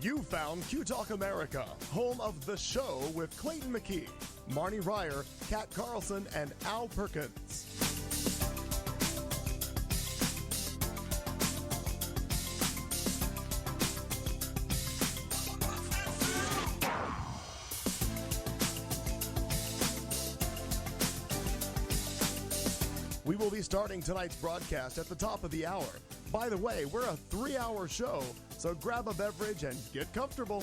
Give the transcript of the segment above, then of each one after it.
You found Q Talk America, home of The Show with Clayton McKee, Marnie Ryer, Kat Carlson, and Al Perkins. We will be starting tonight's broadcast at the top of the hour. By the way, we're a 3-hour show, so grab a beverage and get comfortable.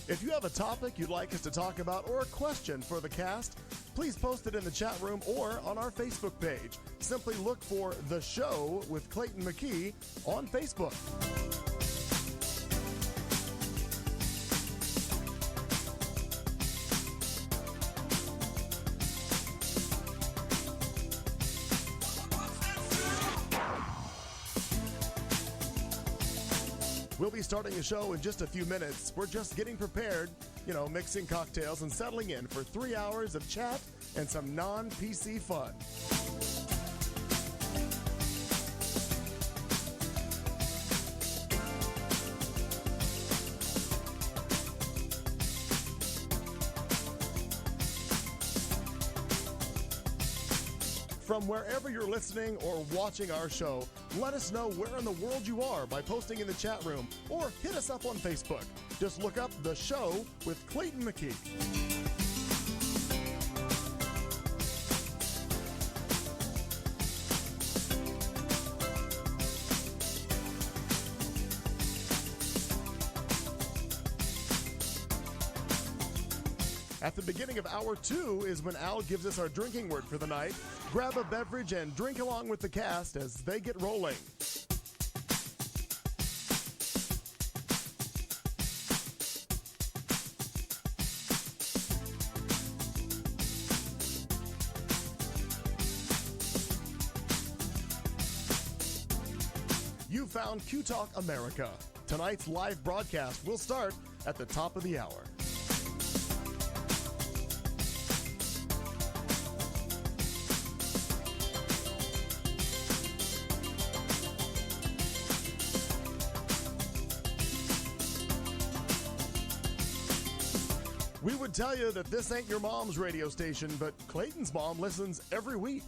If you have a topic you'd like us to talk about or a question for the cast, please post it in the chat room or on our Facebook page. Simply look for The Show with Clayton McKee on Facebook. We'll be starting the show in just a few minutes. We're just getting prepared, mixing cocktails and settling in for 3 hours of chat and some non-PC fun. From wherever you're listening or watching our show, let us know where in the world you are by posting in the chat room or hit us up on Facebook. Just look up The Show with Clayton McKee. At the beginning of hour 2 is when Al gives us our drinking word for the night. Grab a beverage and drink along with the cast as they get rolling. You found Q Talk America. Tonight's live broadcast will start at the top of the hour. We would tell you that this ain't your mom's radio station, but Clayton's mom listens every week.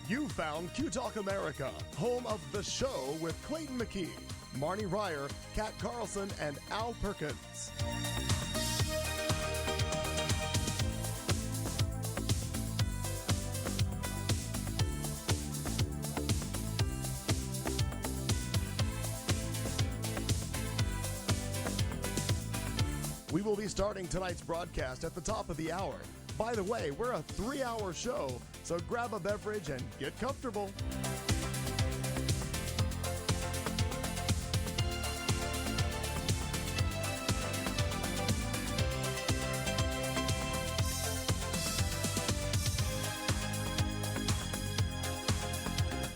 You found Q Talk America, home of The Show with Clayton McKee, Marnie Ryer, Kat Carlson, and Al Perkins. We will be starting tonight's broadcast at the top of the hour. By the way, we're a 3-hour show, so grab a beverage and get comfortable.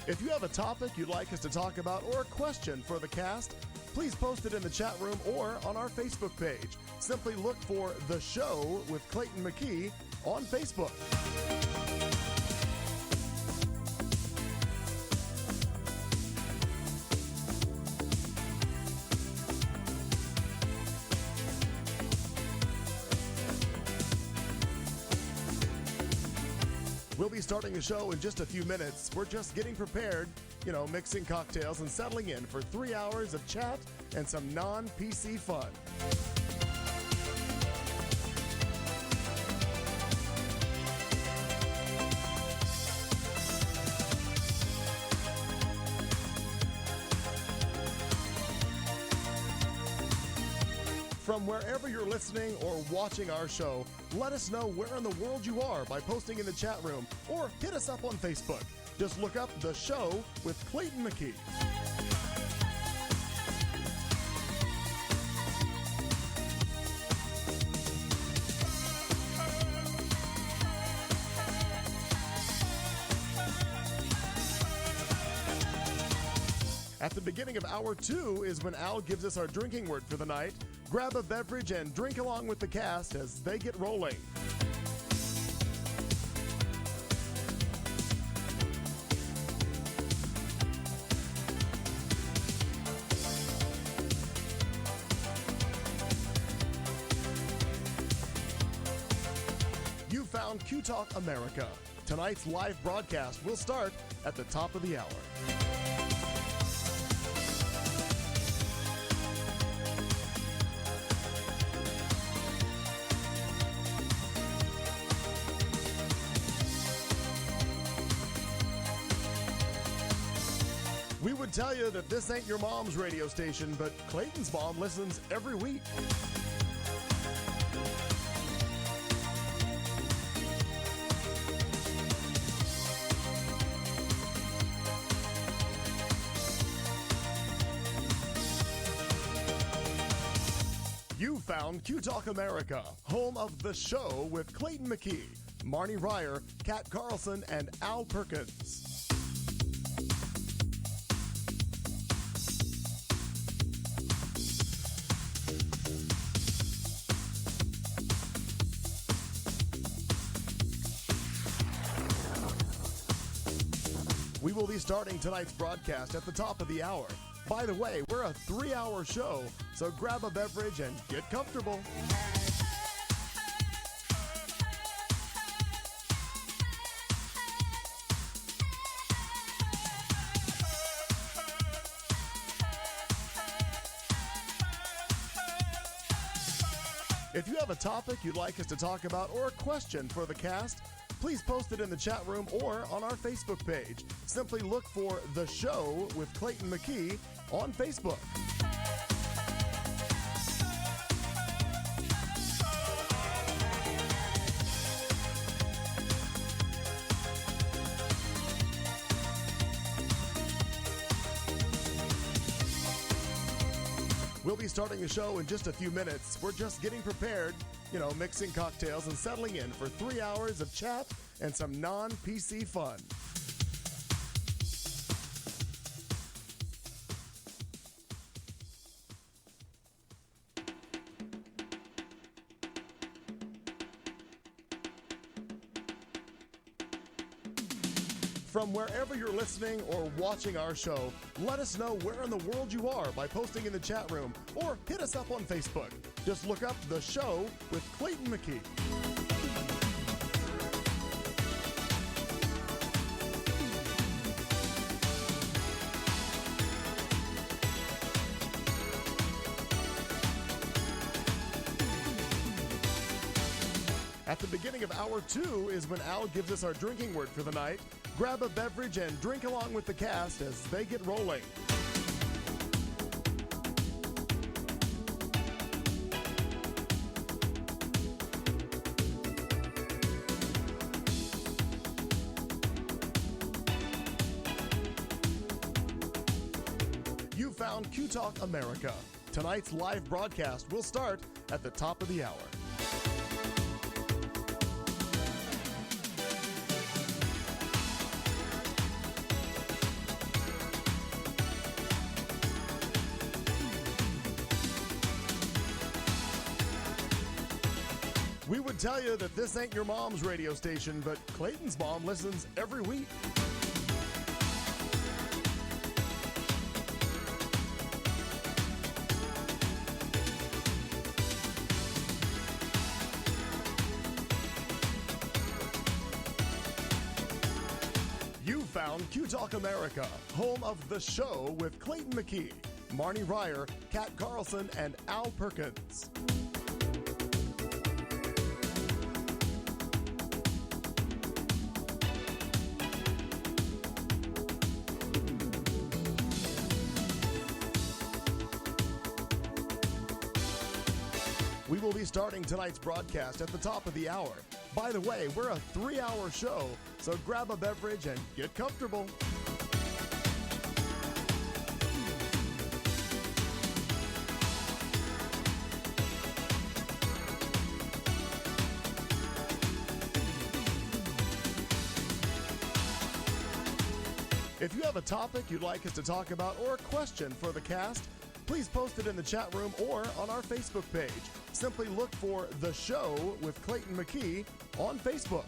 If you have a topic you'd like us to talk about or a question for the cast, please post it in the chat room or on our Facebook page. Simply look for The Show with Clayton McKee on Facebook. We'll be starting the show in just a few minutes. We're just getting prepared, mixing cocktails and settling in for 3 hours of chat and some non-PC fun. From wherever you're listening or watching our show, let us know where in the world you are by posting in the chat room or hit us up on Facebook. Just look up The Show with Clayton McKee. At the beginning of hour 2 is when Al gives us our drinking word for the night. Grab a beverage and drink along with the cast as they get rolling. You found Q Talk America. Tonight's live broadcast will start at the top of the hour. We would tell you that this ain't your mom's radio station, but Clayton's mom listens every week. You found Q Talk America, home of The Show with Clayton McKee, Marnie Ryer, Kat Carlson, and Al Perkins. We will be starting tonight's broadcast at the top of the hour. By the way, we're a 3-hour show, so grab a beverage and get comfortable. If you have a topic you'd like us to talk about or a question for the cast, please post it in the chat room or on our Facebook page. Simply look for The Show with Clayton McKee on Facebook. We'll be starting the show in just a few minutes. We're just getting prepared, mixing cocktails and settling in for 3 hours of chat and some non-PC fun. From wherever you're listening or watching our show, let us know where in the world you are by posting in the chat room or hit us up on Facebook. Just look up The Show with Clayton McKee. At the beginning of hour 2 is when Al gives us our drinking word for the night. Grab a beverage and drink along with the cast as they get rolling. You found Q Talk America. Tonight's live broadcast will start at the top of the hour. We would tell you that this ain't your mom's radio station, but Clayton's mom listens every week. You found Q Talk America, home of The Show with Clayton McKee, Marnie Ryer, Kat Carlson, and Al Perkins. We will be starting tonight's broadcast at the top of the hour. By the way, we're a 3-hour show, so grab a beverage and get comfortable. If you have a topic you'd like us to talk about or a question for the cast, please post it in the chat room or on our Facebook page. Simply look for The Show with Clayton McKee on Facebook.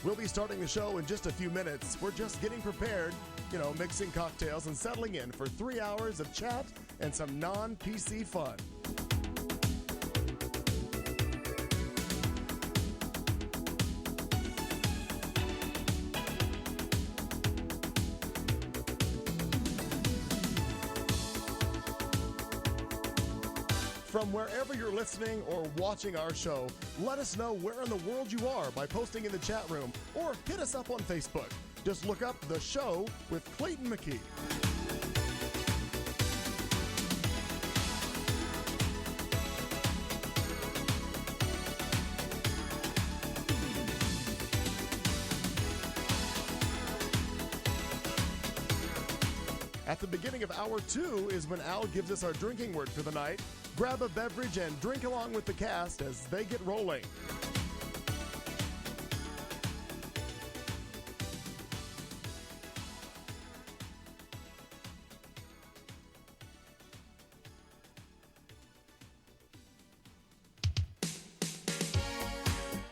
We'll be starting the show in just a few minutes. We're just getting prepared, mixing cocktails and settling in for 3 hours of chat and some non-PC fun. From wherever you're listening or watching our show, let us know where in the world you are by posting in the chat room or hit us up on Facebook. Just look up The Show with Clayton McKee. At the beginning of hour 2 is when Al gives us our drinking word for the night. Grab a beverage and drink along with the cast as they get rolling.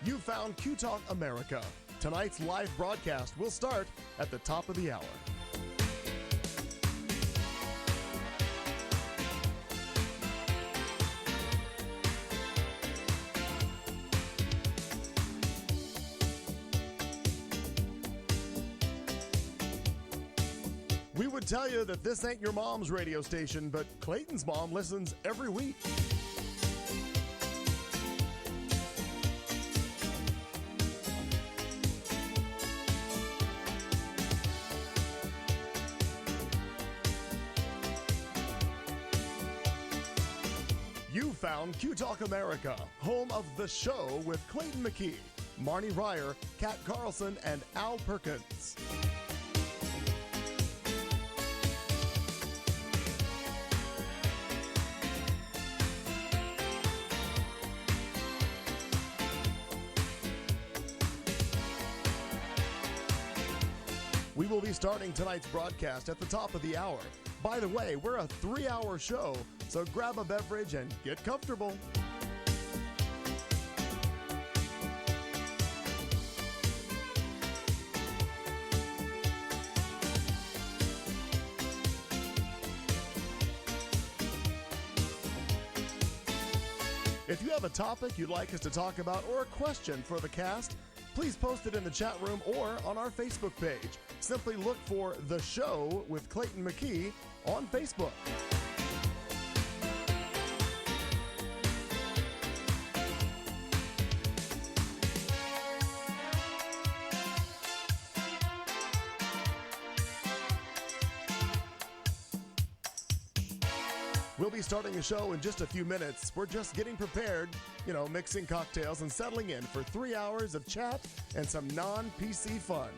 You found Q Talk America. Tonight's live broadcast will start at the top of the hour. We would tell you that this ain't your mom's radio station, but Clayton's mom listens every week. You found Q Talk America, home of The Show with Clayton McKee, Marnie Ryer, Kat Carlson, and Al Perkins. We will be starting tonight's broadcast at the top of the hour. By the way, we're a 3-hour show, so grab a beverage and get comfortable. If you have a topic you'd like us to talk about or a question for the cast, please post it in the chat room or on our Facebook page. Simply look for The Show with Clayton McKee on Facebook. We'll be starting the show in just a few minutes. We're just getting prepared, mixing cocktails and settling in for 3 hours of chat and some non-PC fun.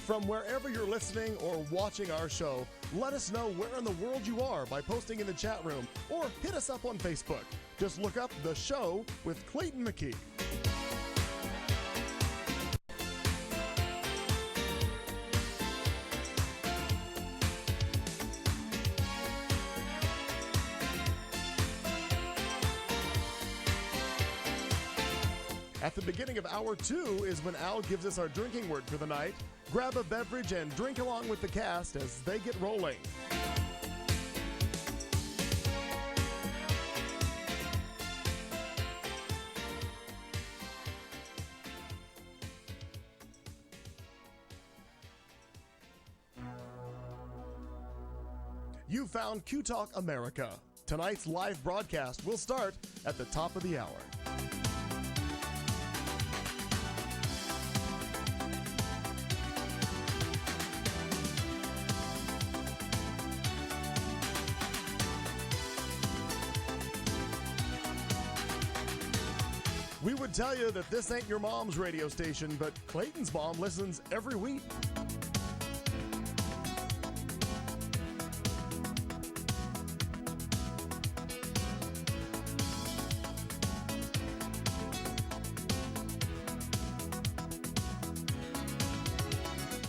From wherever you're listening or watching our show, let us know where in the world you are by posting in the chat room or hit us up on Facebook. Just look up The Show with Clayton McKee. At the beginning of hour 2 is when Al gives us our drinking word for the night. Grab a beverage and drink along with the cast as they get rolling. You found Q Talk America. Tonight's live broadcast will start at the top of the hour. We would tell you that this ain't your mom's radio station, but Clayton's mom listens every week.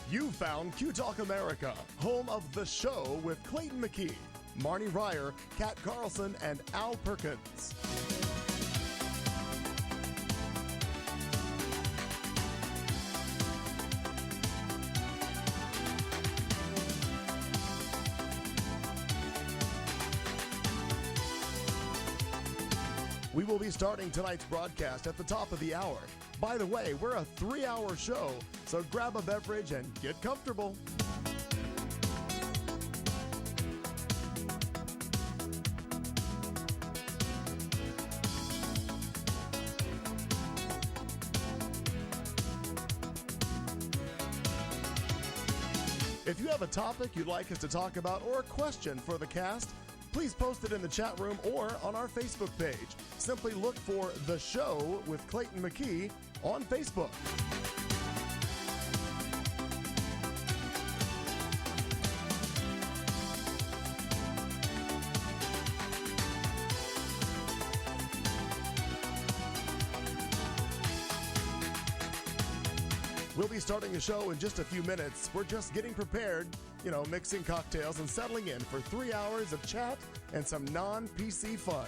You found Q Talk America, home of The Show with Clayton McKee, Marnie Ryer, Kat Carlson, and Al Perkins. We will be starting tonight's broadcast at the top of the hour. By the way, we're a 3-hour show, so grab a beverage and get comfortable. If you have a topic you'd like us to talk about or a question for the cast, please post it in the chat room or on our Facebook page. Simply look for The Show with Clayton McKee on Facebook. We'll be starting the show in just a few minutes. We're just getting prepared, mixing cocktails and settling in for 3 hours of chat and some non-PC fun.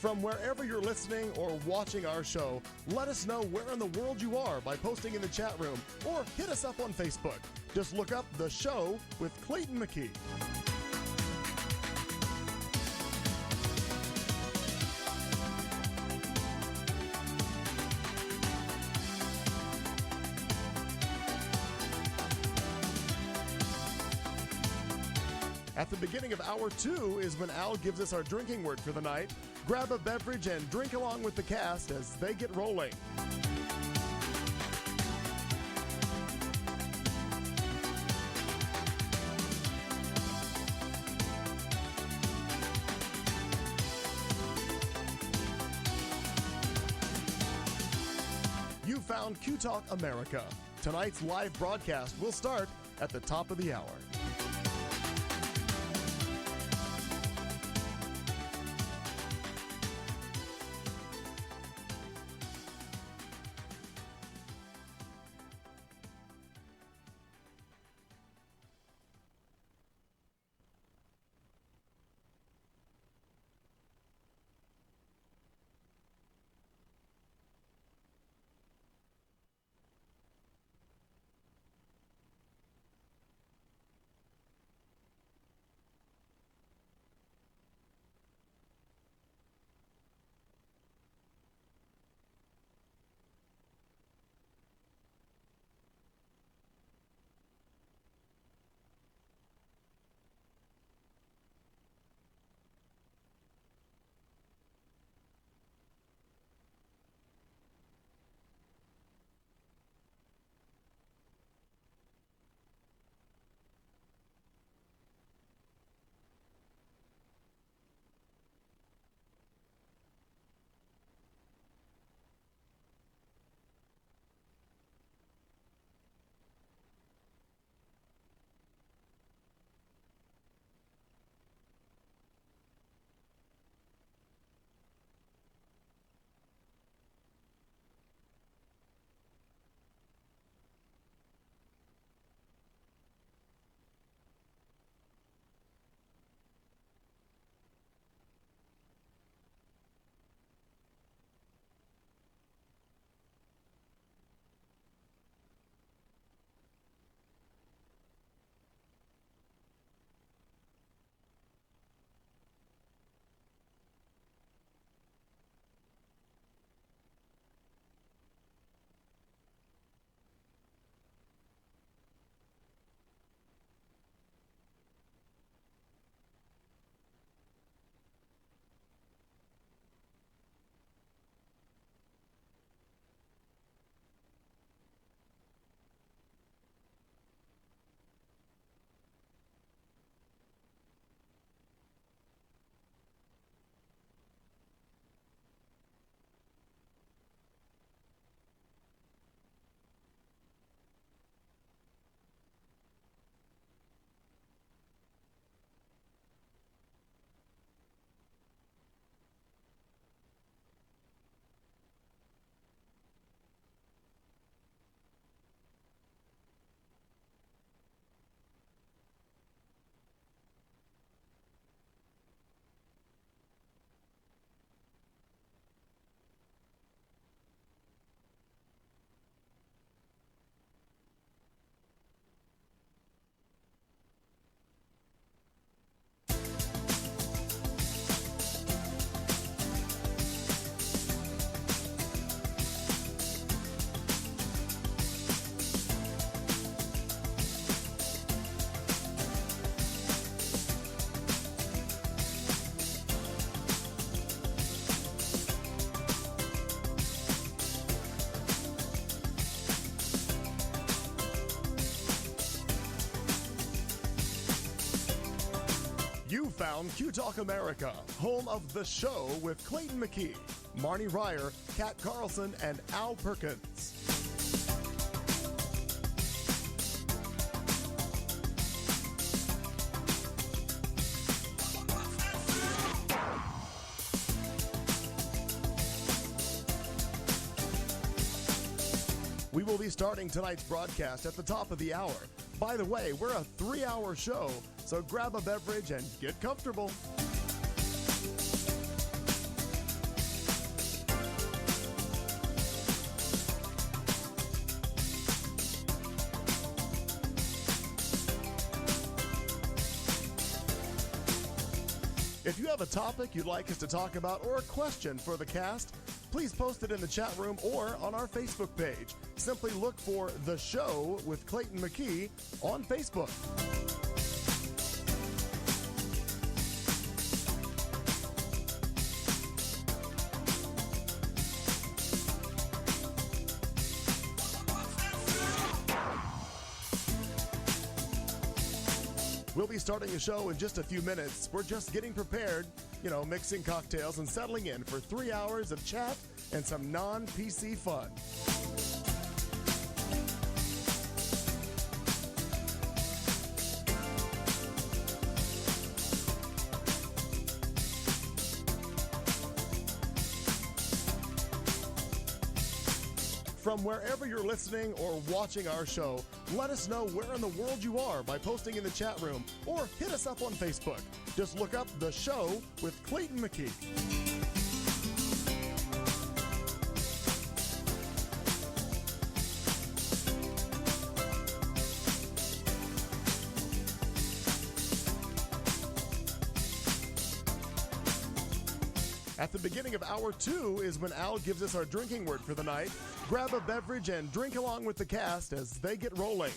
From wherever you're listening or watching our show, let us know where in the world you are by posting in the chat room or hit us up on Facebook. Just look up The Show with Clayton McKee. At the beginning of hour 2 is when Al gives us our drinking word for the night. Grab a beverage and drink along with the cast as they get rolling. You found Q Talk America. Tonight's live broadcast will start at the top of the hour. found Q Talk America, home of The Show with Clayton McKee, Marnie Ryer, Kat Carlson, and Al Perkins. We will be starting tonight's broadcast at the top of the hour. By the way, we're a 3-hour show, so grab a beverage and get comfortable. If you have a topic you'd like us to talk about or a question for the cast, please post it in the chat room or on our Facebook page. Simply look for The Show with Clayton McKee on Facebook. We'll be starting the show in just a few minutes. We're just getting prepared, mixing cocktails and settling in for 3 hours of chat and some non-PC fun. From wherever you're listening or watching our show, let us know where in the world you are by posting in the chat room or hit us up on Facebook. Just look up The Show with Clayton McKee. At the beginning of hour 2 is when Al gives us our drinking word for the night. Grab a beverage and drink along with the cast as they get rolling.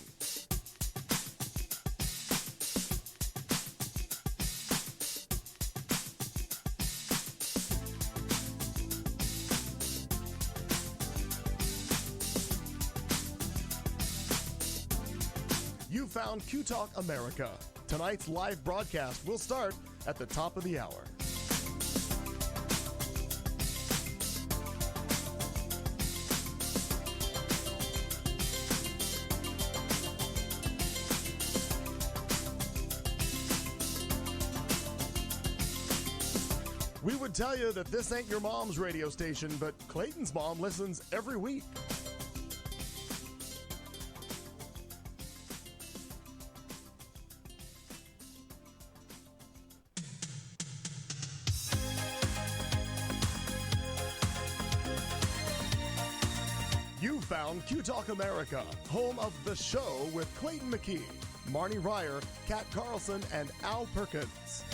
You found Q Talk America. Tonight's live broadcast will start at the top of the hour. We would tell you that this ain't your mom's radio station, but Clayton's mom listens every week. You found Q Talk America, home of The Show with Clayton McKee, Marnie Ryer, Kat Carlson, and Al Perkins.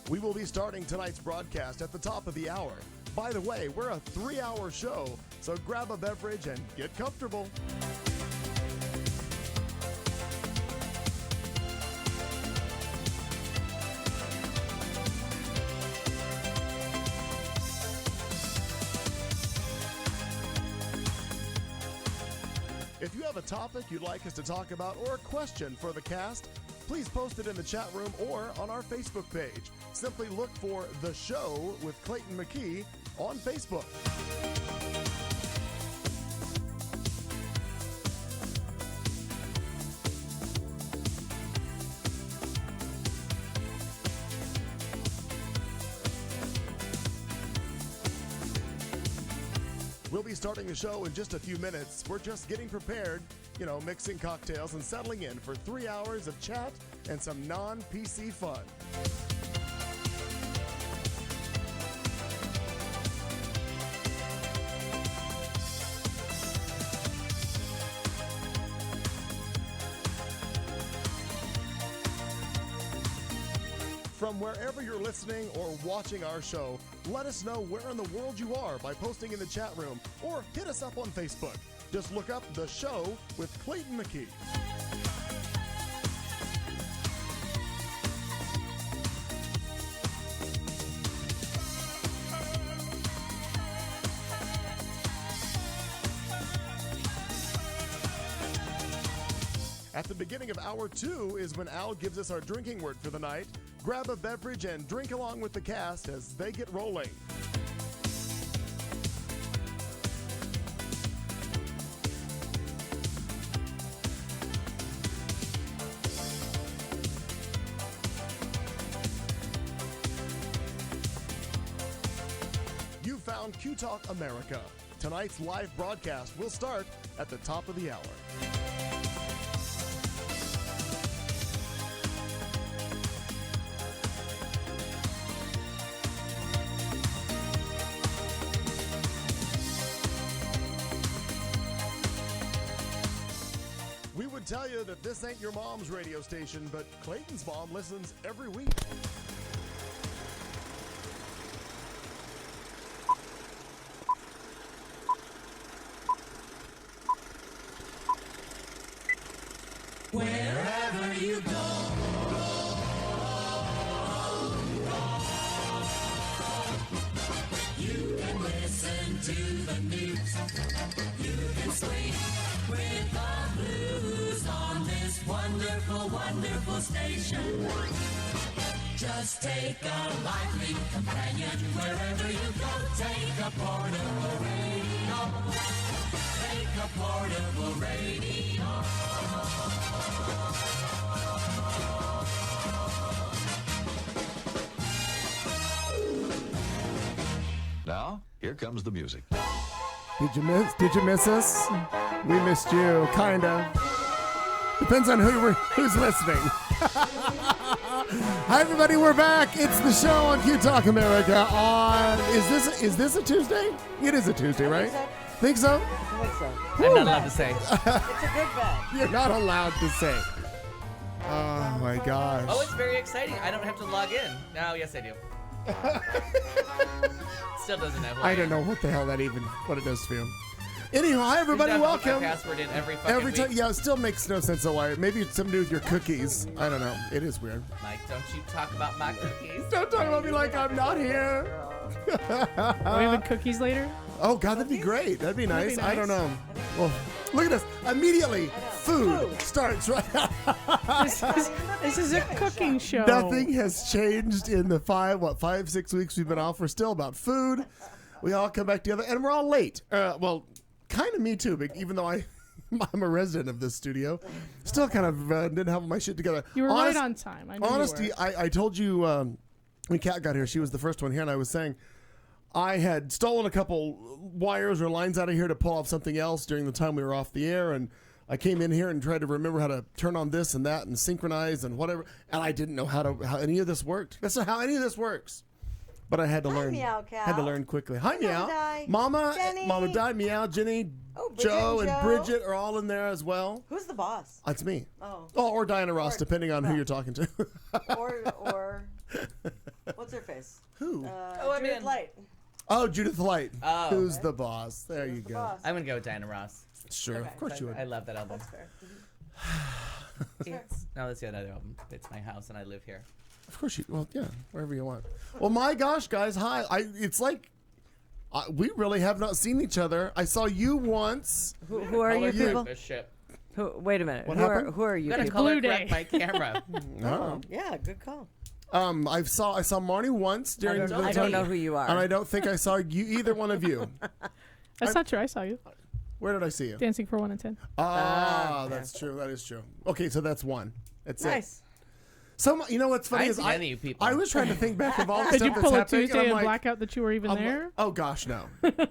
We will be starting tonight's broadcast at the top of the hour. By the way, we're a 3-hour show, so grab a beverage and get comfortable. If you have a topic you'd like us to talk about or a question for the cast, please post it in the chat room or on our Facebook page. Simply look for The Show with Clayton McKee on Facebook. We'll be starting the show in just a few minutes. We're just getting prepared, mixing cocktails and settling in for 3 hours of chat and some non-PC fun. From wherever you're listening or watching our show, let us know where in the world you are by posting in the chat room or hit us up on Facebook. Just look up The Show with Clayton McKee. At the beginning of hour 2 is when Al gives us our drinking word for the night. Grab a beverage and drink along with the cast as they get rolling. You found Q Talk America. Tonight's live broadcast will start at the top of the hour. We would tell you that this ain't your mom's radio station, but Clayton's mom listens every week. Wherever you go, you can listen to the news. You can sleep with the blues on this wonderful, wonderful station. Just take a lively companion wherever you go. Take a portable radio. Take a portable radio. Now, here comes the music. Did you miss us? We missed you, kind of. Depends on who's listening. Hi everybody, we're back. It's the show on Q Talk America on is this a Tuesday? It is a Tuesday, right? Think so? I think so. I'm not allowed to say. It's a good bet. You're not allowed to say. Oh my gosh. Oh, it's very exciting. I don't have to log in. No, yes, I do. Still doesn't have. I don't know what the hell what it does for you. Anyhow, hi everybody, welcome. Put my password in every fucking Every time, week. yeah, it still makes no sense of why. Maybe it's something to do with your cookies. I don't know. It is weird. Mike, don't you talk about my cookies. Don't talk about me like I'm not here. Are we having cookies later? Oh God, that'd be great. That'd be nice. That'd be I don't nice. know. Well, look at this. Immediately, food starts right now. This is a cooking show. Nothing has changed in the 5, 6 weeks we've been off. We're still about food. We all come back together, and we're all late. Well, kind of me too, but even though I'm a resident of this studio, still kind of didn't have my shit together. You were right on time. I knew Honesty, you were. I told you when Kat got here, she was the first one here, and I was saying I had stolen a couple wires or lines out of here to pull off something else during the time we were off the air, and I came in here and tried to remember how to turn on this and that and synchronize and whatever, and I didn't know how any of this worked. That's not how any of this works. But I had to learn. Meow Cow. Had to learn quickly. Hi, Meow. Di. Mama, Jenny. Mama Di, Meow, Jenny, Oh, Bridget Joe, and and Joe. Bridget are all in there as well. Who's the boss? That's me. Oh. Or Diana Ross, depending on who you're talking to. Or what's her face? Who? I'm Judith in. Light. Oh, Judith Light. Oh. Who's the boss? There you The go. boss. I'm gonna go with Diana Ross. Sure, Okay. of course you would. I love that album. That's fair. No, that's the other album. It's my house and I live here. Of course you. Well, yeah, wherever you want. Well, my gosh, guys, hi. It's like we really have not seen each other. I saw you once. Who are you you? people? This ship. Wait a minute. What Who happened? are You you gotta people? color Blue correct Day. my camera. Oh. Yeah, good call. I saw Marnie once during the I time, don't know who you are. and I don't think I saw either one of you. That's not true. I saw you Where did I see you? dancing for 1 and 10. Ah, that's true. That is true. Okay, so that's one. That's it. Nice. So you know what's funny I is see any of you people. I was trying to think back of all the Did stuff you that's pull a happening, Tuesday I'm and like, black out that you were even I'm like, there? oh gosh, no.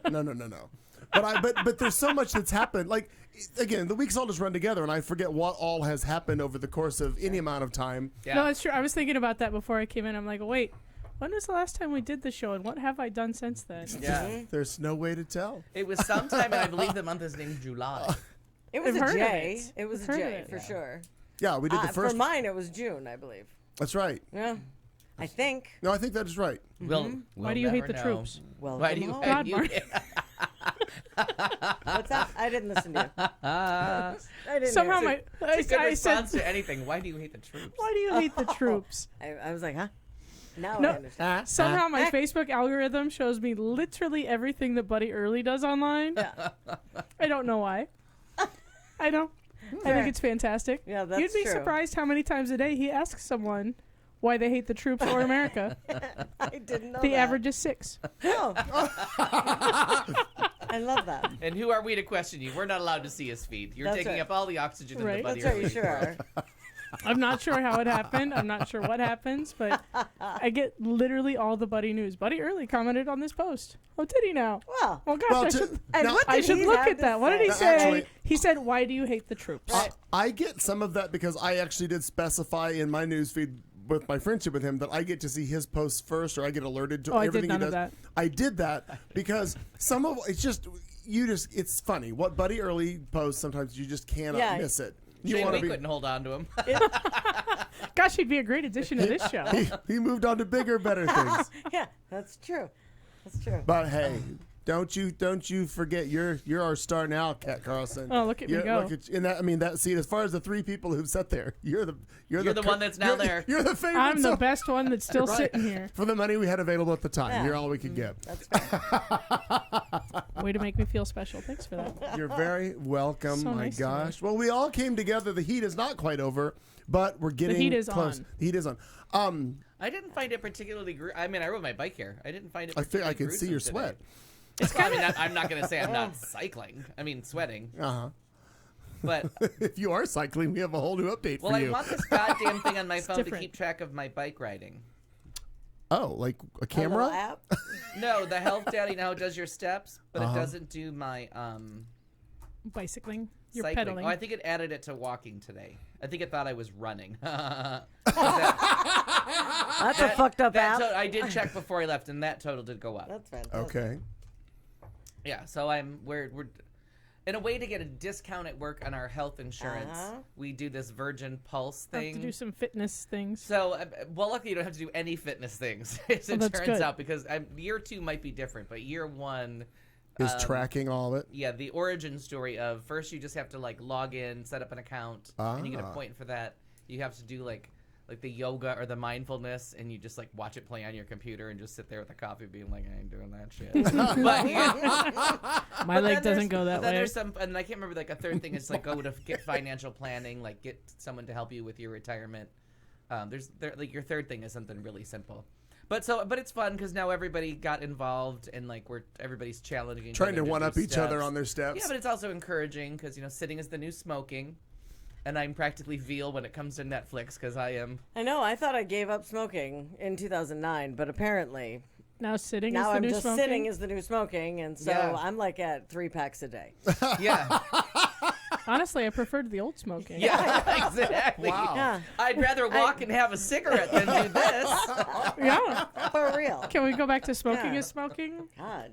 No. But there's so much that's happened. Like again, the weeks all just run together, and I forget what all has happened over the course of any amount of time. Yeah. No, it's true. I was thinking about that before I came in. I'm like, wait, when was the last time we did the show, and what have I done since then? Yeah. There's no way to tell. It was sometime, and I believe the month is named July. It was I've a heard of J. it. It was I've a heard J of it. for Yeah. sure. Yeah, we did the first. For mine, it was June, I believe. That's right. Yeah, I think. No, I think that is right. We'll Why do you hate never the know. troops? Well, Why do you God, hate Mark. What's that? I didn't listen to you. I didn't Somehow hear it. I It's a good said, response to anything. Why do you hate the troops? why do you hate the troops? I was like, huh? Now No. I understand. Somehow my Facebook algorithm shows me literally everything that Buddy Early does online. Yeah. I don't know why. I don't. I think it's fantastic. Yeah, that's You'd be true. surprised how many times a day he asks someone why they hate the troops or America. I didn't know The that. average is 6. Oh. I love that. And who are we to question you? We're not allowed to see his feet. You're That's taking right. up all the oxygen in Right. the Buddy That's right, Early you sure are. world. I'm not sure how it happened. I'm not sure what happens, but I get literally all the Buddy news. Buddy Early commented on this post. Oh, did he now? Well, Oh, gosh, Well, I to- should, and now- what I did should he look have at to that. What did he No, say? actually- He said, why do you hate the troops? I get some of that because I actually did specify in my newsfeed with my friendship with him that I get to see his posts first, or I get alerted to Oh, I did everything none he of does. that. I did that because some of it's funny what Buddy Early posts. Sometimes you just cannot Yeah. miss it. You Shame want we to couldn't hold on to him. Gosh, he'd be a great addition to this show. he moved on to bigger, better things. Yeah, that's true. That's true. But hey, don't you forget you're our star now, Kat Carlson. Oh, look at me go. In that, I mean, that seat. As far as the 3 people who've sat there, you're the the one that's now there. You're the favorite. I'm the so- best one that's still Right. sitting here. For the money we had available at the time, Yeah. you're all we could get. That's fair. Way to make me feel special. Thanks for that. You're very welcome. So My nice to me. gosh. Well, we all came together. The heat is not quite over, but we're getting heat is close. on. The heat is on. I didn't find it particularly. I mean, I rode my bike here. I didn't find it. I think I particularly can see your gruesome sweat. today. I mean, I'm not going to say I'm not cycling. I mean, sweating. But If you are cycling, we have a whole new update well, for I you. want this goddamn thing on my phone to different. keep track of my bike riding. Oh, like a A little camera? app. No, the Health Daddy now does your steps, but Uh-huh. it doesn't do my Bicycling. You're cycling. pedaling. Oh, I think it added it to walking today. I think it thought I was running. That's a fucked up app. I did check before I left, and that total did go up. That's fantastic. Okay. Yeah, so we're in a way to get a discount at work on our health insurance. We do this Virgin Pulse I have thing. to do some fitness things. So, well, luckily you don't have to do any fitness things, as it that's turns good. out, because year 2 might be different, but year 1, Is tracking all of it? yeah, the origin story of first you just have to like log in, set up an account, and you get a Ah. point for that. You have to do like the yoga or the mindfulness, and you just like watch it play on your computer and just sit there with a coffee, being like, I ain't doing that shit. But, yeah. My leg then doesn't there's- go that then way. there's some, and I can't remember. Like a third thing is like go to get financial planning, like get someone to help you with your retirement. Like your third thing is something really simple, but it's fun because now everybody got involved and like everybody's challenging each Trying other to one do up each other steps. on their steps. Yeah, but it's also encouraging because sitting is the new smoking, and I'm practically veal when it comes to Netflix because I am. I know. I thought I gave up smoking in 2009, but apparently Now sitting is now the I'm new just smoking. sitting is the new smoking, and so Yeah. I'm like at 3 packs a day. Yeah, Honestly, I preferred the old smoking. yeah, exactly. Wow. Yeah, I'd rather walk and have a cigarette than do this. Yeah. for real. Can we go back to smoking Yeah. is smoking? God.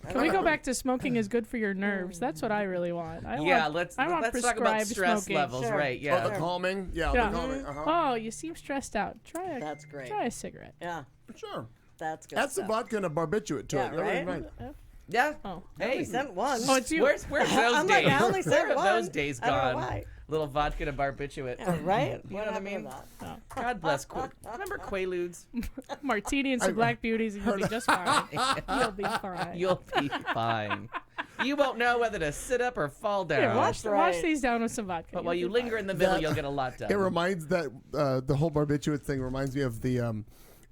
Can we go back to smoking is good for your nerves? That's what I really want. I want Let's I want talk about prescribed stress smoking. levels, Sure. right? Oh, Yeah. the calming? Yeah, Yeah. the calming. Oh, you seem stressed out. Try That's great. a cigarette. Yeah, Sure. that's good. Add some stuff. vodka and a barbiturate to Yeah, it. right? Yeah. Oh. I only Hey, sent one. Oh, it's you. where's those I'm like, days? I only Where sent have one. those days I don't know gone? why. Little vodka to barbiturate. Yeah, right? You know what I mean? God bless. Remember Quaaludes? Martini and some black beauties, and you'll be just fine. You'll be fine. You'll be fine. You won't know whether to sit up or fall down. Here, wash right. these down with some vodka. But while You'll you be linger fine. in the middle, That- you'll get a lot done. It reminds the whole barbiturate thing reminds me of the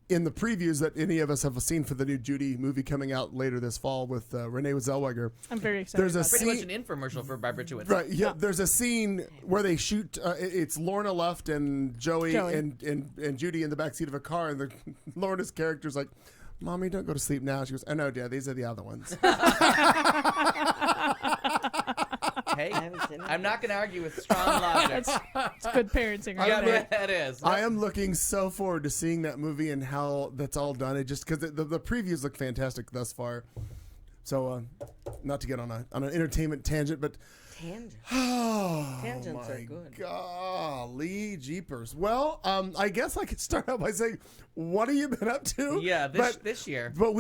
in the previews that any of us have seen for the new Judy movie coming out later this fall with Renee Zellweger. I'm very excited. There's a about that. Pretty scene- much an infomercial for barbiturates. Right. Yeah. There's a scene where they shoot. It's Lorna Luft and Joey. Joey. And Judy in the backseat of a car, and Lorna's character's like, "Mommy, don't go to sleep now." She goes, "I know, Dad. These are the other ones." Hey, I haven't seen it. I'm not going to argue with strong logic. It's good parenting right Yeah, there. that is. I am looking so forward to seeing that movie and how that's all done. It just because the previews look fantastic thus far. So, not to get on an entertainment tangent, but Tangent. oh Tangents my are good. golly jeepers. Well, I guess I could start out by saying, what have you been up to? Yeah, this year. But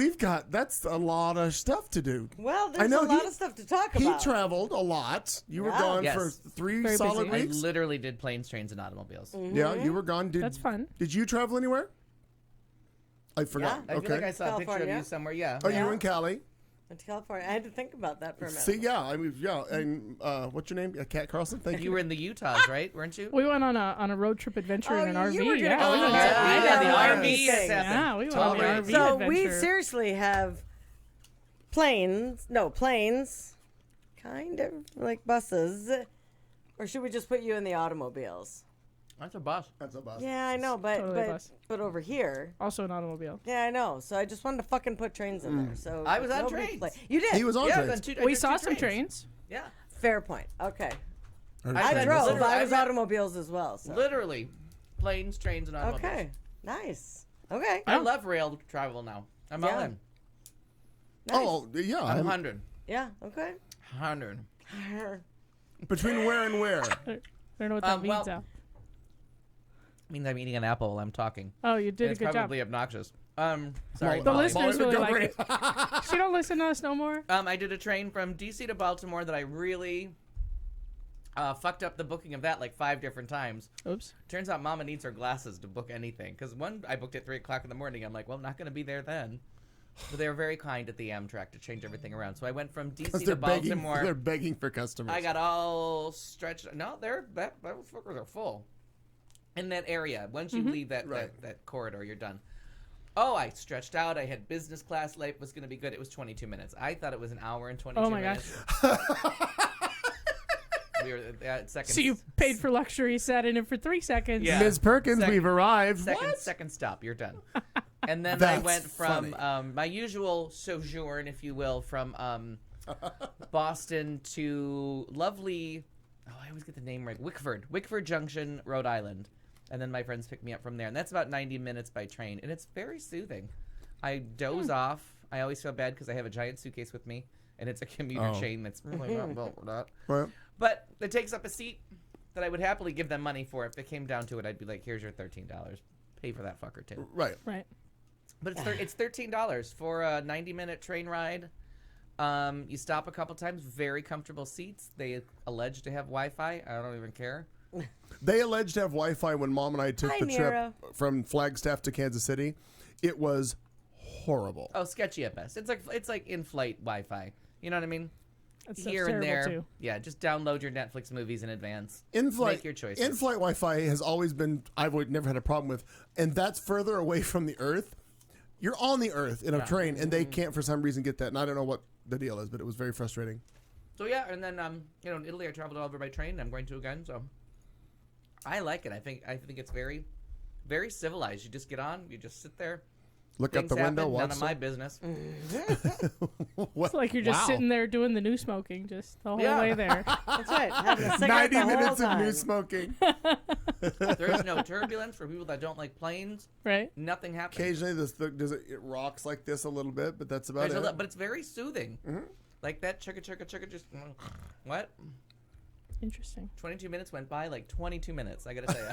that's a lot of stuff to do. Well, I there's know a lot of stuff to talk He about. traveled a lot. You were Yeah. gone Yes. for 3 Very solid busy. I weeks. literally did planes, trains, and automobiles. Yeah, you were gone. That's fun. Did you travel anywhere? I forgot. Yeah. I feel like Okay. I saw a picture of California. you somewhere. Yeah. Oh, you were in Cali. Went to California. I had to think about that for a minute. See, yeah, I mean, yeah, and what's your name? Kat Carlson. Thank you. You were in the Utahs, right? Weren't you? We went on a road trip adventure in an RV. you were gonna Yeah, go we on went that. to- I yeah, know the what RV you're is saying. happening. Yeah, we went on All the right. RV So adventure. we seriously have planes, kind of like buses. Or should we just put you in the automobiles? That's a bus. That's a bus. Yeah, I know, Totally a bus. but over here, Also an automobile. yeah, I know. So I just wanted to fucking put trains in there. So I was on nobody trains. You did. He was on Yeah, trains. I've done two, I We did saw two some trains. Yeah. Fair point. Okay. Or I trains. drove. literally- I was I met- automobiles as well. So. Literally, planes, trains, and automobiles. Okay. Nice. Okay. I love rail travel now. I'm all Yeah. in. Nice. Oh, yeah. I'm I'm 100. Yeah. Okay. 100. between where and where? I don't know what that Well- means. Al. Means I'm eating an apple while I'm talking. Oh, you did And a it's good job. probably obnoxious. Sorry. The Molly. listeners really like Montgomery. it. She don't listen to us no more. I did a train from DC to Baltimore that I really fucked up the booking of that like 5 different times. Oops. Turns out Mama needs her glasses to book anything. Because one, I booked at 3 o'clock in the morning. I'm like, well, I'm not going to be there then. But they were very kind at the Amtrak to change everything around. So I went from DC to They're Baltimore. begging for customers. I got all stretched. No, those fuckers are full. In that area, once you leave that corridor, you're done. Oh, I stretched out. I had business class late. Was going to be good. It was 22 minutes. I thought it was an hour and 22 Oh my minutes. We were at second. So you paid for luxury, sat in it for 3 seconds. Yeah. Ms. Perkins, Second- we've arrived. second stop. You're done. And then I That's went from funny. my usual sojourn, if you will, from Boston to lovely. Oh, I always get the name right. Wickford Junction, Rhode Island. And then my friends picked me up from there. And that's about 90 minutes by train. And it's very soothing. I doze off. I always feel bad because I have a giant suitcase with me. And it's a commuter chain that's really not built for that. Right. But it takes up a seat that I would happily give them money for. If it came down to it, I'd be like, here's your $13. Pay for that fucker, too. Right. Right. But it's $13 for a 90-minute train ride. You stop a couple times. Very comfortable seats. They allege to have Wi-Fi. I don't even care. They alleged to have Wi-Fi when Mom and I took Hi, the Nero. trip from Flagstaff to Kansas City. It was horrible. Oh, sketchy at best. It's like in-flight Wi-Fi. You know what I mean? That's Here and terrible, there. too. Yeah, just download your Netflix movies in advance. In-flight, Make your choices. in-flight Wi-Fi has always been I've never had a problem with, and that's further away from the Earth. You're on the Earth in a train, and they can't for some reason get that. And I don't know what the deal is, but it was very frustrating. So yeah, and then in Italy I traveled all over by train. I'm going to again, so I like it. I think it's very, very civilized. You just get on, you just sit there. Look Things out the window, happen, none watch of my business. It's like you're just Wow. sitting there doing the new smoking just the whole Yeah. way there. That's right. Having a cigarette 90 the whole minutes of time. new smoking. There's no turbulence for people that don't like planes. Right? Nothing happens. Occasionally, it rocks like this a little bit, but that's about There's it. but it's very soothing. Like that chugga chugga chugga just what? Interesting. 22 minutes went by like 22 minutes. I gotta say.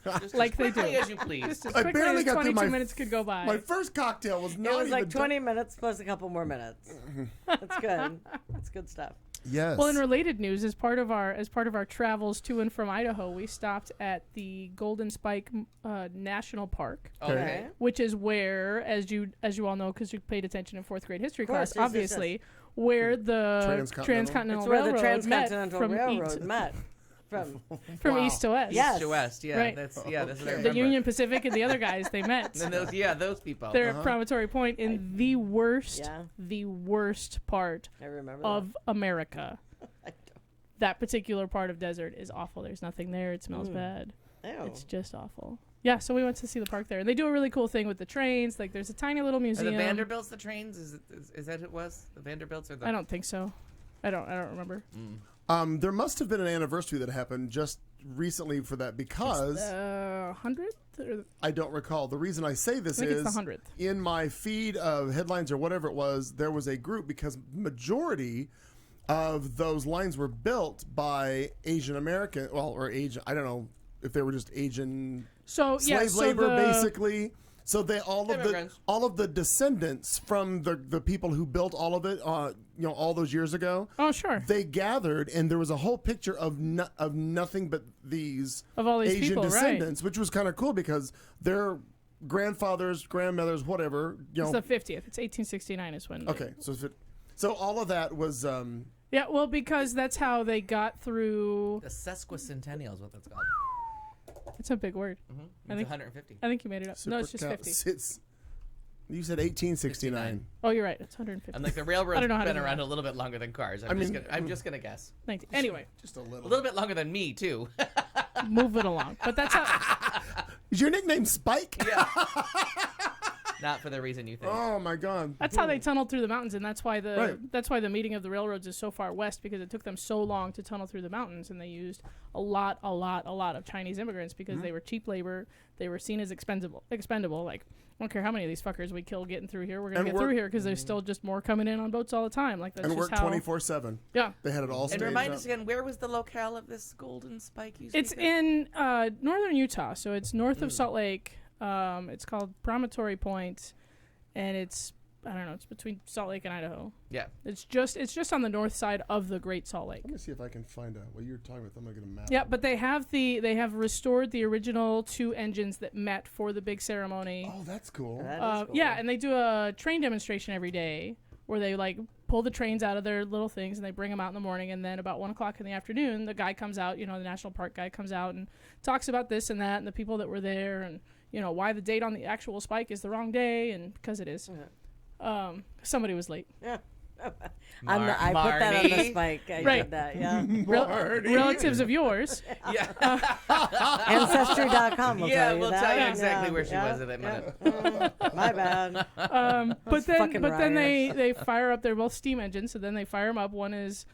Just Like as they quickly do. as you please. Just as I quickly barely as got through 22 my- minutes could go by. My first cocktail was not It was even like 20 done. minutes plus a couple more minutes. That's good. That's good stuff. Yes. Well, in related news, as part of our travels to and from Idaho, we stopped at the Golden Spike National Park, Okay. which is where, as you all know, because you paid attention in 4th grade history course, class, yes, yes, obviously, where the Transcontinental. Transcontinental It's where the Railroad Transcontinental met from Railroad east, met from. from Wow. east to west. Yes. East to west, yeah. Right. That's what I The The remember. Union Pacific and the other guys they met. And those people. They're at Promontory Point in the worst part I remember of America. That particular part of desert is awful. There's nothing there. It smells bad. that. Ew. It's just awful. Yeah, so we went to see the park there, and they do a really cool thing with the trains. Like, there's a tiny little Are museum. the Vanderbilts the trains? Is that who it was? The Vanderbilts or the? I don't think so. I don't remember. There must have been an anniversary that happened just recently for that because 100th? I don't recall. The reason I say this I think is it's the 100th. in my feed of headlines or whatever it was, there was a group because majority of those lines were built by Asian American, or Asian. I don't know if they were just Asian So yeah, slave so labor, the, basically. So they Immigrants. all of the descendants from the people who built all of it, all those years ago. Oh sure. They gathered, and there was a whole picture of nothing but these Of all these Asian people, right. descendants, which was kind of cool because they're grandfathers, grandmothers, whatever. You It's know. the 50th. It's 1869 is when. Okay, so all of that was. Yeah, well, because that's how they got through. The sesquicentennial is what that's called. It's a big word. It's I think 150. I think you made it up. No, it's just 50. You said 1869. Oh, you're right. It's 150. And like the I railroad's don't know how to been do around that. a little bit longer than cars. I'm just gonna guess. 19. Anyway, Just a A little. little bit longer than me too. move it along. But that's how. Is your nickname Spike? Yeah. Not for the reason you think. Oh my God. That's how they tunneled through the mountains, and that's why Right. that's why the meeting of the railroads is so far west, because it took them so long to tunnel through the mountains, and they used a lot of Chinese immigrants because they were cheap labor. They were seen as expendable. Like, I don't care how many of these fuckers we kill getting through here. We're gonna And get work- through here because there's still just more coming in on boats all the time. Like that's And just work how. 24/7. Yeah, They had it all And staged remind up. us again, where was the locale of this golden spike you speak it's of? in northern Utah, so it's north of Salt Lake. It's called Promontory Point, and it's it's between Salt Lake and Idaho. Yeah. It's just on the north side of the Great Salt Lake. Let me see if I can find out what you're talking about. I'm gonna get a map. Yeah, but they have restored the original 2 engines that met for the big ceremony. Oh, that's cool. That is cool. Yeah, and they do a train demonstration every day where they like pull the trains out of their little things and they bring them out in the morning, and then about 1 o'clock in the afternoon, the guy comes out, the national park guy comes out and talks about this and that and the people that were there and why the date on the actual spike is the wrong day, and because it is. Somebody was late. Yeah. I put that on the Marnie. spike. I Right. did that, yeah. Relatives of yours. Yeah. Ancestry.com will Yeah, tell you we'll that. tell you Yeah, exactly where she yeah, was at that minute. My bad. But then fucking riots. they fire up. They're both steam engines, so then they fire them up. One is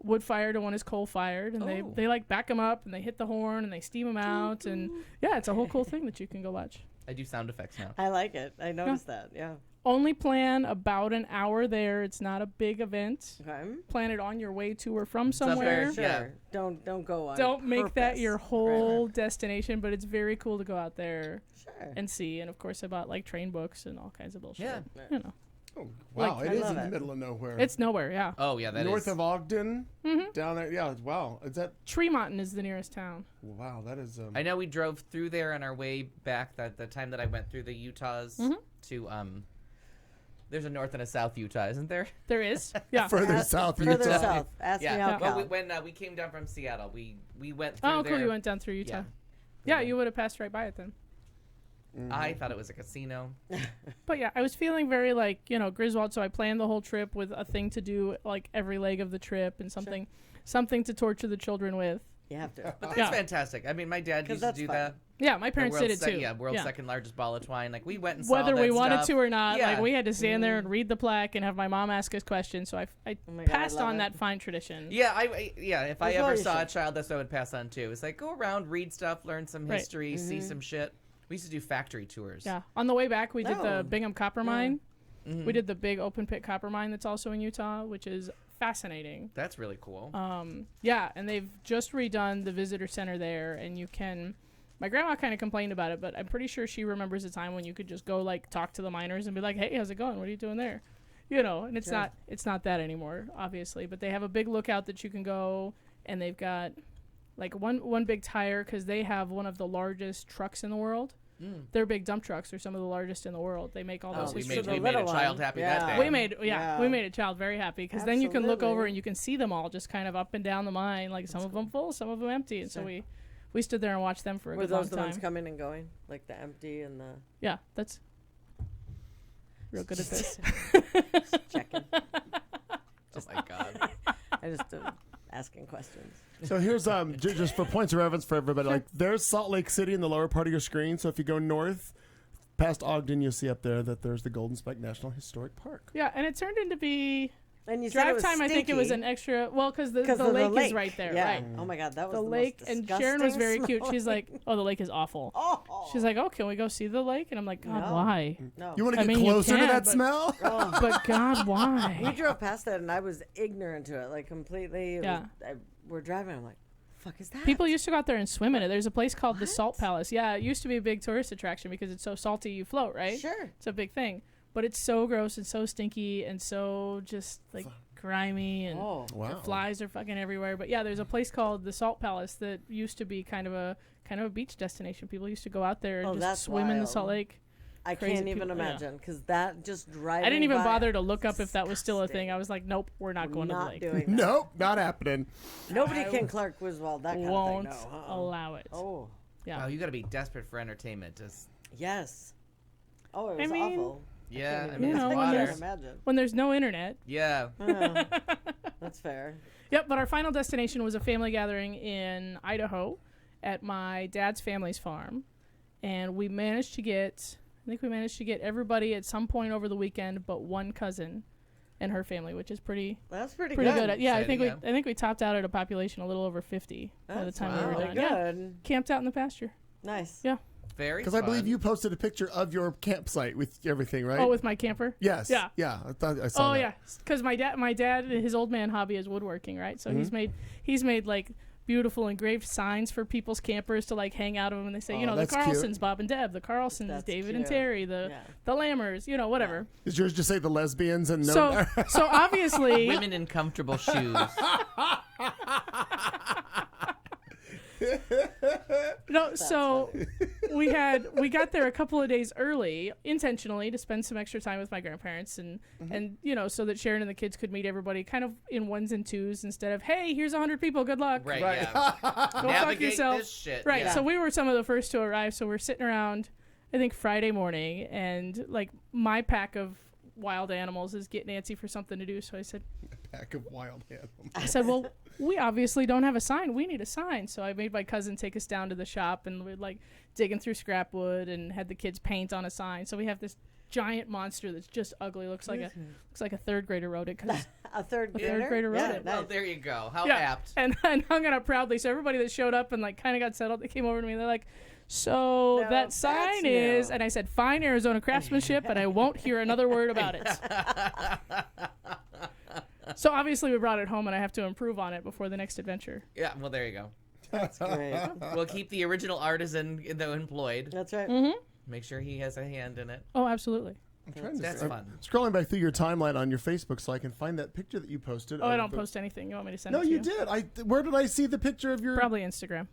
wood fired and one is coal fired, and Oh. they like back them up and they hit the horn and they steam them out, and yeah, it's a whole cool thing that you can go watch. I do sound effects now. I like it. I noticed that, yeah. Only plan about an hour there. It's not a big event. Okay. Plan it on your way to or from Somewhere. somewhere. Sure. Yeah. Don't go on Don't make that purpose. your whole destination, but it's very cool to go out there Sure. and see. And of course, I bought like train books and all kinds of bullshit. Yeah. You know, Oh, wow, Like, it I is love in the it. middle of nowhere. it's nowhere. Yeah, Oh yeah, that is north of Ogden, Mm-hmm. down there. Yeah, wow. Is that? Tremonton is the nearest town. Wow, that is. I know we drove through there on our way back. That the time that I went through the Utahs Mm-hmm. to there's a north and a south Utah, isn't there? There is. Yeah. further south. Further Utah. south. Ask me Yeah. how Well, Cal. when we came down from Seattle, we went through Oh, there. cool. You went down through Utah. Yeah. Yeah, you would have passed right by it then. I thought it was a casino. But yeah, I was feeling very like, Griswold, so I planned the whole trip with a thing to do like every leg of the trip and something to torture the children with. You have to. But that's Yeah. fantastic. I mean, my dad 'Cause used to that's do fun. that. Yeah, my The parents did it too. Yeah, world's second largest ball of twine. Like we went and saw Whether that we wanted stuff. to or not, Yeah. like we had to stand there and read the plaque and have my mom ask us questions. So I Oh my God, I passed love on it. that fine tradition. Yeah, if I That's all ever you saw a should. child, that's what I would pass on too. It's like go around, read stuff, learn some Right. history, see some shit. We used to do factory tours. Yeah. On the way back, we did the Oh. Bingham Copper Mine. We did the big open pit copper mine that's also in Utah, which is fascinating. That's really cool. Yeah, and they've just redone the visitor center there, and you can. My grandma kind of complained about it, but I'm pretty sure she remembers a time when you could just go like talk to the miners and be like, "Hey, how's it going? What are you doing there?" And it's not that anymore, obviously. But they have a big lookout that you can go, and they've got like one big tire because they have one of the largest trucks in the world. Their big dump trucks are some of the largest in the world. They make all those. we so made, the we made a little child one. happy Yeah. that day. We made a child very happy because then you can look over Absolutely. and you can see them all just kind of up and down the mine, like some of them full, some of them empty, and so we stood there and watched them for a Were good long those the time. ones coming and going? Like the empty and the Yeah, that's real good at this. checking? Oh my god. I just asking questions. So here's just for points of reference for everybody. Like there's Salt Lake City in the lower part of your screen. So if you go north past Ogden, you'll see up there that there's the Golden Spike National Historic Park. Yeah, and it turned into be And you said it drive was time. I think it was stinky an extra. Well, because the 'cause of lake is right there, Yeah. right? Oh my God, that was The the lake, most and Sharon was very cute. disgusting She's like, "Oh, the lake is awful." Oh She's like, "Oh, can we go see the lake?" And I'm like, "God, No. why?" no. You want to I get mean, you closer to can, that but- smell? But God, We why? drove past that and I was ignorant to it, like completely. Yeah. We're driving. I'm like, fuck is that? People used to go out there and swim in it. There's a place called the Salt Palace. Yeah, it used to be a big tourist attraction because it's so salty you float, right? Sure. It's a big thing. But it's so gross and so stinky and so just like grimy and Oh. Wow. flies are fucking everywhere. But yeah, there's a place called the Salt Palace that used to be kind of a beach destination. People used to go out there and Oh, just that's swim in the wild. Salt Lake. I crazy can't even people, yeah. imagine because that just driving. I didn't even by, bother to look up if that was still a thing. disgusting. I was like, nope, we're not going to the Not lake. doing that. Nope, not happening. Nobody can Clark Griswold that kind Won't of thing. No. allow it. Oh, Yeah. Oh, you got to be desperate for entertainment. Just yes. Oh, it was I mean, awful. yeah, Can't I mean, you it's know, when I water. can't imagine. When there's no internet. Yeah. Yeah, that's fair. Yep, but our final destination was a family gathering in Idaho at my dad's family's farm. And we managed to get, I think we managed to get everybody at some point over the weekend but one cousin and her family, which is pretty That's pretty good. good. Yeah, Exciting, I think we topped out at a population a little over 50 by the That's time we were really done. Yeah, good. camped out in the pasture. Nice. Yeah. Very Because I believe fun. you posted a picture of your campsite with everything, right? Oh, with my camper? yes. Yeah. Yeah. I thought I saw Oh that. yeah, because my dad, his old man hobby is woodworking, right? So Mm-hmm. he's made like beautiful engraved signs for people's campers to like hang out of, and they say, Oh, you know, the that's cute. Carlsons, Bob and Deb, the Carlsons, That's David and cute. Terry, the Lammers, you know, whatever. Does yours just say the lesbians and no? So obviously, Women in comfortable shoes. no. So we got there a couple of days early, intentionally, to spend some extra time with my grandparents, and you know, so that Sharon and the kids could meet everybody, kind of in ones and twos, instead of, hey, here's 100 people, good luck. Right, Right. yeah. Go fuck Navigate yourself. this shit. Right. Yeah. So we were some of the first to arrive. So we're sitting around, I think Friday morning, and like my pack of wild animals is getting antsy for something to do. So I said, Pack of wild animals. well, we obviously don't have a sign. We need a sign. So I made my cousin take us down to the shop, and we're like digging through scrap wood and had the kids paint on a sign. So we have this giant monster that's just ugly. Looks like a third grader wrote it because A third grader wrote it. Well, there you go. How yeah, apt. and hung it up proudly. So everybody that showed up and like kind of got settled, they came over to me. They're like, "So No, that sign that's is," new. and I said, "Fine Arizona craftsmanship," and I won't hear another word about it. So obviously we brought it home, and I have to improve on it before the next adventure. Yeah, well, there you go. That's great. We'll keep the original artisan employed. That's right. Make sure he has a hand in it. Oh, absolutely. I'm trying to That's I'm fun. scrolling back through your timeline on your Facebook so I can find that picture that you posted. Oh, I of don't the- post anything. You want me to send No, it to you did. Where did I see the picture of your? Probably Instagram.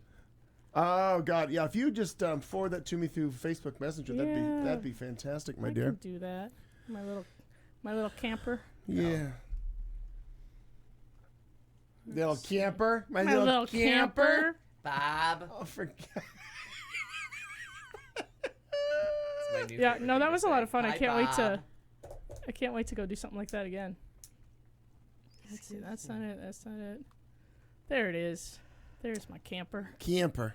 Oh God, yeah. If you just forward that to me through Facebook Messenger, Yeah. that'd be fantastic, my I dear. can do that. My little camper. Yeah. Little camper, my My little camper. Bob. Oh, forget. That's my new Yeah, favorite no, thing that to was a lot say. of fun. Hi, I can't wait to. Bob. I can't wait to go do something like that again. Let's see. That's not it. That's not it. There it is. There's my camper. Camper.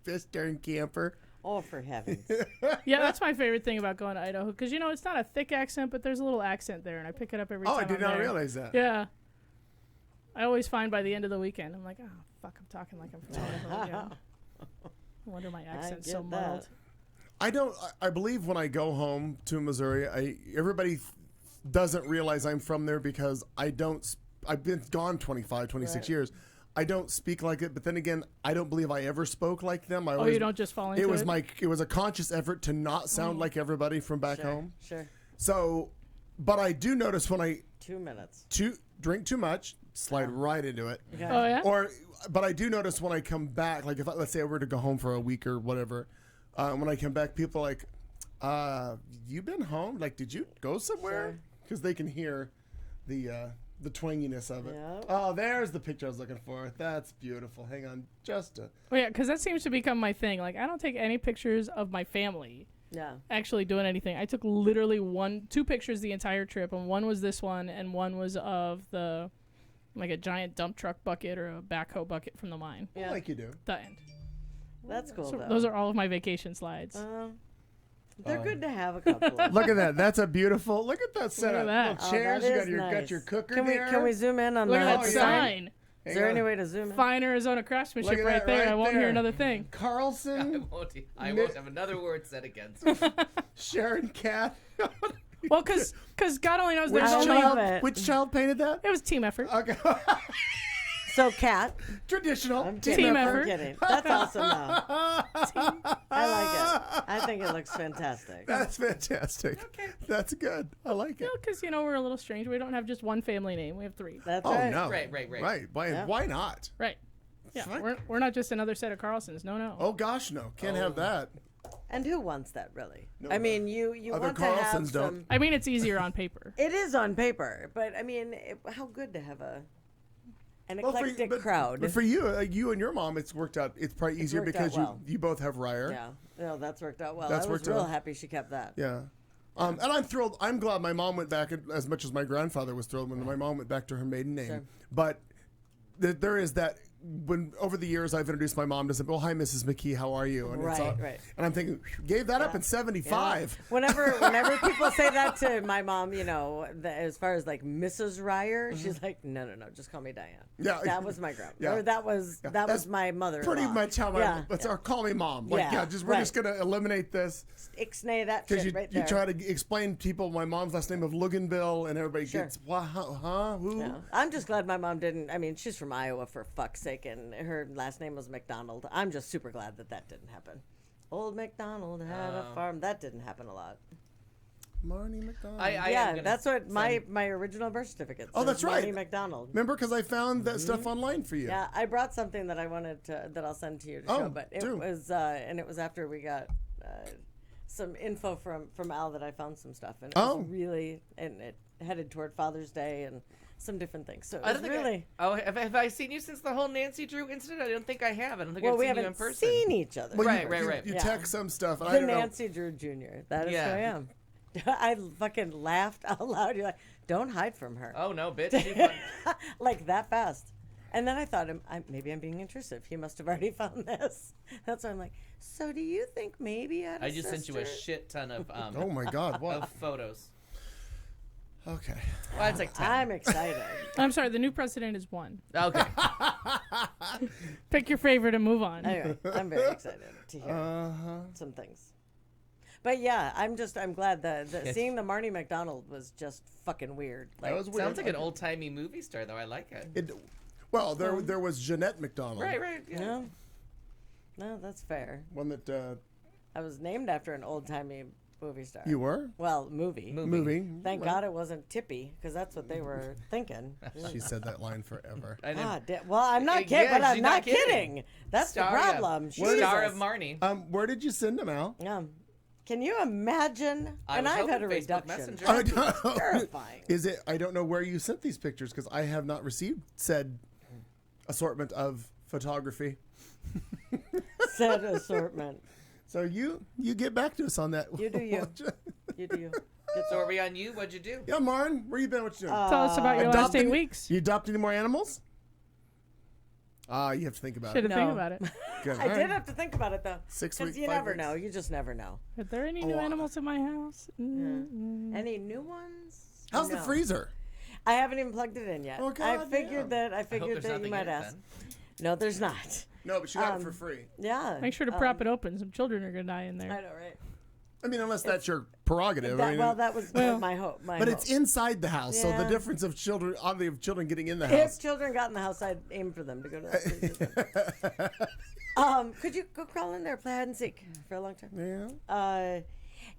Fist turn camper. Oh, for heavens. Yeah, that's my favorite thing about going to Idaho, because you know it's not a thick accent, but there's a little accent there, and I pick it up every Oh, time. I did I'm not there. realize that. Yeah. I always find by the end of the weekend, I'm like, oh fuck, I'm talking like I'm from Idaho again. No wonder my accent's so get that. mild. I don't. I believe when I go home to Missouri, everybody doesn't realize I'm from there because I don't. I've been gone 25, 26 Right. years. I don't speak like it, but then again, I don't believe I ever spoke like them. I Oh, always, you don't just fall into It was it? it was a conscious effort to not sound like everybody from back Sure. home. Sure. So, but I do notice when I 2 minutes. drink too much, slide right into it. Okay. Oh yeah. But I do notice when I come back, like if let's say I were to go home for a week or whatever, when I come back, people are like, "You been home? Like, did you go somewhere?" Sure. Because they can hear the twanginess of it. Yep. Oh, there's the picture I was looking for. That's beautiful. Hang on, just a. Oh yeah, because that seems to become my thing. Like I don't take any pictures of my family Yeah. actually doing anything. I took literally 2 pictures the entire trip, and one was this one, and one was of like a giant dump truck bucket or a backhoe bucket from the mine. Yeah. Like you do. The end. That's cool, So though. those are all of my vacation slides. They're good to have a couple of. Look at that. That's a beautiful. Look at that setup. that. Little Oh, chairs. that You is got your got nice. your cooker Can there. we zoom in on Look that at that yeah. sign. Is there any way to zoom in? Fine Arizona craftsmanship Look at right that there. right I won't there. hear another thing. I Carlson, won't have another word said against me. Sharon Cat. Well, because God only knows Which there's I only. love child? it. Which child painted that? It was team effort. Okay. So, Kat, Traditional. I'm Team kidding. effort. I'm kidding. That's awesome, though. I like it. I think it looks fantastic. That's fantastic. That's good. I like it. Because you know we're a little strange. We don't have just one family name. We have 3. That's Oh right. no. Right. Right. Why? Yeah. Why not? Right. Yeah. Fuck. We're not just another set of Carlsons. No. Oh gosh, no. Can't have that. And who wants that really? No, I mean, you other want to have Carlsons don't. some. I mean, it's easier on paper. It is on paper, but I mean, how good to have an eclectic crowd. But for you, you and your mom, it's worked out. It's probably easier worked out because well. you both have Ryer. Yeah, no, that's worked out well. That's I was worked real out. happy she kept that. Yeah. And I'm thrilled. I'm glad my mom went back as much as my grandfather was thrilled when my mom went back to her maiden name. Sure. But there is that. When over the years I've introduced my mom to say, "Oh, hi, Mrs. McKee, how are you?" And it's Right, all, right. And I'm thinking, gave that up in '75. Yeah. Whenever people say that to my mom, as far as like Mrs. Ryer, she's like, no, just call me Diane. Yeah. That was my grandma. Yeah. Or that was my mother. Pretty much how my call me mom. Like, Yeah, we're right. just gonna eliminate this Ixnay that because shit you right there. try to explain to people my mom's last name of Luganville and everybody Sure. gets who? Yeah. I'm just glad my mom didn't. I mean, she's from Iowa for fuck's sake, and her last name was McDonald. I'm just super glad that didn't happen. Old McDonald had a farm. That didn't happen a lot. Marnie McDonald. I am Yeah, gonna that's what my send- original birth certificate. Oh, says, that's right. Marnie McDonald. Remember, because I found that stuff online for you. Yeah, I brought something that I wanted that I'll send to you to Oh, show, but it do. was and it was after we got some info from Al that I found some stuff, and it Oh. was really, and it headed toward Father's Day and some different things. So it I was don't think really. have I seen you since the whole Nancy Drew incident? I don't think I have. I don't think Well, I've we seen you in haven't person. seen each other. Well, Right. You Yeah. text some stuff. And I The don't know. Nancy Drew Jr. That is Yeah. who I am. I fucking laughed out loud. You're like, don't hide from her. Oh no, bitch! She fun- Like that fast. And then I thought, maybe I'm being intrusive. He must have already found this. That's why I'm like, so do you think maybe I just sent you a sister? shit ton of Oh my God! What? of photos. Okay. Well, it's like 10. I'm excited. I'm sorry, the new president is one. Okay. Pick your favorite and move on. Anyway, I'm very excited to hear some things. But yeah, I'm glad that seeing the Marnie McDonald was just fucking weird. Like, That was weird. Sounds like an old timey movie star, though. I like it. Well, there was Jeanette McDonald. Right. Yeah. no, no, that's fair. One that I was named after an old timey movie star. you were Well, movie. movie. Thank God it wasn't Tippy, because that's what they were thinking. She said that line forever. I didn't. Well, I'm not kidding, Yeah, but I'm she's not not kidding. kidding. That's Star, the yeah. problem. Star Jesus. of Marnie. Where did you send them, Al? Can you imagine? I and was I've had a hoping Facebook reduction. Messenger. I don't know. Terrifying. Is it? I don't know where you sent these pictures because I have not received said assortment of photography. Said assortment. So you get back to us on that. You do you. You do you. So are we on you? What'd you do? Yeah, Marn, where you been? What you doing? Tell us about your last 8 Adopting- weeks. You adopt any more animals? You have to think about Should it. have think No. about it. Good. I All did right. have to think about it though. 6 Because weeks, you 5 never weeks. know. You just never know. Are there any new animals in my house? Any new ones? How's the No. freezer? I haven't even plugged it in yet. Oh, I God figured damn. that I I hope figured there's that nothing you might in it ask. then. No, there's not. No, but she got it for free. Yeah. Make sure to prop it open. Some children are gonna die in there. I know, right? I mean, unless that's your prerogative. I mean, That was my hope. but it's inside the house, so the Yeah. difference of children, oddly, of children getting in the If house. children got in the house, I'd aim for them to go to that freezer. Could you go crawl in there, play hide and seek for a long time? Yeah.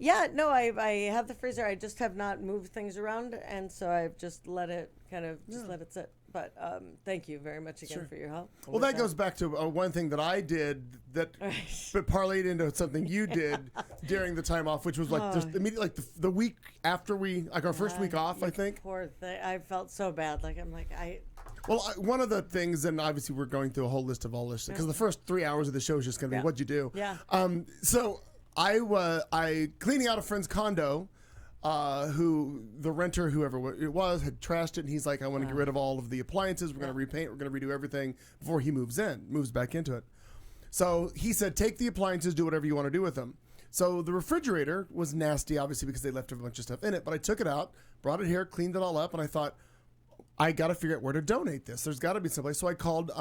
Yeah, no, I have the freezer. I just have not moved things around, and so I've just let it let it sit. But thank you very much again for your help. Well, that goes back to one thing that I did that, but parlayed into something you did during the time off, which was like just immediately, like the week after our first week off, I think. Poor thing. I felt so bad. Well, one of the things, and obviously we're going through a whole list of all this, because the first 3 hours of the show is just going to be what'd you do. Yeah. So I cleaning out a friend's condo. Who the renter, whoever it was, had trashed it, and he's like, I want to get rid of all of the appliances. We're going to repaint. We're going to redo everything before he moves back into it. So he said, take the appliances, do whatever you want to do with them. So the refrigerator was nasty, obviously, because they left a bunch of stuff in it. But I took it out, brought it here, cleaned it all up, and I thought, I got to figure out where to donate this. There's got to be someplace. So I called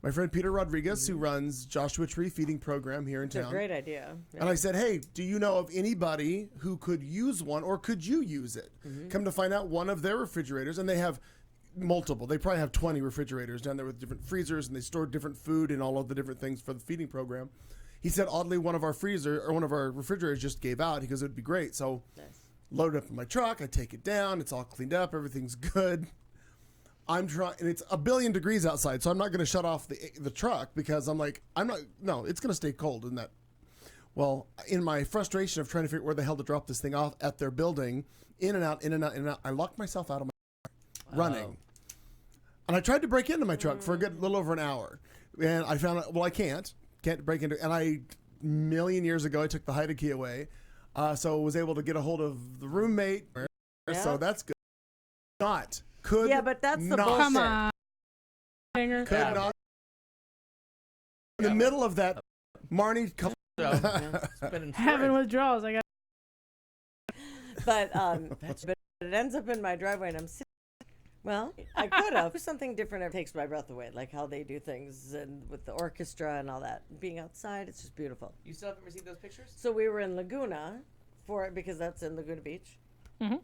my friend Peter Rodriguez, who runs Joshua Tree Feeding Program here in It's a town. great idea. Yeah. And I said, hey, do you know of anybody who could use one, or could you use it? Come to find out, one of their refrigerators, and they have multiple. They probably have 20 refrigerators down there with different freezers, and they store different food and all of the different things for the feeding program. He said, oddly, one of our refrigerators just gave out. He goes, it'd be great. So load it up in my truck. I take it down. It's all cleaned up. Everything's good. I'm trying, and it's 1 billion degrees outside, so I'm not going to shut off the truck because I'm like, it's going to stay cold in that. Well, in my frustration of trying to figure out where the hell to drop this thing off at their building, in and out, in and out, in and out, I locked myself out of my car, running. And I tried to break into my truck for a good little over an hour. And I found out, well, I can't break into. And a million years ago, I took the Haida key away. So I was able to get a hold of the roommate. Yeah. So that's good. Yeah, but that's the not, bullshit. Come on. Hanger. Could not. In the middle of that, Marnie comes. Having withdrawals. I got. But it ends up in my driveway, and I'm sitting. Well, I could have. Something different it takes my breath away, like how they do things and with the orchestra and all that. Being outside, it's just beautiful. You still haven't received those pictures? So we were in Laguna for it because that's in Laguna Beach. Mm-hmm.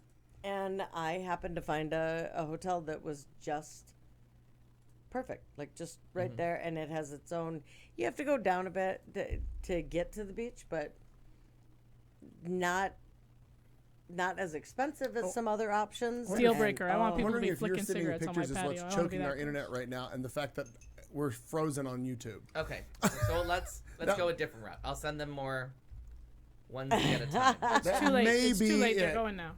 And I happened to find a hotel that was just perfect, like just right there. And it has its own, you have to go down a bit to get to the beach, but not as expensive as some other options. Deal And- breaker. I want I'm people to wondering be if you're flicking sitting in cigarettes on my pictures is patio. what's I want to be choking that our close. internet right now, and the fact that we're frozen on YouTube. Okay, so let's No. go a different route. I'll send them more one thing at a time. That Too late. may It's be too late. it. They're going now.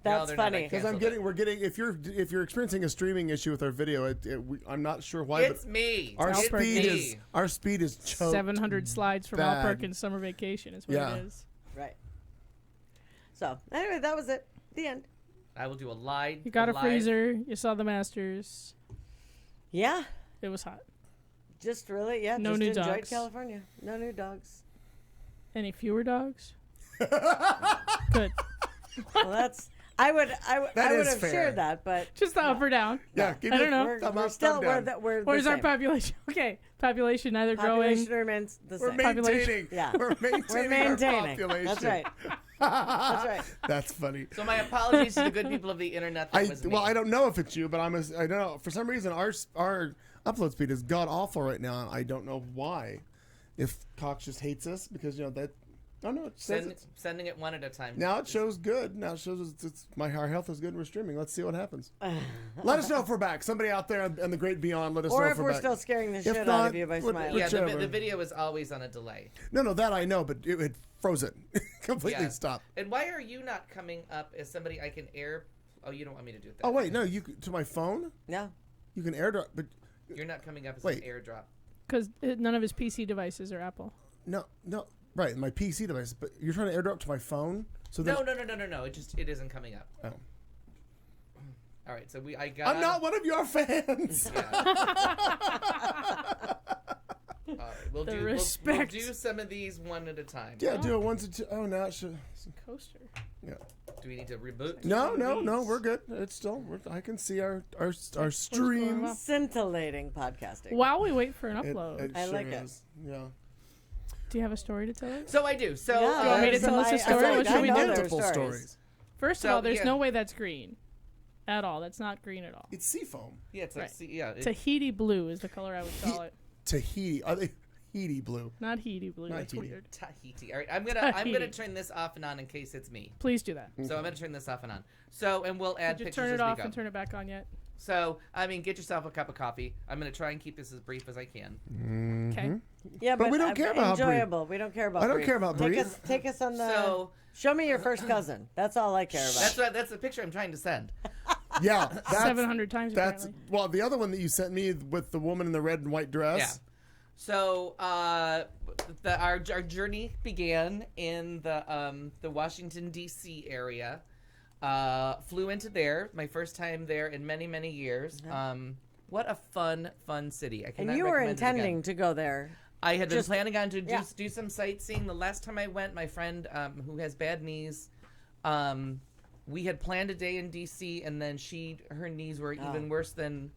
That's they're not. I funny. can't. Because we're getting if you're experiencing a streaming issue with our video, I'm not sure why, It's but me. our It's speed is choked. 700 slides from Al bad. Perkins' summer vacation is what Yeah. it is. Right. So anyway, that was it. The end. I will do a live. You got a live- freezer. You saw the Masters. Yeah. It was hot. Just really, yeah. No just new enjoyed dogs. California. No new dogs. Any fewer dogs? Good. Well, that's. I would That is have fair. shared that, but Just the up or down. Yeah, give I me don't know. we're, thumb we're up, still thumb we're down. we're Where's the our same. population? Okay, population neither Population growing. remains the We're same. maintaining. Yeah. We're maintaining, We're maintaining. our population. That's right. That's right. That's funny. So my apologies to the good people of the internet. That was me. I don't know if it's you, but I don't know. For some reason, our upload speed is god awful right now, and I don't know why. If Cox just hates us because that. Oh no, it says Sending it one at a time. now it shows good. Now it shows our health is good and we're streaming. Let's see what happens. Let us know if we're back. Somebody out there in the great beyond, let us know Or if if we're we're back. still scaring the If shit out not, of you by what- smiling. Yeah, whichever. the video is always on a delay. No, that I know, but it froze it. Completely Yeah. stopped. And why are you not coming up as somebody I can air? Oh, you don't want me to do it. That Oh way. wait, no, to my phone No. you can airdrop, but You're not coming up as Wait. an airdrop. Because none of his PC devices are Apple. no, right, my PC device. But you're trying to airdrop to my phone, so No. It isn't coming up. Oh. All right, so I got. I'm not one of your fans. Yeah. All right, we'll The do respect. We'll do some of these one at a time. Yeah, do it once or two. Oh, now it should. Coaster. Yeah. Do we need to reboot? No, we're good. It's still. I can see our stream. Scintillating podcasting. While we wait for an upload, I like it. is. Yeah. do you have a story to tell us? So I do. So Yeah. You want me to tell us a I story? feel like What I should we know do? there are Multiple stories. First of So, all, there's yeah. no way that's green. At all. That's not green at all. It's seafoam. yeah, it's like Right. yeah. Tahiti blue is the color I would call it. Tahiti. Are they Tahiti blue? Not Tahiti blue. Not That's Tahiti. weird. Tahiti. All right, I'm gonna Tahiti. turn this off and on in case it's me. Please do that. So I'm gonna turn this off and on. So and we'll add Did you pictures turn it as off we go. and turn it back on yet? So I mean, get yourself a cup of coffee. I'm gonna try and keep this as brief as I can. Okay. Yeah, But we don't care about brief. enjoyable. We don't care about. I don't brief. care about Take brief. us, take us on the. So show me your first cousin. That's all I care about. that's the picture I'm trying to send. Yeah. That's, 700 times That's apparently. well, the other one that you sent me with the woman in the red and white dress. Yeah. So our journey began in the Washington D.C. area. Flew into there. My first time there in many years. What a fun city! I cannot and you were recommend it again. intending to go there. I had been Just- planning on to yeah. do some sightseeing. The last time I went, my friend who has bad knees, we had planned a day in D.C. and then her knees were even worse than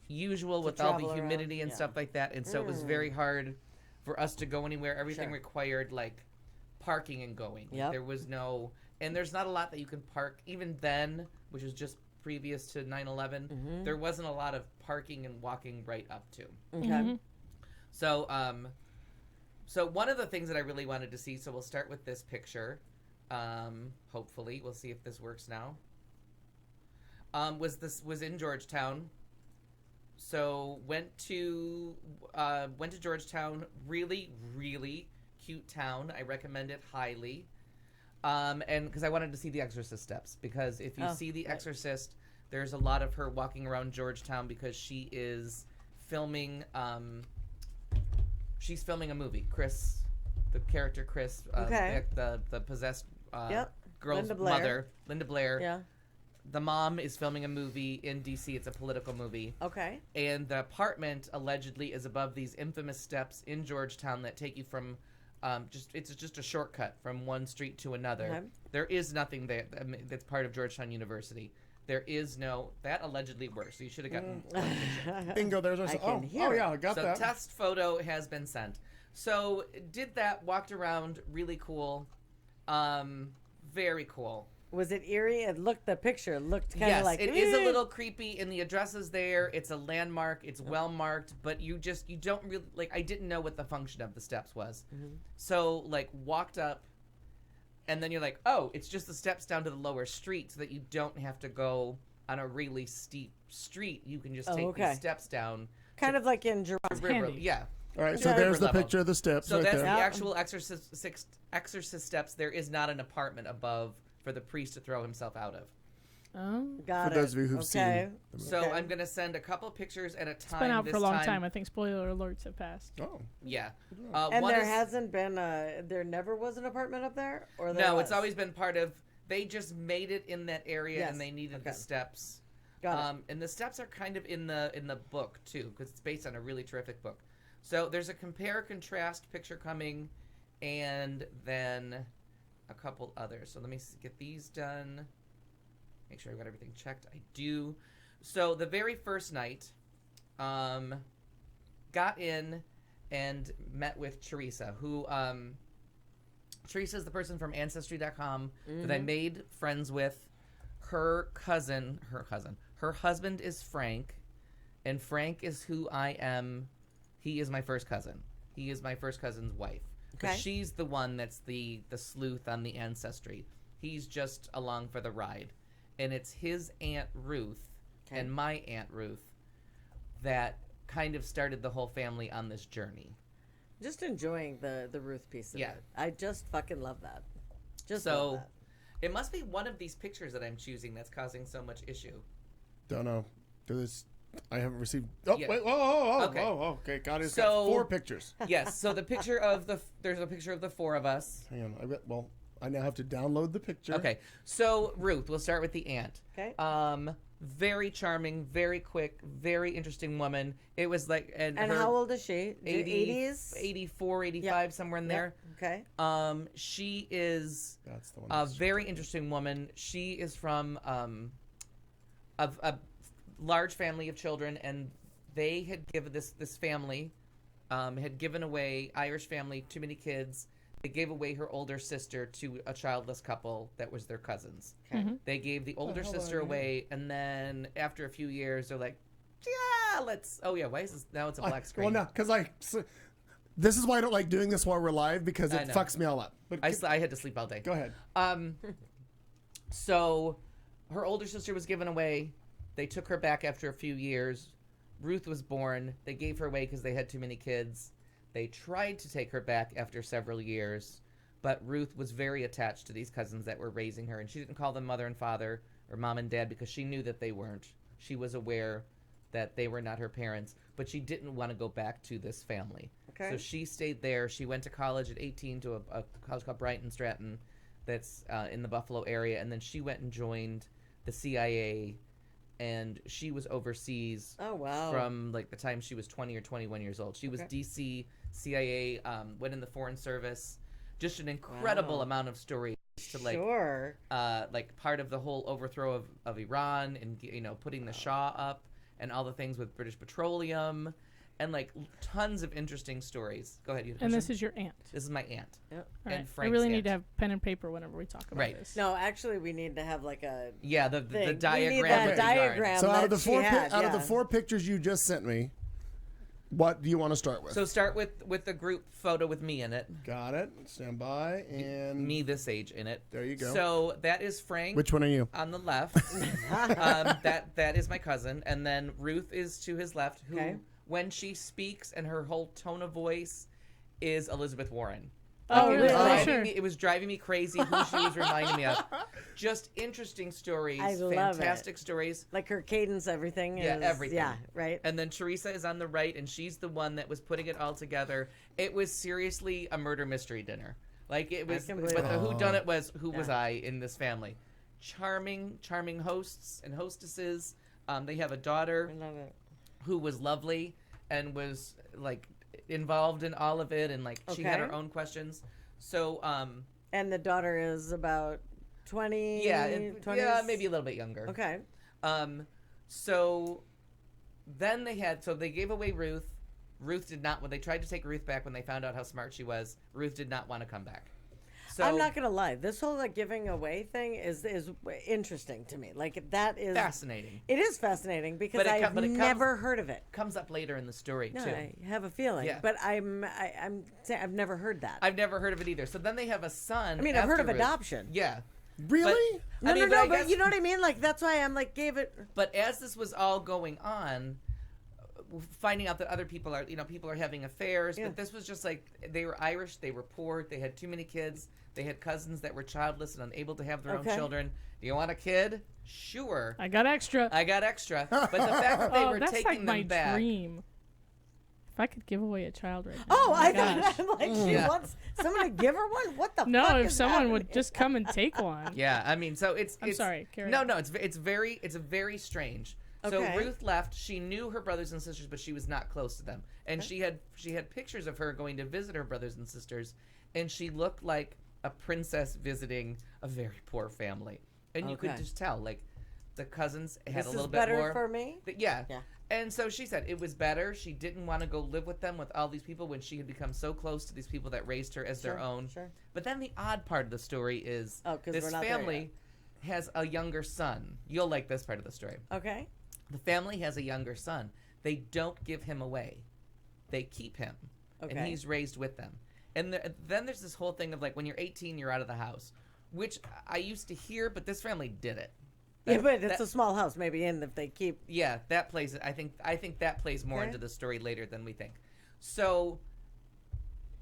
usual with all the travel around, humidity and yeah. stuff like that, and so it was very hard for us to go anywhere. Everything Sure. required like parking and going. Yep. There was no, and there's not a lot that you can park even then, which was just previous to 9/11. There wasn't a lot of parking and walking right up to. Okay. So, so one of the things that I really wanted to see, so we'll start with this picture. Hopefully, we'll see if this works now. Was in Georgetown. So went to Georgetown. Really cute town. I recommend it highly. And because I wanted to see the Exorcist steps, because if you see the Exorcist, there's a lot of her walking around Georgetown because she is filming. She's filming a movie. Chris, the character Chris, the possessed girl's Linda Blair. mother, Linda Blair. Yeah. The mom is filming a movie in D.C. It's a political movie. Okay. And the apartment allegedly is above these infamous steps in Georgetown that take you from it's just a shortcut from one street to another. Okay. There is nothing there that's part of Georgetown University. There is no, that allegedly works. So you should have gotten Bingo, there's our... I Oh, can hear yeah, I got so that. test photo has been sent. So did that, walked around, really cool. Very cool. Was it eerie? It looked, the picture looked kind of Yes, like... it is a little creepy, and the address is there. It's a landmark. It's well marked, but you don't really, like, I didn't know what the function of the steps was. So, like, walked up, and then you're like, oh, it's just the steps down to the lower street so that you don't have to go on a really steep street. You can just take these steps down. Kind of like in Geron's River. handy. Yeah. All right, so River there's the level. picture of the steps So right that's there. the Yeah. actual exorcist steps. There is not an apartment above for the priest to throw himself out of. Oh. Got For it. those of you who've seen the So Okay. I'm going to send a couple pictures at a time. It's been out this for a long time. I think spoiler alerts have passed. Oh, Yeah. And one there is- hasn't been there never was an apartment up there? Or there No, was? it's always been part of. They just made it in that area, Yes. and they needed the Okay. steps. Got it. And the steps are kind of in the book too, because it's based on a really terrific book. So there's a compare contrast picture coming, and then a couple others. So let me get these done. Make sure I've got everything checked. I do. So the very first night, got in and met with Teresa, who Teresa is the person from Ancestry.com that I made friends with. Her husband is Frank, and Frank is who I am. He is my first cousin. He is my first cousin's wife. But Okay. she's the one that's the sleuth on the Ancestry. He's just along for the ride. And it's his Aunt Ruth and my Aunt Ruth that kind of started the whole family on this journey. Just enjoying the Ruth piece of Yeah. it. I just fucking love that. Just So love that. it must be one of these pictures that I'm choosing that's causing so much issue. don't know. Do this. I haven't received... Oh, Yeah. wait. Oh, Okay. okay. God, it's So- got 4 pictures. Yes, so the picture of there's a picture of the 4 of us. Hang on. I now have to download the picture. Okay, so Ruth, we'll start with the aunt. Okay. Very charming, very quick, very interesting woman. It was like, and her how old is she? 80, 80s? 84, 85, somewhere in there. Okay. She is That's the one. a very interesting woman. She is from a large family of children, and they had given this family had given away, Irish family, too many kids. They gave away her older sister to a childless couple that was their cousins. Okay. They gave the older hold sister on. away, and then after a few years, they're like, yeah, let's. Oh yeah, why is this now? It's a black screen. Well, no, because this is why I don't like doing this while we're live, because I it know. fucks me all up. But I had to sleep all day. go ahead. So her older sister was given away. They took her back after a few years. Ruth was born. They gave her away because they had too many kids. They tried to take her back after several years, but Ruth was very attached to these cousins that were raising her, and she didn't call them mother and father or mom and dad because she knew that they weren't. She was aware that they were not her parents, but she didn't want to go back to this family. Okay. So she stayed there. She went to college at 18 to a college called Brighton Stratton that's in the Buffalo area, and then she went and joined the CIA, and she was overseas Oh, wow. from like the time she was 20 or 21 years old. She was Okay. DC, CIA, went in the Foreign Service. Just an incredible Wow. amount of stories to Sure. like part of the whole overthrow of Iran, and putting the Shah up and all the things with British Petroleum, and like tons of interesting stories. Go ahead, you. And this is your aunt. This is my aunt. Yep. All And right. I Frank's really aunt. need to have pen and paper whenever we talk about Right. this. No, actually, we need to have like a Yeah, the thing. diagram. We need that with the yard. diagram. So out of that the she 4 had, out of the yeah. 4 pictures you just sent me, what do you want to start with? So start with the group photo with me in it. Got it. Stand by and Me this age in it. There you go. So that is Frank. Which one are you? On the left. That is my cousin, and then Ruth is to his left, who Okay. when she speaks and her whole tone of voice is Elizabeth Warren. Oh, It really? was Oh, driving sure. me- It was driving me crazy who she was reminding me of. Just interesting stories, I love it. fantastic stories. Like her cadence, everything. Yeah, is, everything. Yeah, right. And then Teresa is on the right, and she's the one that was putting it all together. It was seriously a murder mystery dinner. Like it was, can but believe the it. whodunit was who was Yeah. I in this family? Charming hosts and hostesses. They have a daughter I love it. who was lovely and was like involved in all of it, and like she had her Okay. own questions. So And the daughter is about 20. yeah, 20s? yeah, maybe a little bit younger. Okay. So then they gave away Ruth. Ruth did not, when they tried to take Ruth back when they found out how smart she was, Ruth did not want to come back. So I'm not gonna lie. This whole like giving away thing is interesting to me. Like that is fascinating. It is fascinating because But it I've com- but it comes- never heard of it. Comes up later in the story No, too. I have a feeling, Yeah. but I'm saying I've never heard that. I've never heard of it either. So then they have a son. I mean, I've heard of after Ruth. adoption. Yeah. Really? No, I mean, no, I but guess- you know what I mean. Like that's why I'm like gave it. But as this was all going on, finding out that other people are, people are having affairs. Yeah. But this was just like, they were Irish, they were poor, they had too many kids, they had cousins that were childless and unable to have their Okay. own children. Do you want a kid? Sure. I got extra. I got extra. But the fact that they Oh, were that's taking like my them back. dream. If I could give away a child right now. Oh, my I gosh. thought I'm like she Yeah. wants someone to give her one. What the fuck No, if is someone would happening? just come and take one. Yeah, I mean, so it's. I'm it's sorry, carry No, on. no, it's very strange. So Okay. Ruth left. She knew her brothers and sisters, but she was not close to them. And she had pictures of her going to visit her brothers and sisters, and she looked like a princess visiting a very poor family. And you could Okay. just tell, like, the cousins had This a is little bit better more. for me. Yeah. Yeah. And so she said it was better. She didn't want to go live with them, with all these people, when she had become so close to these people that raised her as their Sure, own. sure. But then the odd part of the story is Oh, 'cause this we're not there family has a younger son. You'll like this part of the story. Okay. The family has a younger son. They don't give him away. They keep him. And Okay. he's raised with them. And then there's this whole thing of like, when you're 18, you're out of the house, which I used to hear, but this family did it. Yeah, but it's that- a small house, maybe, and if they keep. Yeah, that plays. I think that plays more Okay. into the story later than we think. So,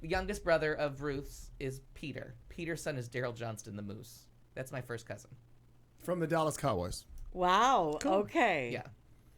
the youngest brother of Ruth's is Peter. Peter's son is Daryl Johnston, the Moose. That's my first cousin. From the Dallas Cowboys. Wow. Okay. Yeah.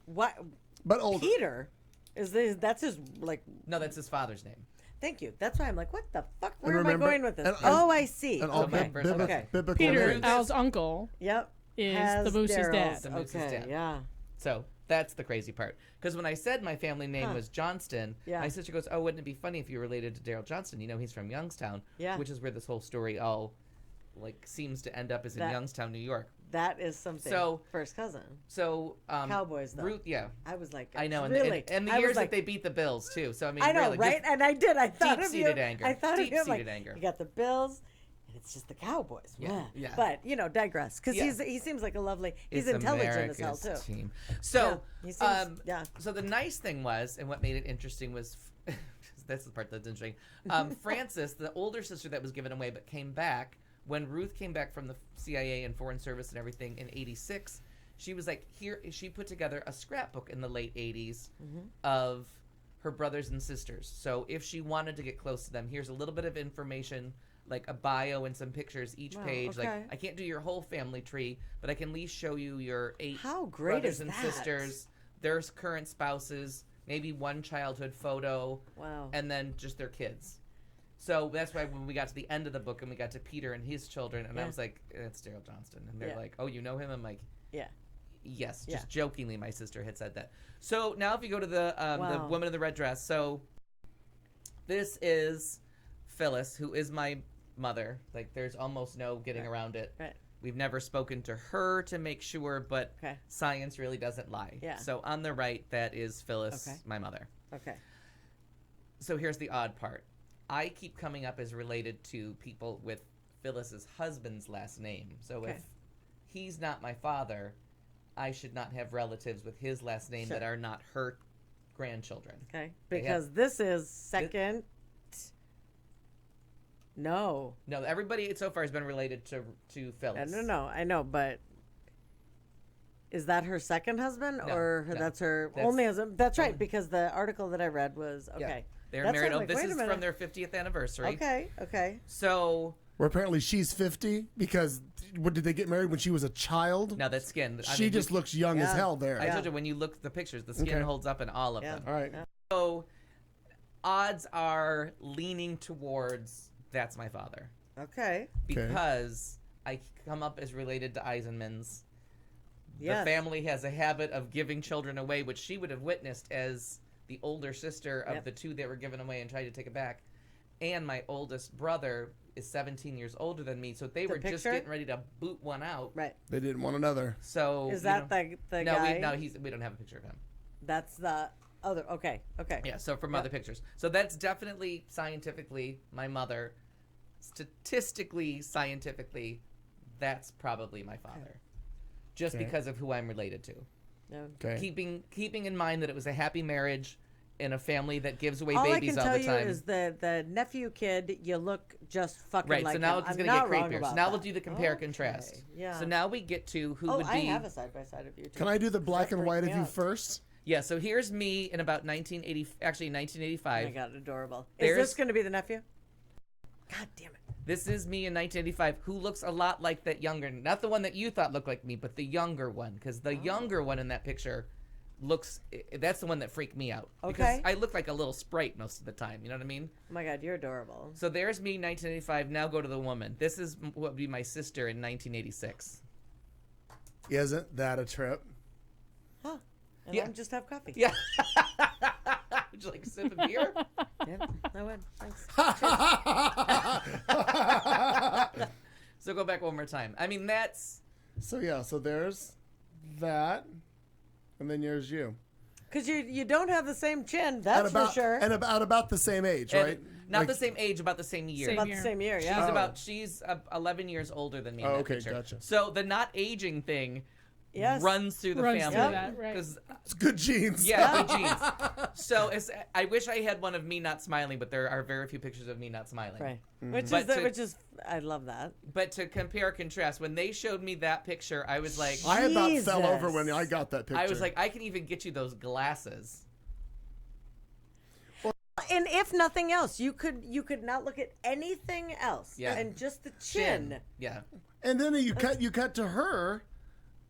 What? But older. Peter is this? That's his like. No, that's his father's name. Thank you. That's why I'm like, what the fuck? And Where am I remember- going with this? and- Oh, I see. And all Okay. Okay. biblical Peter, names. Al's uncle, Yep. is Has the Moose's Daryl's. dad. The Moose's Okay. dad. Yeah. So that's the crazy part. Because when I said my family name Huh. was Johnston, Yeah. my sister goes, "Oh, wouldn't it be funny if you were related to Daryl Johnston? You know, he's from Youngstown." Yeah. Which is where this whole story all like seems to end up, is in That- Youngstown, New York. That is something. So- first cousin. So Cowboys, though. Ruth, yeah. I was like, I know, and, really. and the I was years like, that they beat the Bills too. So I mean, I know, really, right? And I did. I thought of you. deep-seated anger. I thought of you. I'm like, Deep-seated anger. You got the Bills, and it's just the Cowboys. Yeah, Blah. yeah. But digress because Yeah. he seems like a lovely. He's It's intelligent as hell America's too. Team. So Yeah, he seems- yeah. So the nice thing was, and what made it interesting was, that's the part that's interesting. Frances, the older sister that was given away but came back when Ruth came back from the CIA and Foreign Service and everything in '86. She was like, she put together a scrapbook in the late '80s of her brothers and sisters. So if she wanted to get close to them, here's a little bit of information, like a bio and some pictures each Wow, page. okay. Like, I can't do your whole family tree, but I can at least show you your 8 How great brothers is and that? sisters, their current spouses, maybe one childhood photo, Wow. and then just their kids. So that's why when we got to the end of the book and we got to Peter and his children, and I Yeah. was like, "It's Daryl Johnston," and they're Yeah. like, "Oh, you know him?" I'm like, Yeah. yes, Yeah. just jokingly, my sister had said that. So now if you go to the Wow. woman in the red dress, so this is Phyllis, who is my mother. Like, there's almost no getting around it. Right. We've never spoken to her to make sure, but Okay. science really doesn't lie. Yeah. So on the right, that is Phyllis, Okay. my mother. Okay. So here's the odd part. I keep coming up as related to people with Phyllis's husband's last name. So Okay. if he's not my father, I should not have relatives with his last name Sure. that are not her grandchildren. Okay. They have- Because this is second. No. No, everybody so far has been related to Phyllis. No. I know, but is that her second husband, No, or no. that's her That's only husband? That's right, only- because the article that I read was okay. They're That's married. what I'm like, This wait a is minute. from their 50th anniversary. Okay. So Where apparently she's 50 because what did they get married when she was a child? now that skin. I She mean, just looks young as Yeah. hell there. I told you when you look at the pictures, the skin Okay. holds up in all of Yeah. them. All right. So odds are leaning towards that's my father Okay. because I come up as related to Eisenmans. Yes. The family has a habit of giving children away, which she would have witnessed as the older sister of Yep. the two that were given away and tried to take it back. And my oldest brother is 17 years older than me, so they were just picture? getting ready to boot one out. Right. They didn't want another. So Is you that know- the no, guy? we don't have a picture of him. That's the other. Okay. Yeah, so from other pictures. So that's definitely scientifically my mother. Statistically, scientifically, that's probably my father. Just Okay. because of who I'm related to. No. Okay. Keeping in mind that it was a happy marriage in a family that gives away All babies I all can the tell you time. is the nephew kid. You look just fucking Right, like so now him. it's I'm going to get not wrong creepier. So about now we'll that. do the compare Okay, contrast. Yeah. So now we get to who oh, would be. I have a side by side of you. Too. Can I do the black and freaked white of me you out. first? Yeah, so here's me in about 1980, Oh my 1985. god, adorable. Is There's- this going to be the nephew? God damn it. This is me in 1985, who looks a lot like that younger, not the one that you thought looked like me, but the younger one, because the younger one in that picture looks, that's the one that freaked me out. Because Okay. I look like a little sprite most of the time, you know what I mean? Oh my god, you're adorable. So there's me, 1985, now go to the woman. This is what would be my sister in 1986. Isn't that a trip? Huh. And Yeah. I'm just have coffee. Yeah. Would you like a sip of beer? Yeah, I would. Thanks. So go back one more time. I mean, that's, So yeah, so there's that, and then there's you. Because you don't have the same chin, that's about, for sure. And about the same age, and right? not Like- the same age, about the same year. Same About year. the same year, She's yeah. she's 11 years older than me. In Oh, that okay, picture. gotcha. So the not aging thing Yes. runs through the Runs family. through that, right. 'Cause, It's good genes. yeah, good genes. So I wish I had one of me not smiling, but there are very few pictures of me not smiling. Right. Mm-hmm. But I love that. But to compare contrast, when they showed me that picture, I was like, I about fell over when Jesus. I got that picture. I was like, I can even get you those glasses. And if nothing else, you could not look at anything else. Yeah. And just the chin. Yeah. and then you cut to her.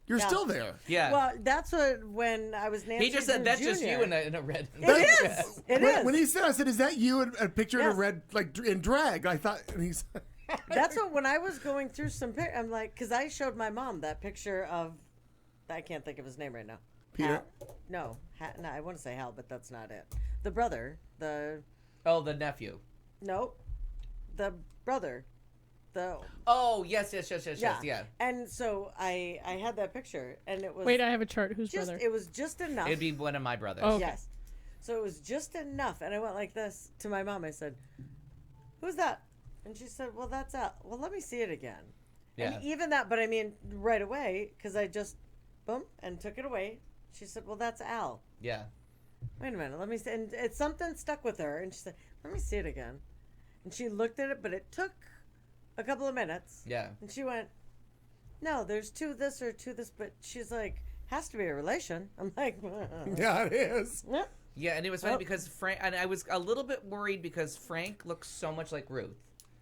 You're Yeah. still there. Yeah. Well, that's what when I was Nancy he just said Drew that's just Jr.. you in a red. It is. It is. When he said, I said, "Is that you?" And a picture in Yes. a red, like in drag. I thought, and he's. That's what when I was going through some I'm like, because I showed my mom that picture of, I can't think of his name right now. Peter? No, I want to say Hal, but that's not it. The brother, the Oh, the nephew. the brother, the Oh, yes. Yeah. And so I had that picture, and it was Wait, I have a chart. Who's just brother? it was just enough. It'd be one of my brothers. Oh. Okay. Yes. So it was just enough, and I went like this to my mom. I said, "Who's that?" And she said, "Well, that's Al." Well, let me see it again. Yeah. And even that, but I mean, right away, because I just, boom, and took it away. She said, "Well, that's Al." Yeah. Wait a minute, let me see. And it's something stuck with her, and she said, "Let me see it again." And she looked at it, but it took a couple of minutes. Yeah. And she went, "No, there's two this or two this," but she's like, "Has to be a relation." I'm like, Yeah, it is. "Yep." Yeah, and it was funny Oh. because Frank, and I was a little bit worried because Frank looks so much like Ruth.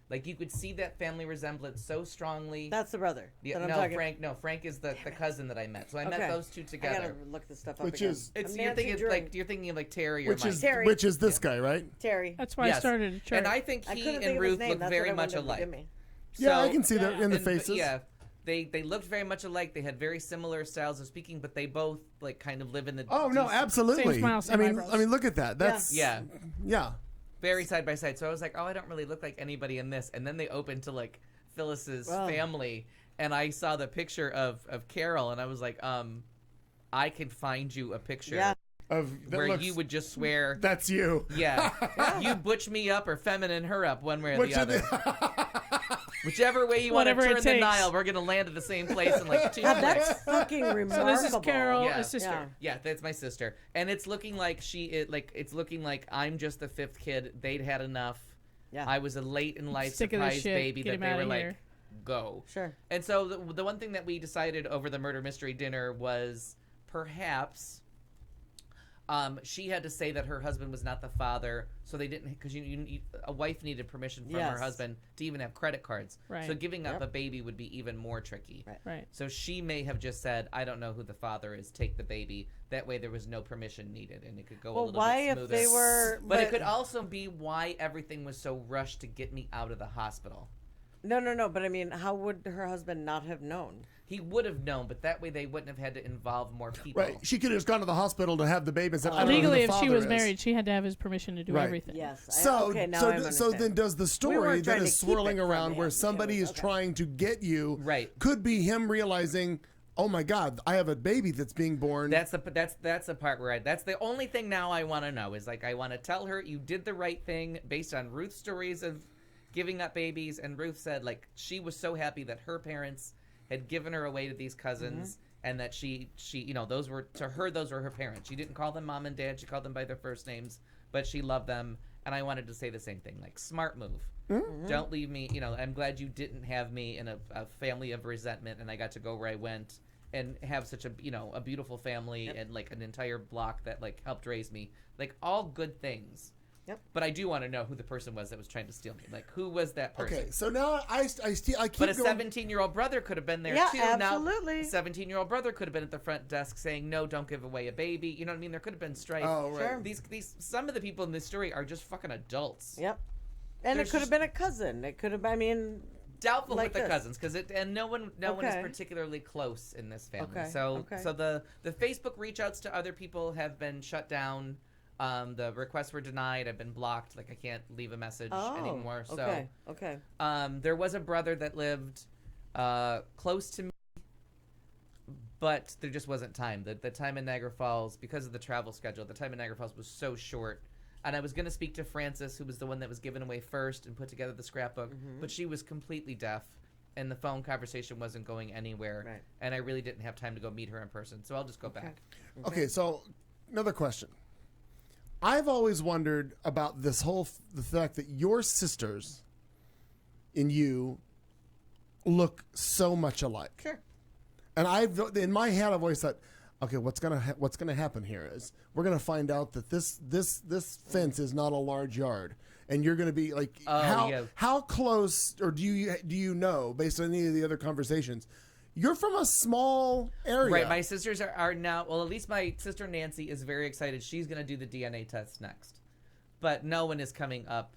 Like you could see that family resemblance so strongly. That's the brother. Yeah, that I'm no, talking. Frank is the cousin that I met. So I met Okay. those two I together. gotta look this stuff up Which again. is- It's I'm you're Nancy thinking Drew. you're thinking of like Terry or Which Mike. is Terry. which is this guy, right? Terry. That's why Yes. I started a chart. And I think I he couldn't and think of his Ruth name. look That's very what I much wanted to alike. give me. Yeah, I So- can see that in the but faces. yeah, they looked very much alike. They had very similar styles of speaking, but they both like kind of live in the Oh no, DC absolutely. Same smile, same eyebrows. I mean, look at that. That's Yeah. yeah. very side by side. So I was like, oh, I don't really look like anybody in this. And then they opened to like Phyllis's Wow. family, and I saw the picture of Carol, and I was like, I can find you a picture Yeah. Of that where looks, you would just swear, That's you. yeah, you butch me up or feminine her up one way or Which the of other. Whichever way you want to Whatever it turn the takes. dial, we're gonna land at the same place in like 2 God, clicks. that's fucking so remarkable. this is Carol, Yeah. a sister. Yeah. Yeah, that's my sister, and it's looking like it's looking like I'm just the fifth kid. They'd had enough. Yeah. I was a late in life Sick of this surprise shit. baby Get that him they were outta like, here. go. Sure. And so the one thing that we decided over the murder mystery dinner was perhaps She had to say that her husband was not the father, so they didn't, because a wife needed permission from her Yes. husband to even have credit cards. Right. So giving up Yep. a baby would be even more tricky. Right. So she may have just said, "I don't know who the father is. Take the baby." That way, there was no permission needed, and it could go a Well, little why bit if smoother. they were? But it could also be why everything was so rushed to get me out of the hospital. No. But I mean, how would her husband not have known? He would have known, but that way they wouldn't have had to involve more people. Right. She could have just gone to the hospital to have the baby and said, I don't know who Legally, the if she father was is. married, she had to have his permission to do Right. everything. Yes. So, okay, now so, I'm so understanding. then does the We story weren't that trying is to keep swirling it from around where him. somebody is Okay. trying to get you Right. could be him realizing, oh my God, I have a baby that's being born. That's the part where that's the only thing now I want to know is like I want to tell her you did the right thing based on Ruth's stories of giving up babies, and Ruth said like she was so happy that her parents had given her away to these cousins, and that she those were her parents. She didn't call them mom and dad. She called them by their first names, but she loved them. And I wanted to say the same thing, like smart move. Don't leave me. I'm glad you didn't have me in a family of resentment, and I got to go where I went and have such a a beautiful family and like an entire block that like helped raise me. Like all good things. Yep. But I do want to know who the person was that was trying to steal me. Like who was that person? okay, so now I keep But a going. 17-year-old brother could have been there Yeah, too. absolutely. Now, 17-year-old brother could have been at the front desk saying, "No, don't give away a baby." You know what I mean? There could have been strife. Oh, right. Sure. These some of the people in this story are just fucking adults. Yep. And There's it could just- have been a cousin. It could have. I mean, Doubtful Like with the this. cousins because no one is Okay. particularly close in this family. Okay, So okay. so the Facebook reach outs to other people have been shut down. The requests were denied. I've been blocked. Like I can't leave a message anymore. So okay. there was a brother that lived close to me, but there just wasn't time. The time in Niagara Falls, because of the travel schedule, the time in Niagara Falls was so short. And I was going to speak to Frances, who was the one that was given away first and put together the scrapbook, but she was completely deaf, and the phone conversation wasn't going anywhere. Right. And I really didn't have time to go meet her in person, so I'll just go back. Okay, so another question. I've always wondered about this the fact that your sisters and you look so much alike. Sure. And in my head I've always thought, okay, what's gonna happen here is we're gonna find out that this fence is not a large yard, and you're gonna be like, how close, or do you know based on any of the other conversations, you're from a small area, Right, my sisters are now, well, at least my sister Nancy is very excited. She's going to do the DNA test next. But no one is coming up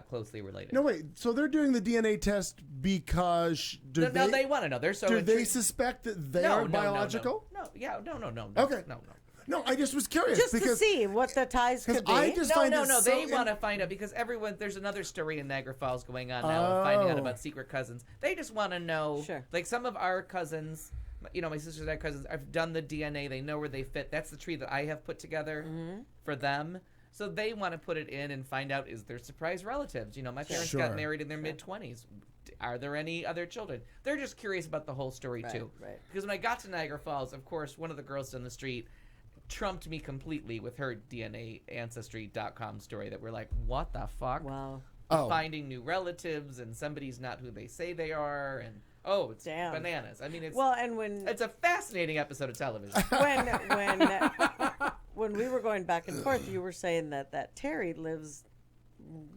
closely related. No, wait. So they're doing the DNA test because they want to know. They're so do they intrigued. suspect that they are biological? No. Okay. No. No, I just was curious Just because to see what the ties could be. I just find it No. so They want to find out because there's another story in Niagara Falls going on now of finding out about secret cousins. They just want to know. Sure. Like some of our cousins, my sisters and our cousins, I've done the DNA. They know where they fit. That's the tree that I have put together for them. So they want to put it in and find out, is there surprise relatives? My parents Sure. got married in their mid-20s. Are there any other children? They're just curious about the whole story, too. Right. Because when I got to Niagara Falls, of course, one of the girls down the street trumped me completely with her DNA Ancestry.com story that we're like, what the fuck? Wow. Oh. Finding new relatives and somebody's not who they say they are, and it's Damn. bananas. I mean, it's And when it's a fascinating episode of television. when we were going back and forth, you were saying that Terry lives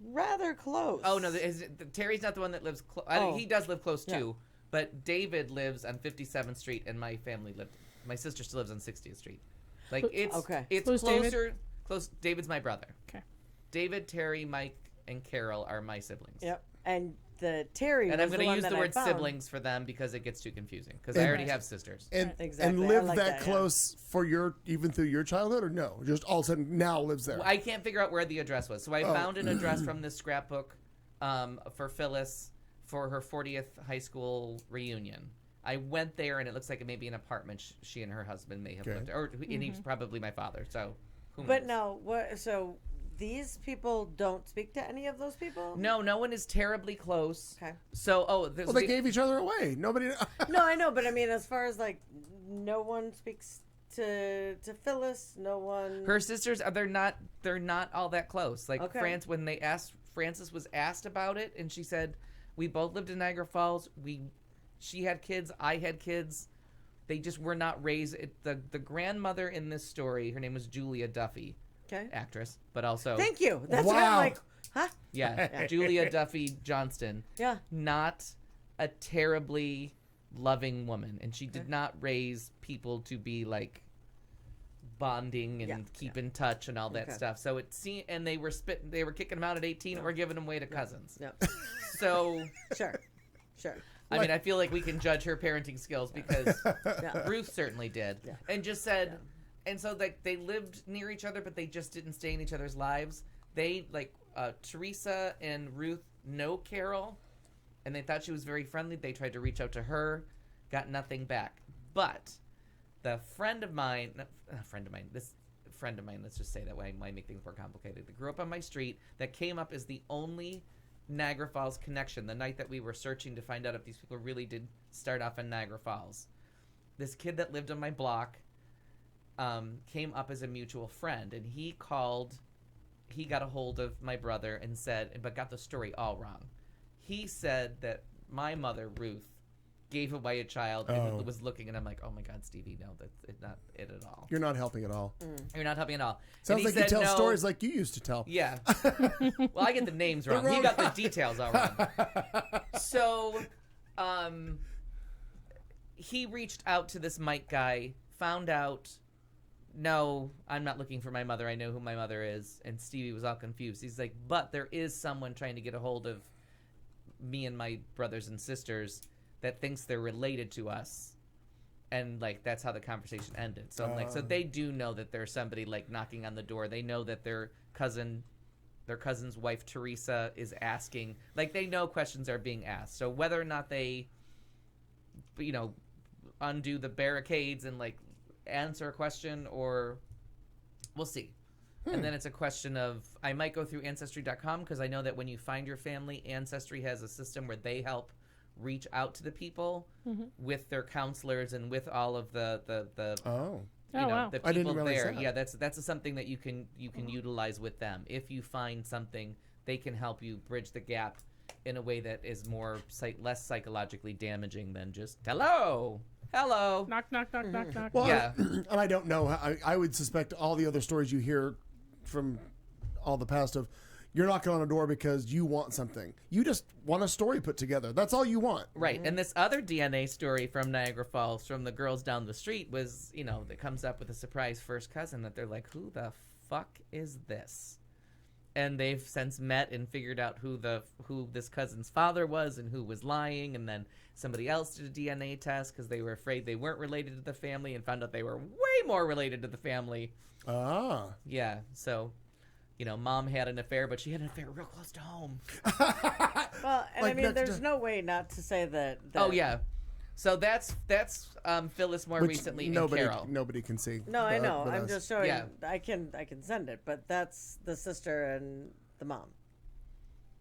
rather close. Oh no, Terry's not the one that lives close. He does live close too, but David lives on 57th Street, and my sister still lives on 60th Street. Like it's Okay. it's Who's closer. David? Close. David's my brother. Okay. David, Terry, Mike, and Carol are my siblings. Yep. And the Terry. And I'm going going to use the I word found. siblings for them because it gets too confusing. Because I already have sisters. and Exactly. I live like that that, yeah. close for even through your childhood, or no? Just all of a sudden now lives there. I can't figure out where the address was. So I found an address from this scrapbook for Phyllis for her 40th high school reunion. I went there, and it looks like it may be an apartment she and her husband may have Okay. lived, and he's probably my father. So, who But knows? no, what? So these people don't speak to any of those people. No one is terribly close. Okay. So, well, they gave each other away. Nobody. No, I know, but I mean, as far as like, no one speaks to Phyllis. No one. her sisters they're not all that close. Like Okay. when Frances was asked about it, and she said, we both lived in Niagara Falls. She had kids, I had kids. they just were not raised. The grandmother in this story, her name was Julia Duffy, Okay. actress, but also Thank you. That's why I'm Wow. like, huh? yeah, Julia Duffy Johnston. Yeah. Not a terribly loving woman, and she did not raise people to be like bonding and Yeah, keep in touch and all that Okay. stuff. So it seemed, and they were kicking them out at 18 or giving them away to cousins. Yep. So Sure. Sure. I mean, I feel like we can judge her parenting skills because Yeah. Ruth certainly did, Yeah. and just said, and so like they lived near each other, but they just didn't stay in each other's lives. They like Teresa and Ruth know Carol, and they thought she was very friendly. They tried to reach out to her, got nothing back. But the friend of mine, this friend of mine, let's just say that way, might make things more complicated. That grew up on my street, that came up as the only Niagara Falls connection the night that we were searching to find out if these people really did start off in Niagara Falls. This kid that lived on my block came up as a mutual friend, and he got a hold of my brother and said, but got the story all wrong. He said that my mother, Ruth, gave away a child and was looking, and I'm like, oh my God, Stevie, no, that's not it at all. You're not helping at all. You're not helping at all. Sounds And he like you said tell no. stories like you used to tell. Yeah. Well, I get the names wrong. He got the details all wrong. So, he reached out to this Mike guy, found out, no, I'm not looking for my mother. I know who my mother is. And Stevie was all confused. He's like, but there is someone trying to get a hold of me and my brothers and sisters that thinks they're related to us. And like that's how the conversation ended. So I'm like, so they do know that there's somebody like knocking on the door. They know that their cousin's wife Teresa is asking. Like they know questions are being asked. So whether or not they, undo the barricades and like answer a question, or we'll see. And then it's a question of, I might go through Ancestry.com because I know that when you find your family, Ancestry has a system where they help reach out to the people with their counselors and with all of the Oh. Wow. the I didn't people realize there. that. Yeah, that's something that you can utilize with them. If you find something, they can help you bridge the gap in a way that is less psychologically damaging than just hello. Knock, knock, knock, knock, knock. Well, Yeah. and I don't know. I would suspect all the other stories you hear from all the past of you're knocking on a door because you want something. You just want a story put together. That's all you want. Right. And this other DNA story from Niagara Falls from the girls down the street was, that comes up with a surprise first cousin that they're like, who the fuck is this? And they've since met and figured out who this cousin's father was and who was lying. And then somebody else did a DNA test because they were afraid they weren't related to the family and found out they were way more related to the family. Ah. Yeah. So, mom had an affair, but she had an affair real close to home. Well, and Like I mean, next there's to- no way not to say that. Oh, yeah. So that's Phyllis more Which recently and nobody Carol. nobody can see. No, I know. but I'm us. just showing. Yeah. I can send it, but that's the sister and the mom.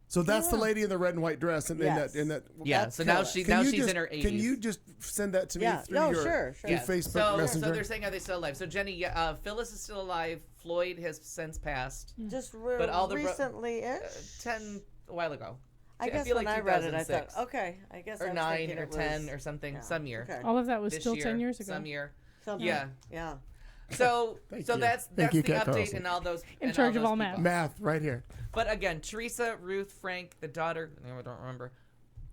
So that's the lady in the red and white dress, and Yes. in that. Yeah, That's so now correct. she's just, in her 80s. Can you just send that to me Yeah. through No, your sure. through Yeah. Facebook so Messenger? they're saying, are they still alive? So Jenny, Phyllis is still alive. Floyd has since passed. Just But all the recently-ish. A while ago. I guess feel when like I read it, I 2006. thought, okay, I guess I Or was 9 thinking or it 10 was or something, yeah, some year. okay. All of that was This still year, 10 years ago. Some year. Something. Yeah. Yeah. So Thank so you. that's Thank you, the Kat update Carlson. and all those In and charge all of all those math. people. Math right here. But again, Teresa, Ruth, Frank, the daughter, I don't remember,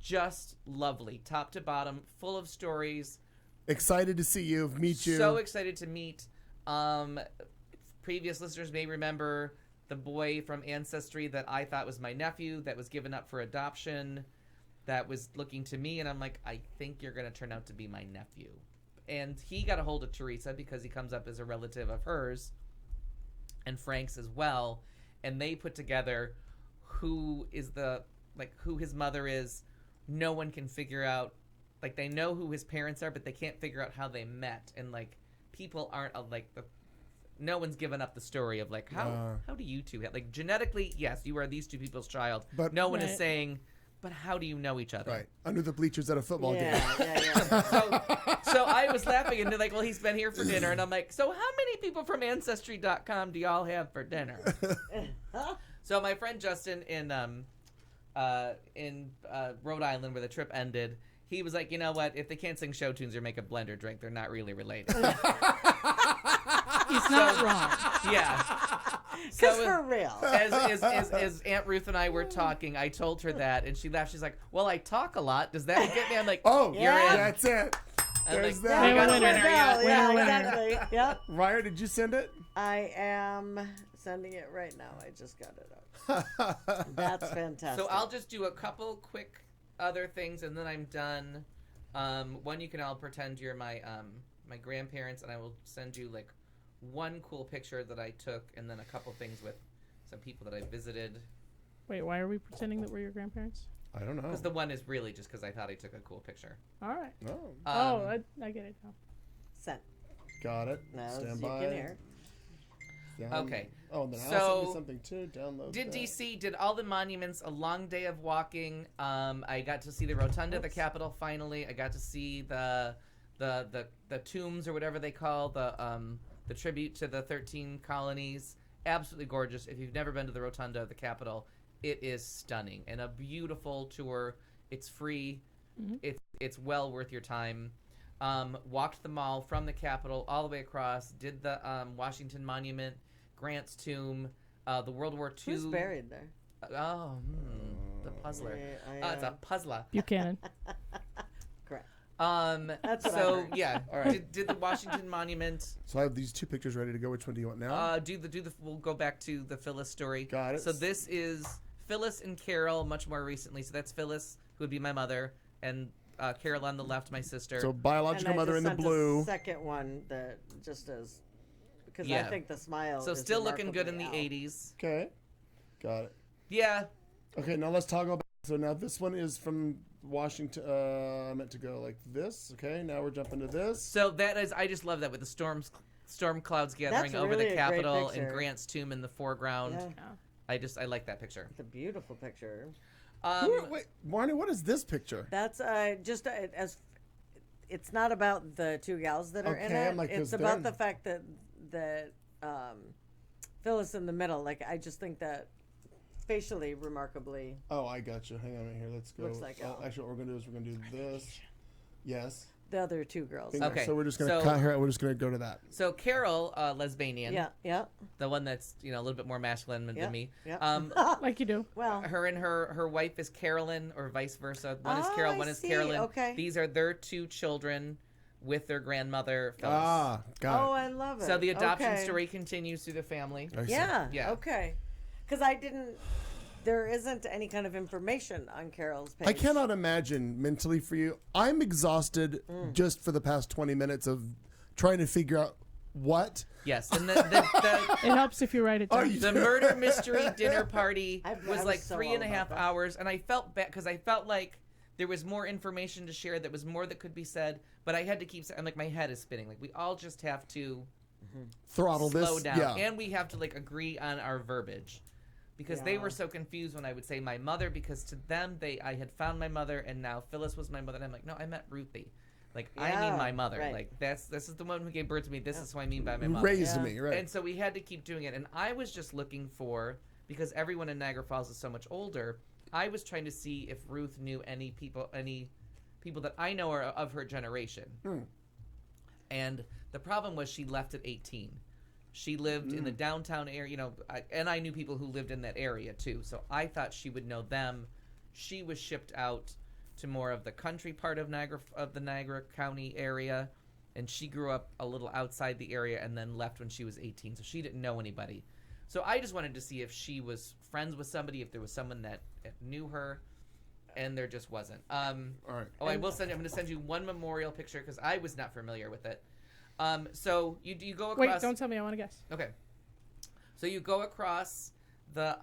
just lovely, top to bottom, full of stories. Excited to see you, meet you. So excited to meet. Previous listeners may remember the boy from Ancestry that I thought was my nephew that was given up for adoption, that was looking to me, and I'm like, I think you're going to turn out to be my nephew. And he got a hold of Teresa because he comes up as a relative of hers, and Frank's as well, and they put together who his mother is. No one can figure out, like, they know who his parents are, but they can't figure out how they met, and like people aren't no one's given up the story of like how do you two have, like, genetically, yes, you are these two people's child, But- no one is Right. saying, but how do you know each other? Right. Under the bleachers at a football game. Yeah. So I was laughing, and they're like, well, he's been here for dinner, and I'm like, so how many people from Ancestry.com do y'all have for dinner? So my friend Justin in Rhode Island, where the trip ended, he was like, you know what? If they can't sing show tunes or make a blender drink, they're not really related. He's not wrong. Yeah. Because for real. As Aunt Ruth and I were talking, I told her that, and she laughed. She's like, "Well, I talk a lot. Does that get me?" I'm like, Oh, you're yeah. in." that's it. I'm There's like, that. Hey, got a winner. winner, yeah. Yeah, Winner. exactly. Yep. Ryer, did you send it? I am sending it right now. I just got it up. That's fantastic. So I'll just do a couple quick other things, and then I'm done. One, you can all pretend you're my my grandparents, and I will send you like one cool picture that I took, and then a couple things with some people that I visited. Wait, why are we pretending that we're your grandparents? I don't know. Because the one is really just because I thought I took a cool picture. All right. Oh, I get it now. Sent. got it. Now Stand you by. can hear. Okay. Oh, and then I'll So, send you something too. Download Did that. DC, did all the monuments, a long day of walking. I got to see the Rotunda, the Capitol finally. I got to see the tombs or whatever they call the tribute to the 13 colonies. Absolutely gorgeous. If you've never been to the Rotunda of the Capitol, it is stunning and a beautiful tour. It's free. It's well worth your time. Walked the mall from the Capitol all the way across. Did the Washington Monument, Grant's tomb, the World War II. Who's buried there? The puzzler. Yeah, It's a puzzler. Buchanan. Correct. That's what I so heard. yeah. All right. Did the Washington Monument. So I have these two pictures ready to go. Which one do you want now? We'll go back to the Phyllis story. Got it. So this is Phyllis and Carol much more recently. So that's Phyllis, who would be my mother, and Carol on the left, my sister. So biological And I mother just in the sent blue. a second one that just as because Yeah. I think the smile. So is still looking good in the remarkably out. 80s. Okay. Got it. Yeah. Okay, now let's toggle back. So now this one is from Washington. I meant to go like this. Okay, now we're jumping to this. So that is, I just love that with the storm clouds gathering That's over really the a great Capitol and picture. Grant's tomb in the foreground. Yeah, I like that picture. it's a beautiful picture. Wait, Marnie, what is this picture? That's just as it's not about the two gals that are in Okay, it. I'm like, 'cause it's about they're- the fact that Phyllis in the middle. Like I just think that facially remarkably. Oh, I got you. Hang on a minute here. Let's go. Looks like Al. Actually, what we're gonna do is we're gonna do this. Yes. The other two girls. Bingo. Okay, So we're just gonna so- cut her. We're just gonna go to that. So Carol, Lesbanian, Yeah. the one that's a little bit more masculine Yeah, than me. yeah. Like you do. Well, Her and her wife is Carolyn, or vice versa. One is Oh, Carol, I one is see. Carolyn. Okay. These are their two children with their grandmother, Phyllis. Ah, got oh, it. I love it. So the adoption Okay. story continues through the family. I see. Yeah. Yeah. Okay. Because I didn't. There isn't any kind of information on Carol's page. I cannot imagine mentally for you. I'm exhausted just for the past 20 minutes of trying to figure out what. Yes, and It helps if you write it down. the murder mystery dinner party I was was like so 3.5 all about that. hours, and I felt bad because I felt like there was more information to share. That was more that could be said, but I had to keep. I'm like, my head is spinning. Like we all just have to Throttle slow this. down, Yeah. and we have to like agree on our verbiage. Because they Yeah. were so confused when I would say my mother, because to them I had found my mother, and now Phyllis was my mother. And I'm like, no, I meant Ruthie. Like I mean Yeah, my mother. right. Like this is the one who gave birth to me. This is who I mean by my Who mother. raised Yeah. me, right? And so we had to keep doing it. And I was just looking for, because everyone in Niagara Falls is so much older, I was trying to see if Ruth knew any people that I know are of her generation. And the problem was she left at 18. She lived in the downtown area, and I knew people who lived in that area too. So I thought she would know them. She was shipped out to more of the country part of the Niagara County area, and she grew up a little outside the area and then left when she was 18. So she didn't know anybody. So I just wanted to see if she was friends with somebody, if there was someone that knew her, and there just wasn't. All right. Oh, I'm going to send you one memorial picture because I was not familiar with it. So you go across. Wait, don't tell me. I want to guess. Okay. So you go across the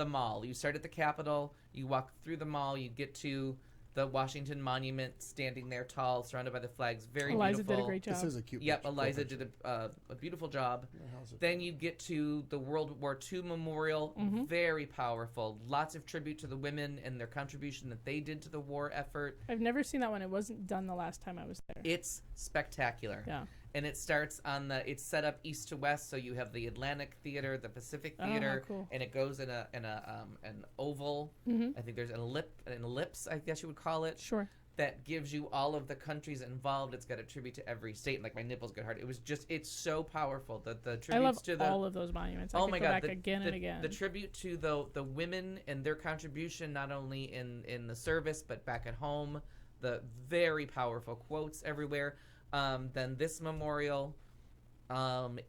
mall. You start at the Capitol. You walk through the mall. You get to the Washington Monument, standing there tall, surrounded by the flags. Very Eliza beautiful. did a great job. This is a cute Yep, picture. Eliza Cool did a beautiful job. how's it Then you get to the World War II Memorial. Very powerful. Lots of tribute to the women and their contribution that they did to the war effort. I've never seen that one. It wasn't done the last time I was there. It's spectacular. Yeah. And it starts it's set up east to west, so you have the Atlantic Theater, the Pacific Oh, Theater, cool. and it goes in an oval. I think there's an ellipse, I guess you would call it. Sure. that gives you all of the countries involved. It's got a tribute to every state. Like, my nipples get hard. It was just, it's so powerful. The tributes I love to the all of those monuments. I oh could my go god, back again and again. The tribute to the women and their contribution, not only in the service but back at home. The very powerful quotes everywhere. Then this memorial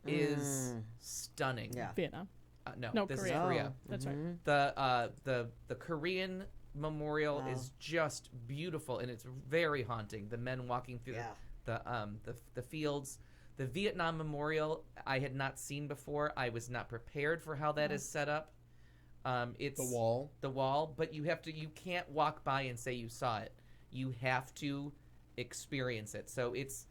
is stunning. Yeah. Vietnam. No, this Korea. is Korea. That's right. The Korean memorial is just beautiful, and it's very haunting. The men walking through the fields. The Vietnam memorial I had not seen before. I was not prepared for how that is set up. It's the wall, but you can't walk by and say you saw it. You have to experience it. So it's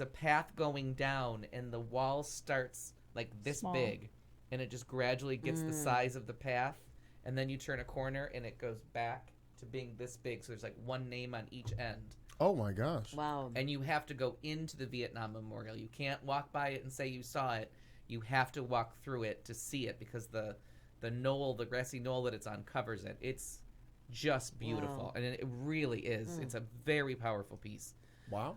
a path going down, and the wall starts like this Small. big, and it just gradually gets the size of the path, and then you turn a corner and it goes back to being this big. So there's like one name on each end. Oh my gosh. Wow. And you have to go into the Vietnam Memorial. You can't walk by it and say you saw it. You have to walk through it to see it, because the knoll, the grassy knoll that it's on, covers it. It's just beautiful. And it really is. It's a very powerful piece. Wow.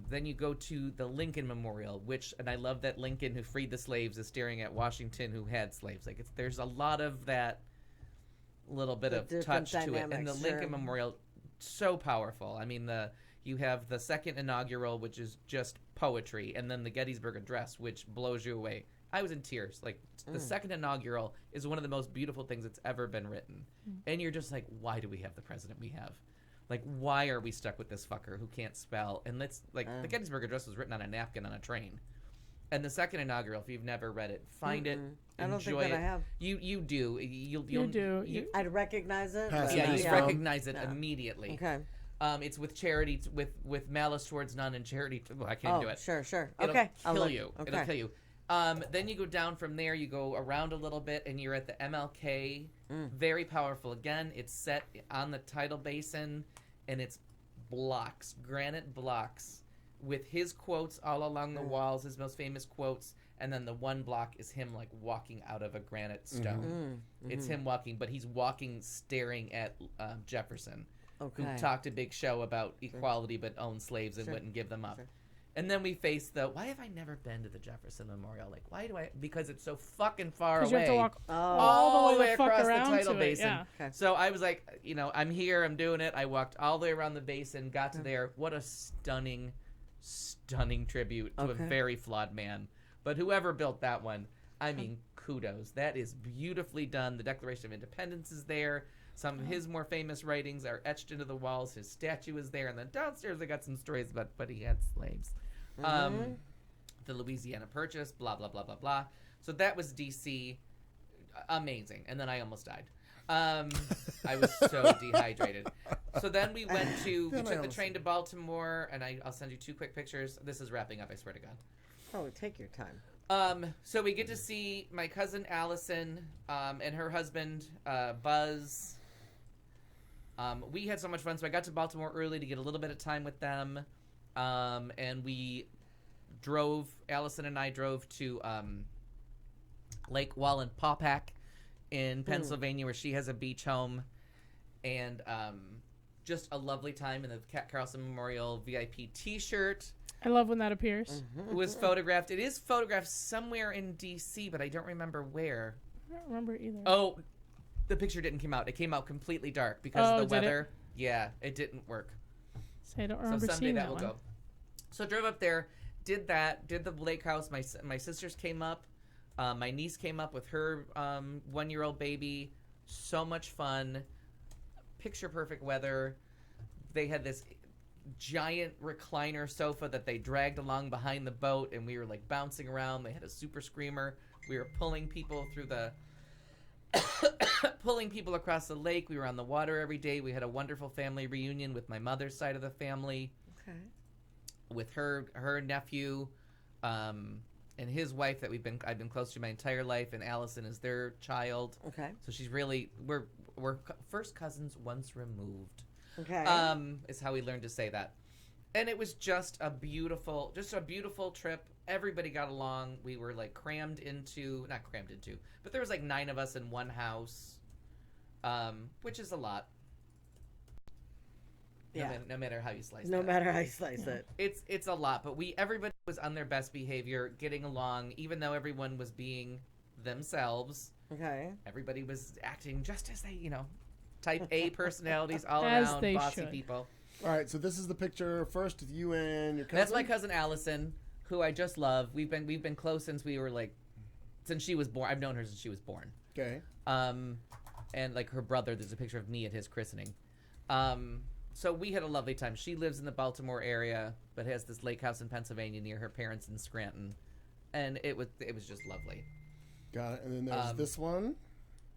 Then you go to the Lincoln Memorial, and I love that Lincoln, who freed the slaves, is staring at Washington, who had slaves. Like, there's a lot of that little bit of touch to it. And the Lincoln Memorial, so powerful. I mean, you have the second inaugural, which is just poetry, and then the Gettysburg Address, which blows you away. I was in tears. Like, the second inaugural is one of the most beautiful things that's ever been written. And you're just like, why do we have the president we have? Like, why are we stuck with this fucker who can't spell? And the Gettysburg Address was written on a napkin on a train. And the second inaugural, if you've never read it, find it, I don't enjoy think that it. I have. You do. You'll do. I'd recognize it. Pass but- it yeah, you Yeah. recognize it immediately. Okay. It's with charity, with malice towards none and charity. I can't do it. Sure. It'll Okay. I'll kill look. you. Okay. It'll kill you. Then you go down from there. You go around a little bit, and you're at the MLK. Very powerful. Again, it's set on the tidal basin, and it's granite blocks, with his quotes all along the walls, his most famous quotes. And then the one block is him, like, walking out of a granite stone. It's him walking, but he's walking staring at Jefferson, who talked a big show about equality but owned slaves and wouldn't give them up. And then we face why have I never been to the Jefferson Memorial? Like, why do I? Because it's so fucking far away. Because you have to walk all the way fuck across the around tidal to basin. It, yeah. Okay. So I was like, I'm here, I'm doing it. I walked all the way around the basin, got to there. What a stunning, stunning tribute to a very flawed man. But whoever built that one, I mean, kudos. That is beautifully done. The Declaration of Independence is there. Some of his more famous writings are etched into the walls. His statue is there. And then downstairs, I got some stories about, but he had slaves. The Louisiana Purchase, blah, blah, blah, blah, blah. So that was D.C. Amazing. And then I almost died. I was so dehydrated. So then we took the train to Baltimore, and I'll send you 2 quick pictures. This is wrapping up, I swear to God. Oh, take your time. So we get to see my cousin Allison and her husband Buzz. We had so much fun, so I got to Baltimore early to get a little bit of time with them. And Allison and I drove to Lake Wallenpaupack in Pennsylvania, where she has a beach home. And just a lovely time in the Cat Carlson Memorial VIP t-shirt. I love when that appears. Was photographed. It is photographed somewhere in D.C., but I don't remember where. I don't remember either. Oh, the picture didn't come out. It came out completely dark because of the did it? weather. Yeah, it didn't work. So I don't remember So someday seeing that that will one. go. So I drove up there, did the lake house. My sisters came up. My niece came up with her 1-year-old baby. So much fun. Picture perfect weather. They had this giant recliner sofa that they dragged along behind the boat, and we were like bouncing around. They had a super screamer. We were pulling people through pulling people across the lake. We were on the water every day. We had a wonderful family reunion with my mother's side of the family. Okay. With her nephew and his wife that I've been close to my entire life, and Allison is their child. Okay. So she's really we're first cousins once removed. Okay. Is how we learned to say that. And it was just a beautiful trip. Everybody got along. We were like not crammed into, but there was like 9 of us in one house, which is a lot. Yeah. No matter how you slice No that. matter how you slice it. It's a lot, but everybody was on their best behavior, getting along, even though everyone was being themselves. Okay. Everybody was acting just as they, type A personalities all As around, they bossy should. people. All right, so this is the picture first of you and your cousin. That's my cousin Allison, who I just love. We've been close since we were since she was born. I've known her since she was born. Okay. And like her brother, there's a picture of me at his christening. So we had a lovely time. She lives in the Baltimore area, but has this lake house in Pennsylvania near her parents in Scranton, and it was just lovely. Got it. And then there's this one.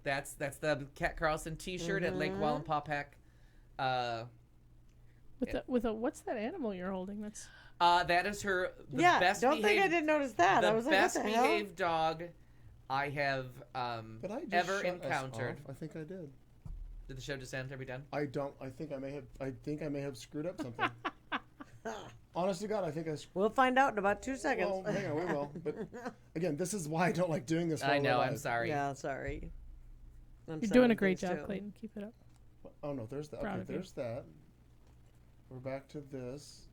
That's the Cat Carlson T-shirt at Lake Wallenpaupack. With a what's that animal you're holding? That's That is her. The Yeah, best don't think I behaved, didn't notice that. The I was like, what best the hell? behaved dog I have But I just ever shut us encountered. off. I think I did. Did the show just end? Are we done? I don't. I think I may have screwed up something. Honest to God, I think I. We'll find out in about 2 seconds. Well, hang on, we will. But again, this is why I don't like doing this. I while know. we're I'm live. sorry. Yeah, sorry. I'm you're doing sorry, a great things job, too. Clayton. Keep it up. Oh no, there's that. Proud Okay, of you. there's that. We're back to this.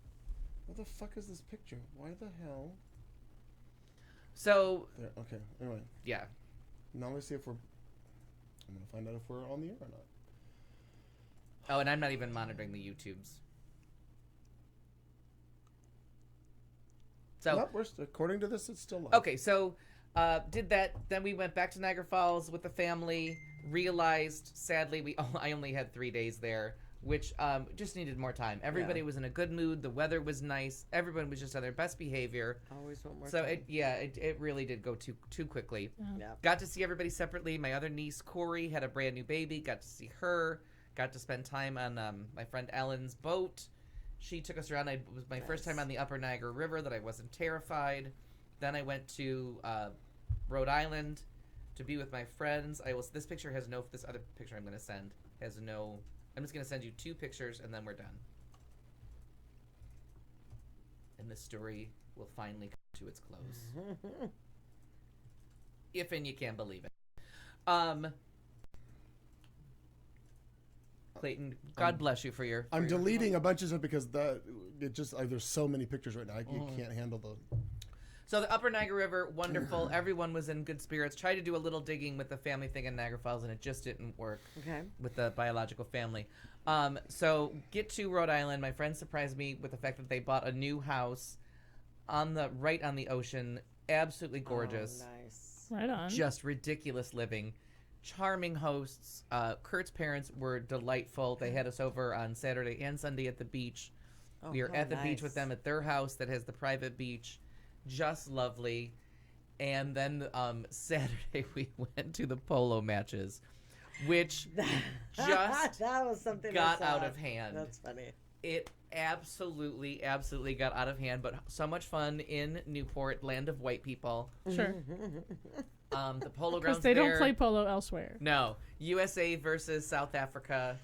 What the fuck is this picture? Why the hell? So There. Okay. Anyway, yeah. now let's see if we're. I'm gonna find out if we're on the air or not. Oh, and I'm not even monitoring the YouTubes. So Nope, according to this, it's still live. okay, so did that. Then we went back to Niagara Falls with the family. Realized, sadly, I only had 3 days there, which just needed more time. Everybody was in a good mood. The weather was nice. Everyone was just on their best behavior. Always want more So time. it really did go too quickly. Yeah. Got to see everybody separately. My other niece Corey had a brand new baby. Got to see her. Got to spend time on my friend Ellen's boat. She took us around. It was my first time on the Upper Niagara River that I wasn't terrified. Then I went to Rhode Island to be with my friends. This picture has no. This other picture I'm going to send has no. I'm just going to send you 2 pictures and then we're done. And this story will finally come to its close. If and you can believe it. Clayton, God bless you for your. I'm deleting a bunch of stuff because there's so many pictures right now. You can't handle the. So the Upper Niagara River, wonderful. Everyone was in good spirits. Tried to do a little digging with the family thing in Niagara Falls, and it just didn't work Okay. with the biological family. So get to Rhode Island. My friends surprised me with the fact that they bought a new house right on the ocean. Absolutely gorgeous. Oh, nice. Right on. Just ridiculous living. Charming hosts. Kurt's parents were delightful. They had us over on Saturday and Sunday at the beach. Oh, We were how at the beach with nice. them at their house that has the private beach. Just lovely. And then Saturday we went to the polo matches, which just that was something I got saw. out of hand. That's funny. It absolutely got out of hand, but so much fun in Newport, land of white people. Sure. The polo Because grounds they there. don't play polo elsewhere. No, USA versus South Africa.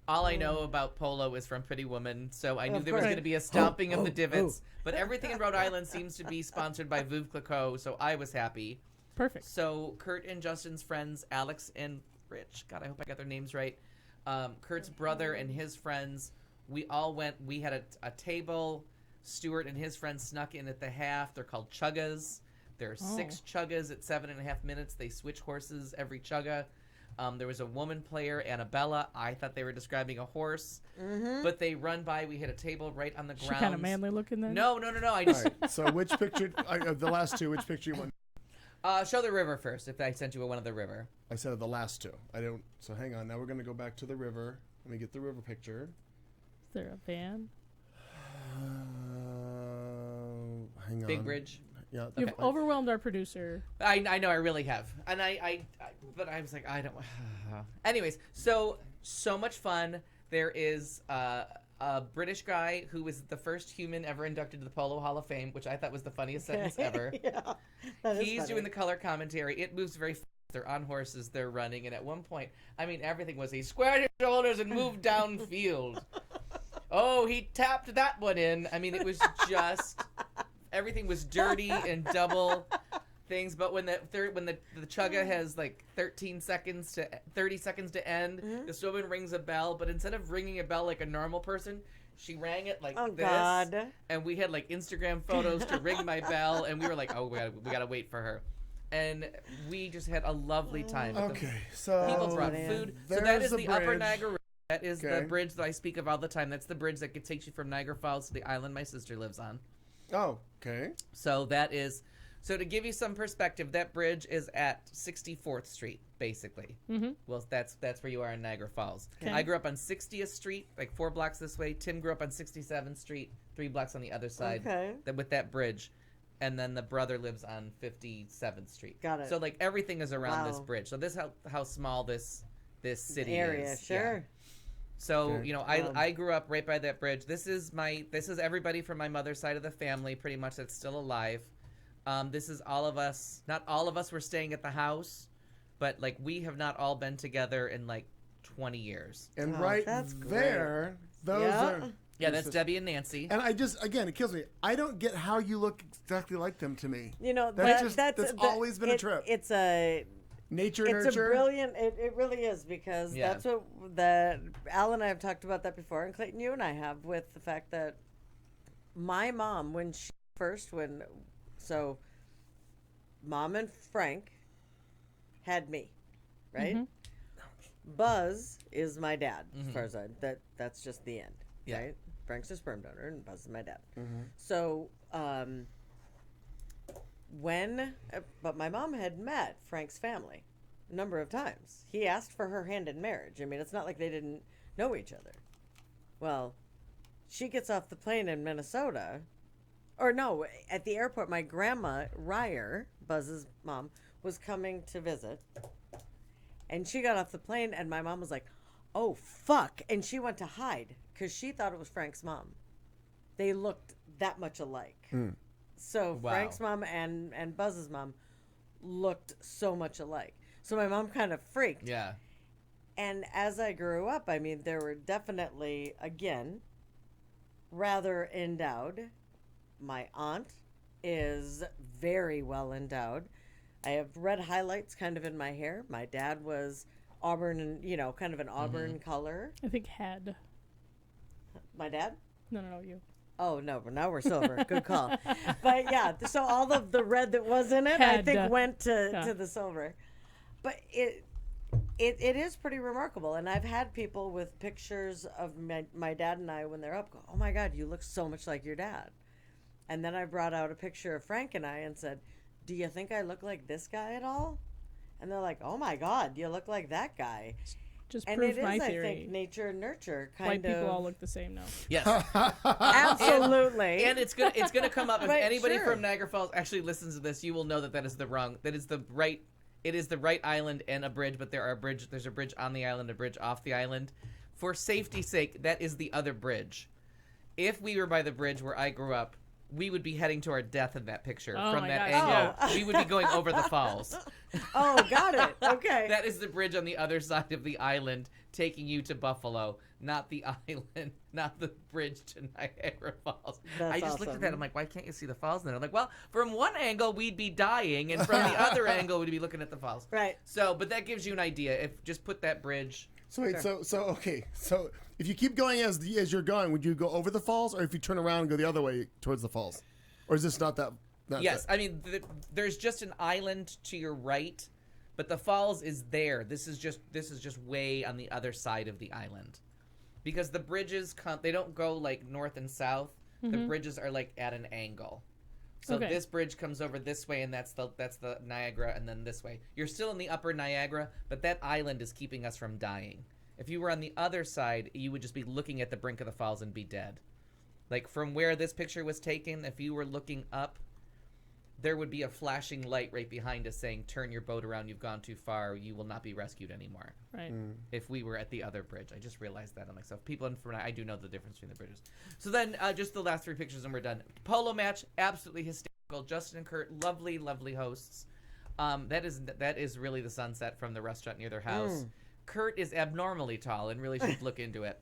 All I know about polo is from Pretty Woman, so I knew Of there was course. going to be a stomping of the divots. But everything in Rhode Island seems to be sponsored by Veuve Clicquot, so I was happy. Perfect. So Kurt and Justin's friends, Alex and Rich, God, I hope I got their names right. Kurt's brother and his friends, we all went. We had a table. Stuart and his friends snuck in at the half. They're called chuggas. There are 6 chuggas at 7.5 minutes. They switch horses every chugga. There was a woman player, Annabella. I thought they were describing a horse, but they run by. We hit a table right on the She ground. kind of manly looking then. No. I All just right. So which picture of the last 2? Which picture you want? show the river first. If I sent you one of the river. I said of the last 2. I don't. So hang on. Now we're gonna go back to the river. Let me get the river picture. Is there a van? Hang on. Big Bridge. Yeah. You've overwhelmed our producer. I know I really have, and but I was like I don't. Anyways, so much fun. There is a British guy who was the first human ever inducted to the Polo Hall of Fame, which I thought was the funniest sentence ever. Yeah, that is He's funny. doing the color commentary. It moves very fast. They're on horses. They're running, and at one point, I mean, everything was he squared his shoulders and moved downfield. Oh, he tapped that one in. I mean, it was just everything was dirty and double. things, but when the chugga has like 30 seconds to end, this woman rings a bell, but instead of ringing a bell like a normal person, she rang it like this. God. And we had like Instagram photos to ring my bell, and we were like, oh, we gotta wait for her. And we just had a lovely time. Okay, so People brought food. So that is the Upper bridge. Niagara River. That is the Okay. bridge that I speak of all the time. That's the bridge that takes you from Niagara Falls to the island my sister lives on. Oh, okay. So that is, so to give you some perspective, that bridge is at 64th Street, basically. Mm-hmm. Well, that's where you are in Niagara Falls. Okay. I grew up on 60th Street, like 4 blocks this way. Tim grew up on 67th Street, 3 blocks on the other side. Okay. With that bridge. And then the brother lives on 57th Street. Got it. So like everything is around this Wow. bridge. So this how small this city Area, is. Yeah. sure. So, Okay. you know, I grew up right by that bridge. This is everybody from my mother's side of the family, pretty much, that's still alive. This is all of us. Not all of us were staying at the house, but like we have not all been together in like 20 years. And Oh, right that's great. there, those Yeah. are. Yeah, that's Debbie and Nancy. And again, it kills me. I don't get how you look exactly like them to me. You know, That's always been a trip. It's a Nature, it's nurture. a brilliant. It really is, because Yeah. that's what Al and I have talked about that before, and Clayton, you and I have, with the fact that my mom, so Mom and Frank had me, right? Buzz is my dad, as far as that's just the end, Yeah. right? Frank's a sperm donor, and Buzz is my dad. So, but my mom had met Frank's family a number of times. He asked for her hand in marriage. I mean, it's not like they didn't know each other. Well, she gets off the plane in Minnesota, or no, at the airport. My grandma Ryer, Buzz's mom, was coming to visit, and she got off the plane, and my mom was like, "Oh fuck!" and she went to hide because she thought it was Frank's mom. They looked that much alike. So Wow. Frank's mom and Buzz's mom looked so much alike. So my mom kind of freaked. Yeah. And as I grew up, I mean, there were definitely, again, rather endowed. My aunt is very well endowed. I have red highlights kind of in my hair. My dad was auburn, and kind of an auburn color. I think had. My dad? No, you. Oh no, but now we're silver. Good call. But yeah, so all of the red that was in it, I think, went to the silver. But it is pretty remarkable, and I've had people with pictures of my dad and I when they're up go, "Oh my God, you look so much like your dad." And then I brought out a picture of Frank and I and said, "Do you think I look like this guy at all?" And they're like, "Oh my God, you look like that guy." Just And proved it is, my I theory. think, nature and nurture kind White of. people all look the same now. Yes. Absolutely. And it's gonna come up if Right, anybody sure. from Niagara Falls actually listens to this. You will know that is the right. It is the right island and a bridge, but there's a bridge on the island, a bridge off the island. For safety's sake, that is the other bridge. If we were by the bridge where I grew up, we would be heading to our death in that picture. Oh From my that gosh, angle, we would be going over the falls. Oh, got it. Okay. That is the bridge on the other side of the island taking you to Buffalo, not the island, not the bridge to Niagara Falls. That's I just looked awesome. at that. I'm like, why can't you see the falls? And then I'm like, well, from one angle we'd be dying, and from the other angle we'd be looking at the falls. Right. So, but that gives you an idea. If just put that bridge. So wait, so okay, so if you keep going as you're going, would you go over the falls, or if you turn around and go the other way towards the falls, or is this not that? Yes, I mean, there's just an island to your right, but the falls is there. This is just way on the other side of the island, because the bridges they don't go like north and south. The bridges are like at an angle. So Okay. this bridge comes over this way, and that's the Niagara, and then this way. You're still in the upper Niagara, but that island is keeping us from dying. If you were on the other side, you would just be looking at the brink of the falls and be dead. Like from where this picture was taken, if you were looking up, there would be a flashing light right behind us saying, "Turn your boat around, you've gone too far, you will not be rescued anymore." Right. If we were at the other bridge. I just realized that on myself. People in front, I do know the difference between the bridges. So then, just the last 3 pictures and we're done. Polo match, absolutely hysterical. Justin and Kurt, lovely, lovely hosts. That is really the sunset from the restaurant near their house. Kurt is abnormally tall and really should look into it.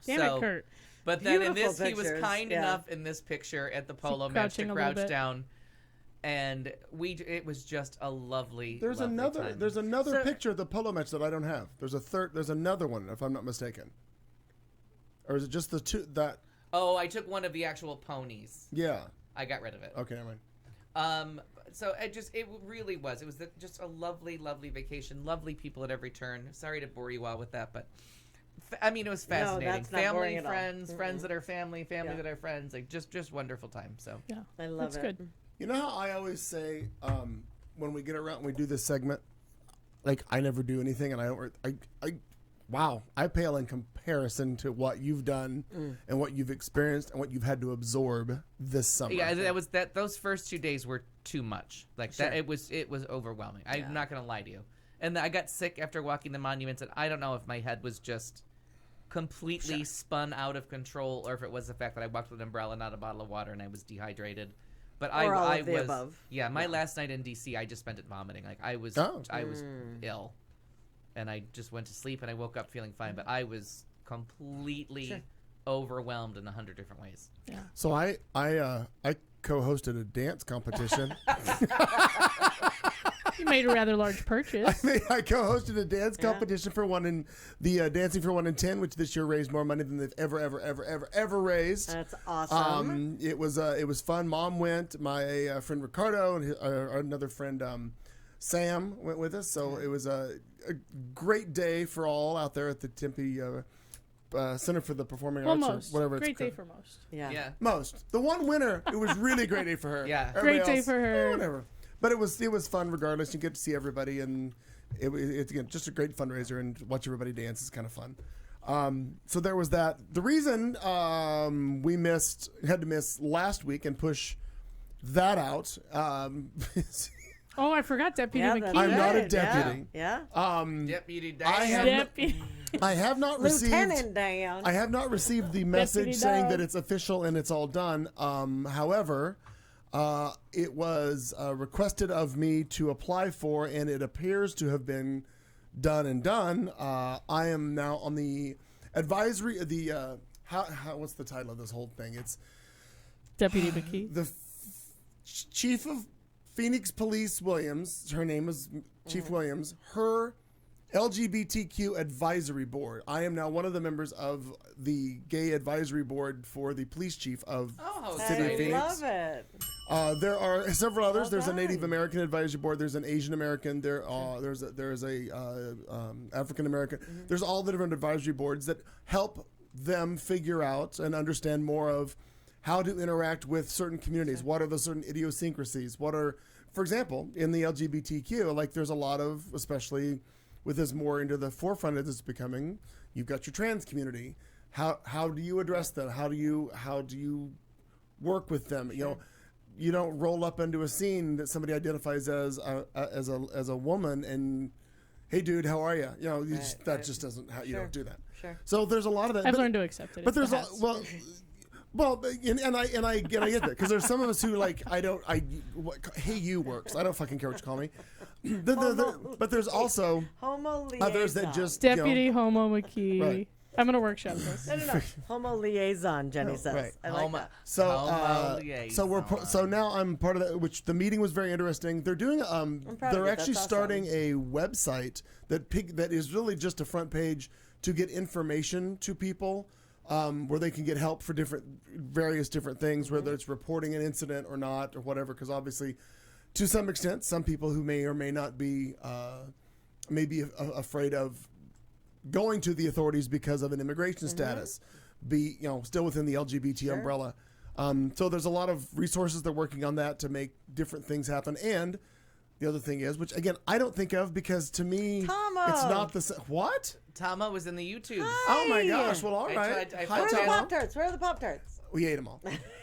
Damn it, Kurt. But then in Beautiful this, he was pictures, kind yeah. enough in this picture at the polo match crouching to a little crouch bit? down. and it was just a lovely. There's lovely another. time. There's another So- picture of the polo match that I don't have. There's a third. There's another one, if I'm not mistaken. Or is it just the two that? Oh, I took one of the actual ponies. Yeah. I got rid of it. Okay, never mind. So it really was. It was just a lovely, lovely vacation. Lovely people at every turn. Sorry to bore you all with that, but I mean, it was fascinating. that's not boring Family, at all. friends, friends that are family, family Yeah. that are friends. Like just wonderful time. So Yeah, I love that's it. good. You know how I always say when we get around and we do this segment, like I never do anything and I don't. Wow, I pale in comparison to what you've done and what you've experienced and what you've had to absorb this summer. yeah, those first 2 days were too much. Like that, it was overwhelming. I'm not gonna lie to you. And I got sick after walking the monuments, and I don't know if my head was just completely spun out of control, or if it was the fact that I walked with an umbrella, not a bottle of water, and I was dehydrated. But Or all I of the was, above. yeah. My last night in DC, I just spent it vomiting. Like I was ill, and I just went to sleep, and I woke up feeling fine. But I was completely overwhelmed in 100 different ways. Yeah. So I co-hosted a dance competition. You made a rather large purchase. I co-hosted a dance competition for one in the Dancing for 1 in 10, which this year raised more money than they've ever raised. That's awesome. It was fun. Mom went. My friend Ricardo and another friend Sam went with us. So it was a great day for all out there at the Tempe Center for the Performing Arts, Almost. or whatever Great it's day called. for most. Yeah. Most. The one winner, it was really a great day for her. Yeah. Everybody Great day else, for her. Whatever. But it was fun regardless. You get to see everybody, and it's again just a great fundraiser, and watch everybody dance is kind of fun. So there was that. The reason we had to miss last week and push that out. Oh, I forgot Deputy Yeah, McKee. that's I'm not a right. deputy. Yeah. Deputy I have Deputy. I have not received. Lieutenant Dan. I have not received the message saying Dog. that it's official and it's all done. However, it was requested of me to apply for, and it appears to have been done. I am now on the advisory. What's the title of this whole thing? It's Deputy McKee. the chief of Phoenix Police Williams. Her name is Chief Williams. Her LGBTQ advisory board. I am now one of the members of the gay advisory board for the police chief of the city of I Phoenix. love it. There are several others. Well There's a Native done. American advisory board. There's an Asian American. There's a African American. There's all the different advisory boards that help them figure out and understand more of how to interact with certain communities. What are the certain idiosyncrasies? What are, for example, in the LGBTQ, like there's a lot of, especially with this more into the forefront of this becoming, you've got your trans community. How do you address them? How do you work with them? You know, you don't roll up into a scene that somebody identifies as a woman and, hey dude, how are you? You know, that just doesn't how you don't do that. Sure. So there's a lot of that. I've learned to accept it. But It's there's the hats. well, and I get that because there's some of us who like hey you works. I don't fucking care what you call me. But there's also Homo liaison. others that just Deputy Homo McKee. Right. I'm gonna workshop this. No. Homo liaison, Jenny says. right. I like that. So now I'm part of that. Which the meeting was very interesting. They're doing proud they're of you. actually That's starting a website that is really just a front page to get information to people. Where they can get help for various different things, whether it's reporting an incident or not, or whatever. Because obviously, to some extent, some people who may or may not be afraid of going to the authorities because of an immigration status, still within the LGBT umbrella. So there's a lot of resources they're working on that to make different things happen. And the other thing is, which again I don't think of because to me Tomo. it's not the same. What? Tama was in the YouTube. Oh my gosh! Well, all I right. tried- I Hi, Where are the Tomo. Pop-Tarts? Where are the Pop-Tarts? We ate them all.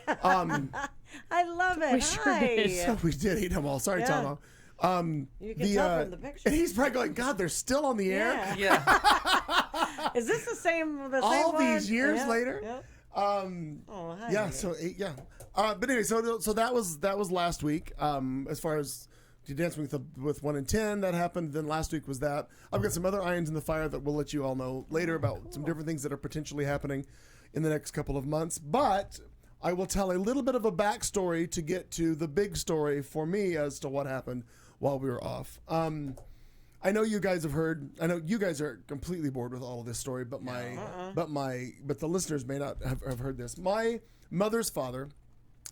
I love it. We sure Hi. did. We did eat them all. Sorry, Yeah. Tomo. You can tell from the picture. And he's probably going, God, they're still on the air Yeah. Yeah. Is this the same all one? these years Yeah, later. yeah. Oh, hi. Yeah. So yeah. But anyway, so that was last week. As far as Dancing with 1 in 10 that happened, then last week was that. I've got some other irons in the fire that we'll let you all know later about some different things that are potentially happening in the next couple of months. But I will tell a little bit of a backstory to get to the big story for me as to what happened while we were off. I know you guys have heard. I know you guys are completely bored with all of this story, but but the listeners may not have heard this. My mother's father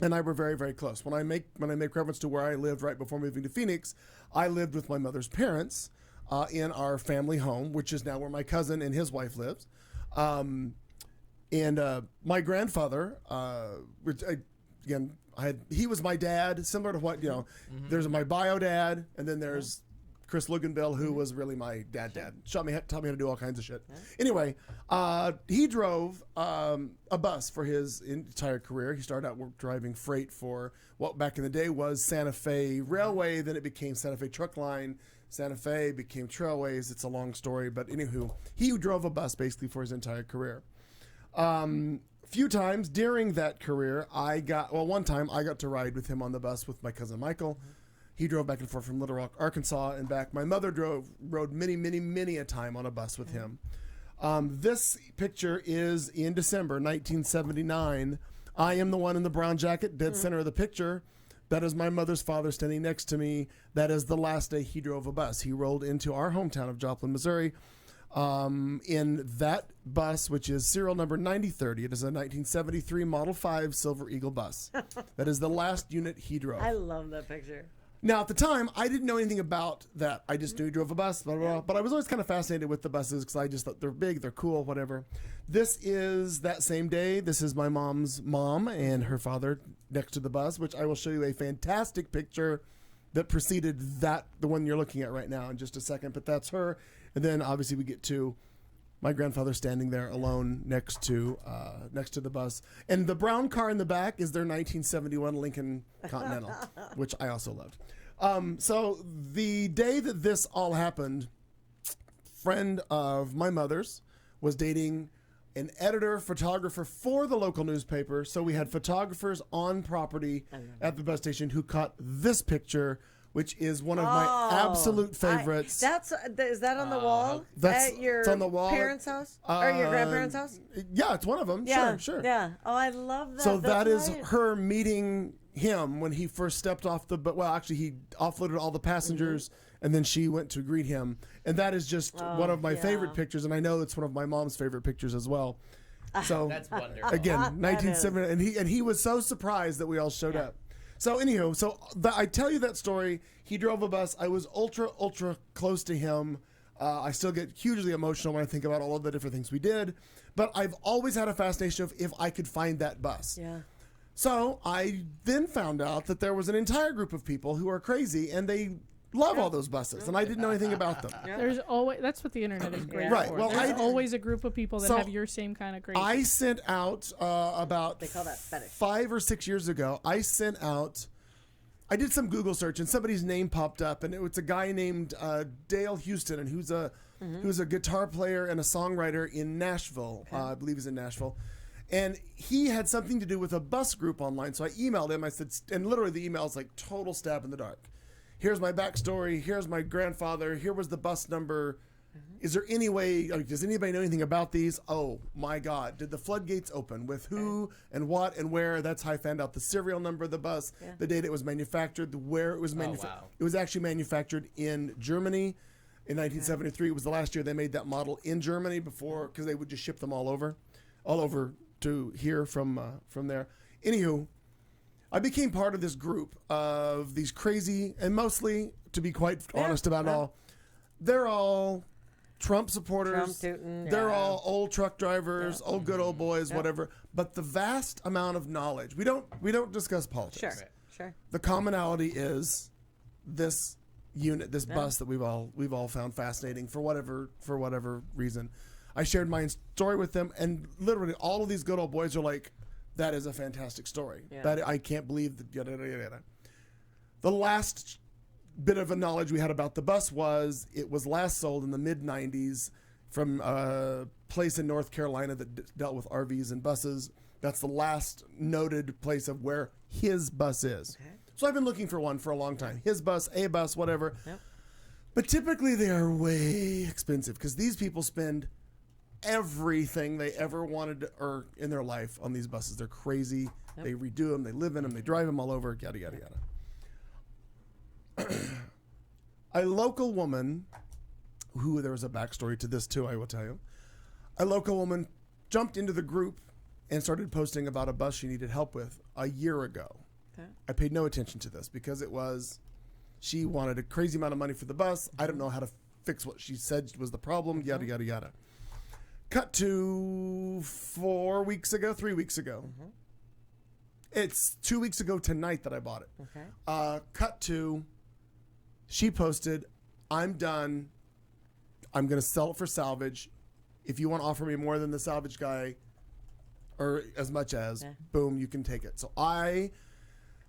and I were very, very close. When I make reference to where I lived right before moving to Phoenix, I lived with my mother's parents in our family home, which is now where my cousin and his wife lives. And my grandfather, he was my dad, similar to what, there's my bio dad, and then there's Chris Luganbill, who was really my dad. Taught me how to do all kinds of shit. Anyway, he drove a bus for his entire career. He started out driving freight for what back in the day was Santa Fe Railway. Then it became Santa Fe Truck Line. Santa Fe became Trailways. It's a long story, but anywho, he drove a bus basically for his entire career. Few times during that career, one time I got to ride with him on the bus with my cousin Michael. He drove back and forth from Little Rock, Arkansas, and back. My mother rode many a time on a bus with him. This picture is in December 1979. I am the one in the brown jacket, dead center of the picture. That is my mother's father standing next to me. That is the last day he drove a bus. He rolled into our hometown of Joplin, Missouri. In that bus, which is serial number 9030. It is a 1973 Model 5 Silver Eagle bus. That is the last unit he drove. I love that picture. Now, at the time, I didn't know anything about that. I just knew he drove a bus, blah, blah, blah. But I was always kind of fascinated with the buses because I just thought they're big, they're cool, whatever. This is that same day. This is my mom's mom and her father next to the bus, which I will show you a fantastic picture that preceded the one you're looking at right now in just a second. But that's her. And then, obviously, we get to my grandfather standing there alone next to the bus. And the brown car in the back is their 1971 Lincoln Continental, which I also loved. So the day that this all happened, friend of my mother's was dating an editor, photographer for the local newspaper. So we had photographers on property at the bus station who caught this picture, which is one of my absolute favorites. Is that on the wall at your it's on the wall parents' house or your grandparents' house? Yeah, it's one of them. Yeah, Sure. Yeah. Oh, I love that. So that is right. her meeting him when he first stepped off actually he offloaded all the passengers and then she went to greet him. And that is just one of my favorite pictures. And I know it's one of my mom's favorite pictures as well. So That's wonderful. again, 1970, and he was so surprised that we all showed up. So anywho, I tell you that story. He drove a bus. I was ultra close to him. I still get hugely emotional when I think about all of the different things we did. But I've always had a fascination of if I could find that bus. Yeah. So I then found out that there was an entire group of people who are crazy and they love all those buses, and I didn't know anything about them. There's always that's what the internet is great Right, for. well, There's I- always a group of people that So, have your same kind of crazy. I sent out about They call that fetish. 5 or 6 years ago. I did some Google search and somebody's name popped up, and it was a guy named Dale Houston, and who's a guitar player and a songwriter in Nashville. I believe he's in Nashville. And he had something to do with a bus group online. So I emailed him. I said, and literally the email is like total stab in the dark. Here's my backstory. Here's my grandfather. Here was the bus number. Is there any way, does anybody know anything about these? Oh my God. Did the floodgates open with who and what and where? That's how I found out the serial number of the bus, the date it was manufactured, where it was manufactured. wow. It was actually manufactured in Germany in 1973. It was the last year they made that model in Germany because they would just ship them all over to here from there. Anywho, I became part of this group of these crazy, and mostly, to be quite honest about it all, they're all Trump supporters. Trump tootin', They're all old truck drivers, old good old boys, whatever. But the vast amount of knowledge, we don't discuss politics. Sure. The commonality is this unit, this bus that we've all found fascinating for whatever reason. I shared my story with them, and literally all of these good old boys are like, "That is a fantastic story. That I can't believe that." Yada, yada, yada. The last bit of a knowledge we had about the bus was it was last sold in the mid '90s from a place in North Carolina that dealt with RVs and buses. That's the last noted place of where his bus is. Okay. So I've been looking for one for a long time. His bus, a bus, whatever. Yep. But typically they are way expensive because these people spend everything they ever wanted to earn in their life on these buses. They're crazy They redo them, they live in them, they drive them all over, yada, yada, yada. A local woman, who there was a backstory to this too, I will tell you. A local woman jumped into the group and started posting about a bus she needed help with a year ago. Okay. I paid no attention to this because she wanted a crazy amount of money for the bus. I don't know how to fix what she said was the problem, yada, yada, yada. Cut to 3 weeks ago. It's 2 weeks ago tonight that I bought it. Okay. Cut to, she posted, I'm done. I'm going to sell it for salvage. If you want to offer me more than the salvage guy, or as much as, boom, you can take it. So I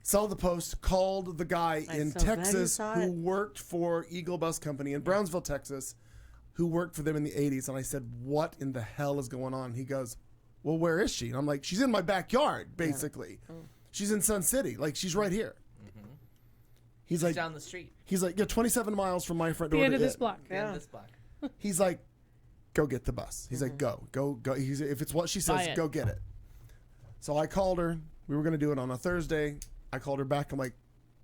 saw the post, called the guy in so glad you Texas saw who it. worked for Eagle Bus Company in Brownsville, Texas, who worked for them in the 80s. And I said, what in the hell is going on? He goes, well, where is she? And I'm like, she's in my backyard, basically. She's in Sun City. Like, she's right here. He's like, down the street. he's like, yeah, 27 miles from my front door. The end to of this it. block. In this block. He's like, go get the bus. He's like, go. If it's what she Buy says, it. go get it. So I called her. We were going to do it on a Thursday. I called her back. I'm like,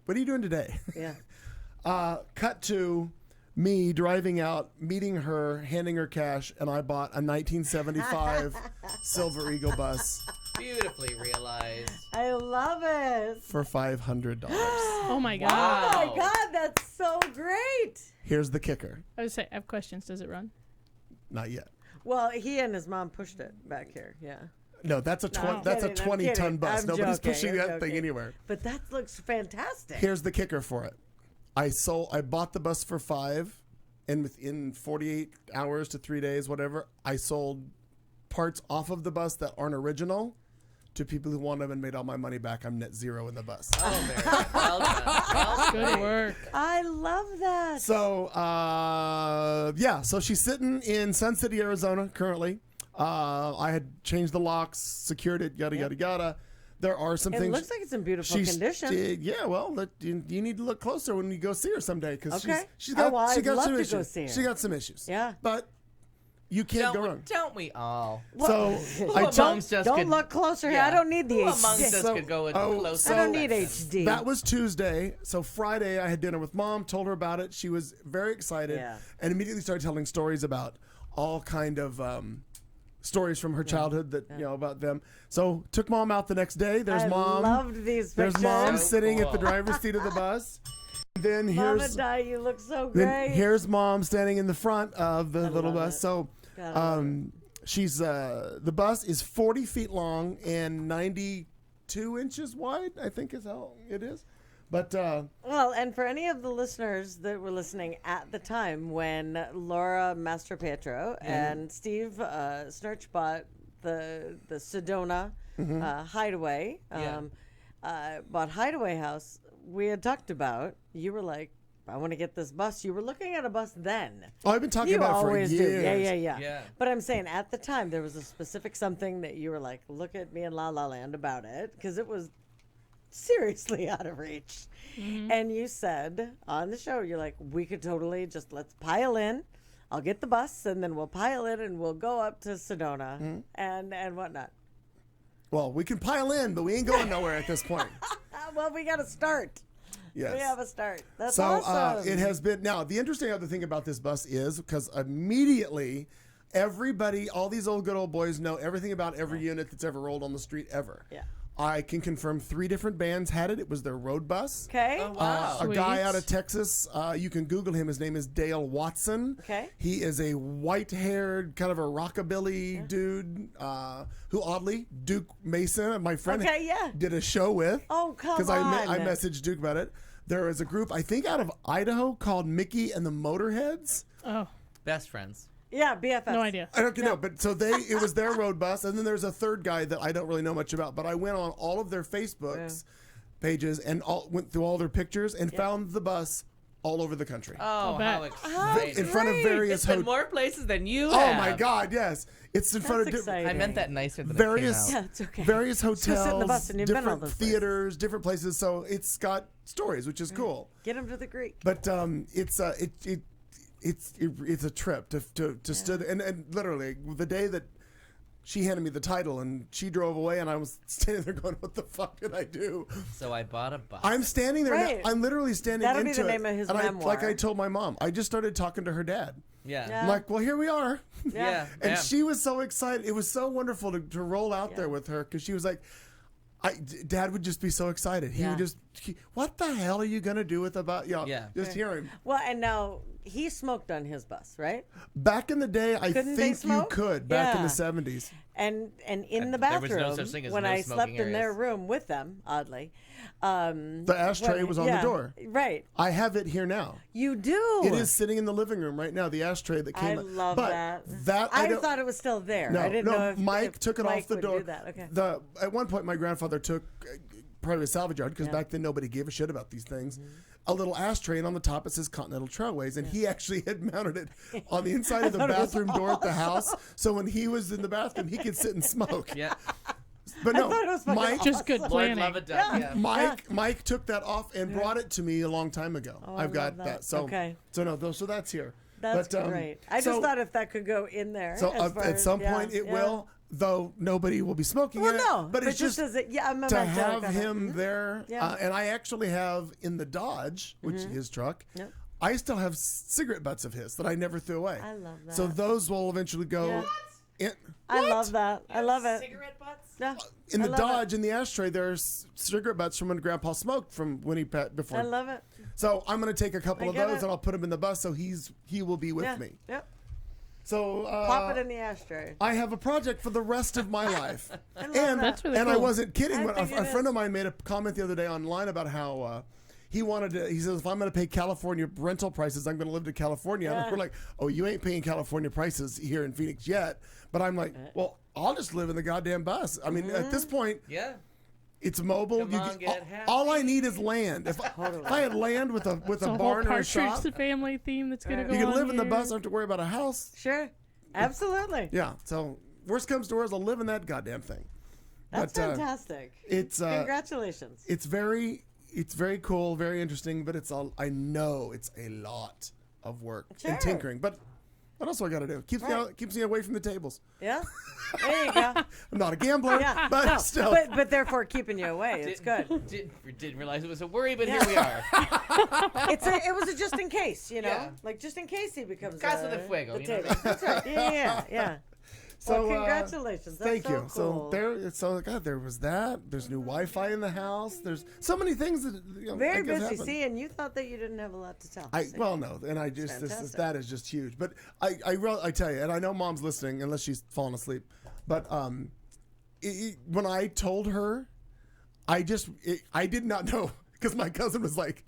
what are you doing today? Yeah. Cut to me driving out, meeting her, handing her cash, and I bought a 1975 Silver Eagle bus Beautifully realized. I love it. for $500. Oh my god. Wow. Oh my God, that's so great. Here's the kicker. I would say I have questions. Does it run? Not yet. Well, he and his mom pushed it back here. Yeah. No, that's a I'm that's a kidding, I'm 20-ton kidding. bus. I'm Nobody's joking, pushing I'm that thing joking. anywhere. But that looks fantastic. Here's the kicker for it. I bought the bus for $5, and within 48 hours to 3 days, whatever, I sold parts off of the bus that aren't original to people who want them and made all my money back. I'm net zero in the bus. Oh, very well done. Well Good played. work. I love that. So, so she's sitting in Sun City, Arizona currently. I had changed the locks, secured it, yada, yada, yada. There are some It things. looks like it's in beautiful condition. Yeah, well, you need to look closer when you go see her someday because Okay. she's got, Oh, well, she I'd got love some to issues. go see her. She got some issues. Yeah. But you can't go wrong. Don't we all? So Who I amongst us Don't could, look closer here. yeah. I don't need the Who HD. amongst us So- could go with oh, closer? I don't so- need HD. That was Tuesday. So Friday, I had dinner with Mom, told her about it. She was very excited Yeah. and immediately started telling stories about all kind of stories from her childhood that, about them. So took Mom out the next day. There's I Mom. loved these There's pictures. Mom So sitting at the cool. driver's seat of the bus. Then Mom here's and Di, you look so then great. here's Mom standing in the front of the little love bus. it. So God, I love she's the bus is 40 feet long and 92 inches wide, I think is how it is. But Well, and for any of the listeners that were listening at the time when Laura Mastropietro and Steve Snurch bought the Sedona Hideaway, bought Hideaway House, we had talked about, you were like, I want to get this bus. You were looking at a bus then. oh, I've been talking You about it for always years. do. Yeah. Yeah. But I'm saying at the time there was a specific something that you were like, look at me in La La Land about it, because it was seriously out of reach. And you said on the show, you're like, we could totally just let's pile in. I'll get the bus and then we'll pile in and we'll go up to Sedona and whatnot. Well, we can pile in, but we ain't going nowhere at this point. Well, we got to start. Yes. We have a start. That's So awesome. it has been. Now, the interesting other thing about this bus is because immediately everybody, all these good old boys know everything about every unit that's ever rolled on the street ever. Yeah. I can confirm 3 different bands had it. It was their road bus. Okay. Oh, wow. A guy Sweet. out of Texas, you can Google him. His name is Dale Watson. Okay. He is a white-haired, kind of a rockabilly dude who, oddly, Duke Mason, my friend, Okay, yeah. did a show with. Oh, come Because on. I messaged Duke about it. There is a group, I think, out of Idaho called Mickey and the Motorheads. Oh, Best friends. Yeah, BFF. no idea. I don't know, but so it was their road bus, and then there's a third guy that I don't really know much about, but I went on all of their Facebooks pages and went through all their pictures and found the bus all over the country. Oh, bet. how exciting. In front of great. various It's been hotels. more places than you Oh have. my God, yes. It's in front That's of exciting. I meant that nicer than various it came out. Yeah, it's okay. various Just go sit in the hotels, bus and you've been all different those places. theaters, different places. So it's got stories, which is cool. Get him to the Greek. But it's a trip to stood and literally the day that she handed me the title, and she drove away, and I was standing there going, what the fuck did I do? So I bought a bus. I'm standing there. Right. I'm literally standing That'll be into the it. name of his and memoir. like I told my mom, I just started talking to her dad. Yeah. Yeah. I'm like, well, here we are. Yeah. And she was so excited. It was so wonderful to roll out there with her because she was like, Dad would just be so excited. He Yeah. would just, what the hell are you going to do with about, Yeah. just hear him. Well, and now he smoked on his bus, right? Back in the day, I Couldn't they think you smoke? could back in Yeah. the 70s. And in the There was no bathroom such thing as when no I smoking slept in their areas. room with them, oddly. The ashtray was on the door. Right. I have it here now. You do. It is sitting in the living room right now, the ashtray that came I out. love but that. I don't- thought it was still there. No, I didn't know if Mike took it Mike off the would door. Do that. Okay. At one point, my grandfather took probably a salvage yard because Yeah. back then nobody gave a shit about these things. Mm-hmm. A little ashtray, and on the top it says Continental Trailways, and he actually had mounted it on the inside of the bathroom door at the house, so when he was in the bathroom, he could sit and smoke. Yeah. But no, thought it was fucking Mike, Just good Lord planning. love it done. Yeah. Mike took that off and brought it to me a long time ago. Oh, I I've got love that. So Okay. So no, so that's here. That's But, great. I so- just thought if that could go in there. So as far at as- some yeah, point it yeah. will, though nobody will be smoking Well, in it. no, but it's just as a, I'm to about have joke on it. him there. Yeah. And I actually have in the Dodge, which is his truck, Yep. I still have cigarette butts of his that I never threw away. I love that. So those will eventually go Yeah. in. I What? love that. I love it. Cigarette butts? Yeah. In I the love it. Dodge, in the ashtray, there's cigarette butts from when Grandpa smoked from when he before. I love it. So I'm going to take a couple I of get those it. and I'll put him in the bus so he will be with Yeah. me. Yep. So Pop it in the ashtray. I have a project for the rest of my life. and That's really I cool. wasn't kidding. I When think a it friend is. of mine made a comment the other day online about how he wanted to, he says, if I'm going to pay California rental prices, I'm going to live to California. And we're like, oh, you ain't paying California prices here in Phoenix yet. But I'm like, well, I'll just live in the goddamn bus. I mean, at this point, Yeah. it's mobile. Come on, get all I need is land. If I had land with a It's a whole barn or a Partridge shop, the Family theme that's gonna go you can on live in the here. bus. I don't have to worry about a house. Sure. Absolutely. Yeah. So worst comes to worst, I'll live in that goddamn thing. That's But, fantastic. It's Congratulations. it's very cool, very interesting, but I know it's a lot of work Sure. and tinkering. But what else do I got to do? Right. Keeps me away from the tables. Yeah. There you go. I'm not a gambler, Yeah. but No, still. but therefore keeping you away. It's good. Didn't realize it was a worry, but Yeah. here we are. It was a just in case, you know, Yeah. like just in case he becomes Caso de fuego, the you know? table. That's right. Yeah. So, well, congratulations. That's Thank so you. Cool. There was that. There's new Wi-Fi in the house. There's so many things that Very I guess busy. happen. See, and you thought that you didn't have a lot to tell. See? And I just Fantastic. that is just huge. But I tell you, and I know Mom's listening unless she's fallen asleep. But when I told her, I did not know because my cousin was like,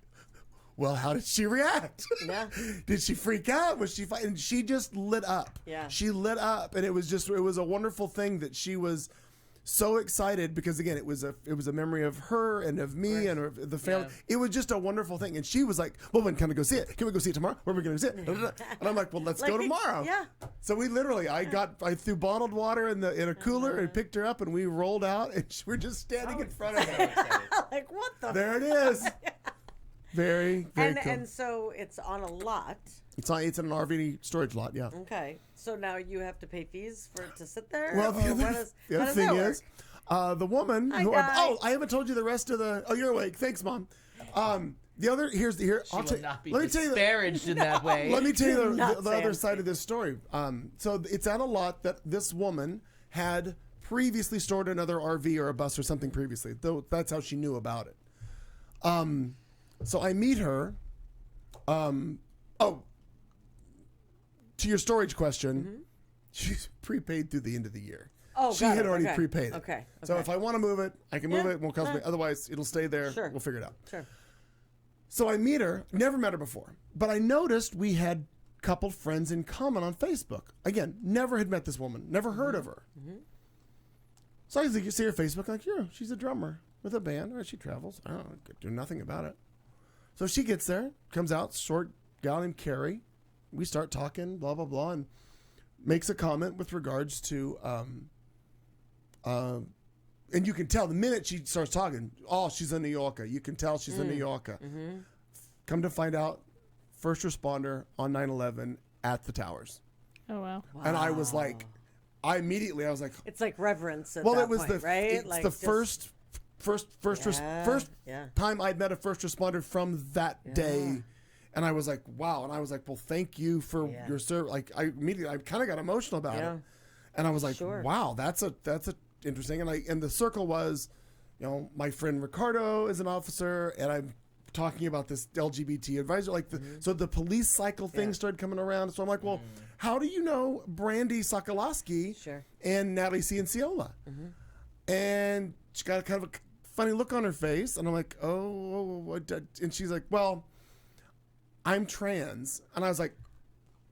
well, how did she react? Yeah. Did she freak out? Was she fighting? And she just lit up. Yeah. She lit up, and it was a wonderful thing that she was so excited because again, it was a memory of her and of me and of the family. Yeah. It was just a wonderful thing, and she was like, "Well, when can I go see it? Can we go see it tomorrow? Where are we going to see it?" And I'm like, "Well, let's go tomorrow." Yeah. So we literally, I threw bottled water in a cooler and picked her up, and we rolled out, and we're just standing in front of her. Like what the? There it is. Very, very cool. And so it's on a lot. It's in an RV storage lot, yeah. Okay. So now you have to pay fees for it to sit there. Well, or the how other does thing that work? is, the woman Hi, who guys. I haven't told you the rest of the. Oh, you're awake. Thanks, Mom. The other here. She will not be let me tell you. disparaged in that way. Let me tell you Not the other fancy. side of this story. So it's at a lot that this woman had previously stored another RV or a bus or something previously. Though that's how she knew about it. So I meet her. To your storage question, she's prepaid through the end of the year. Oh, she got had it. already Okay. prepaid it. Okay. So if I want to move it, I can move Yeah. it. It won't cost me. Otherwise, it'll stay there. Sure. We'll figure it out. Sure. So I meet her. Never met her before, but I noticed we had a couple friends in common on Facebook. Again, never had met this woman. Never heard of her. So I see her Facebook. Like, yeah, she's a drummer with a band. Or she travels. I don't know, do nothing about it. So she gets there, comes out, short gal named Carrie. We start talking, blah blah blah, and makes a comment with regards to and you can tell the minute she starts talking, oh, she's a New Yorker. You can tell she's a New Yorker. Come to find out, first responder on 9/11 at the towers. Oh wow. And I was like, I immediately, I was like, It's like reverence at well, that it was point, right? it's Like the just- first yeah. time I'd met a first responder from that day. And I was like, wow. And I was like, well, thank you for your service. Like I kind of got emotional about it. And I was like, wow, that's interesting. And the circle was, you know, my friend Ricardo is an officer, and I'm talking about this LGBT advisor. Like, so the police cycle thing started coming around. So I'm like, well, how do you know Brandy Sokolowski and Natalie Cianciola? And she got kind of a funny look on her face, and I'm like, oh, and she's like, well, I'm trans. And I was like,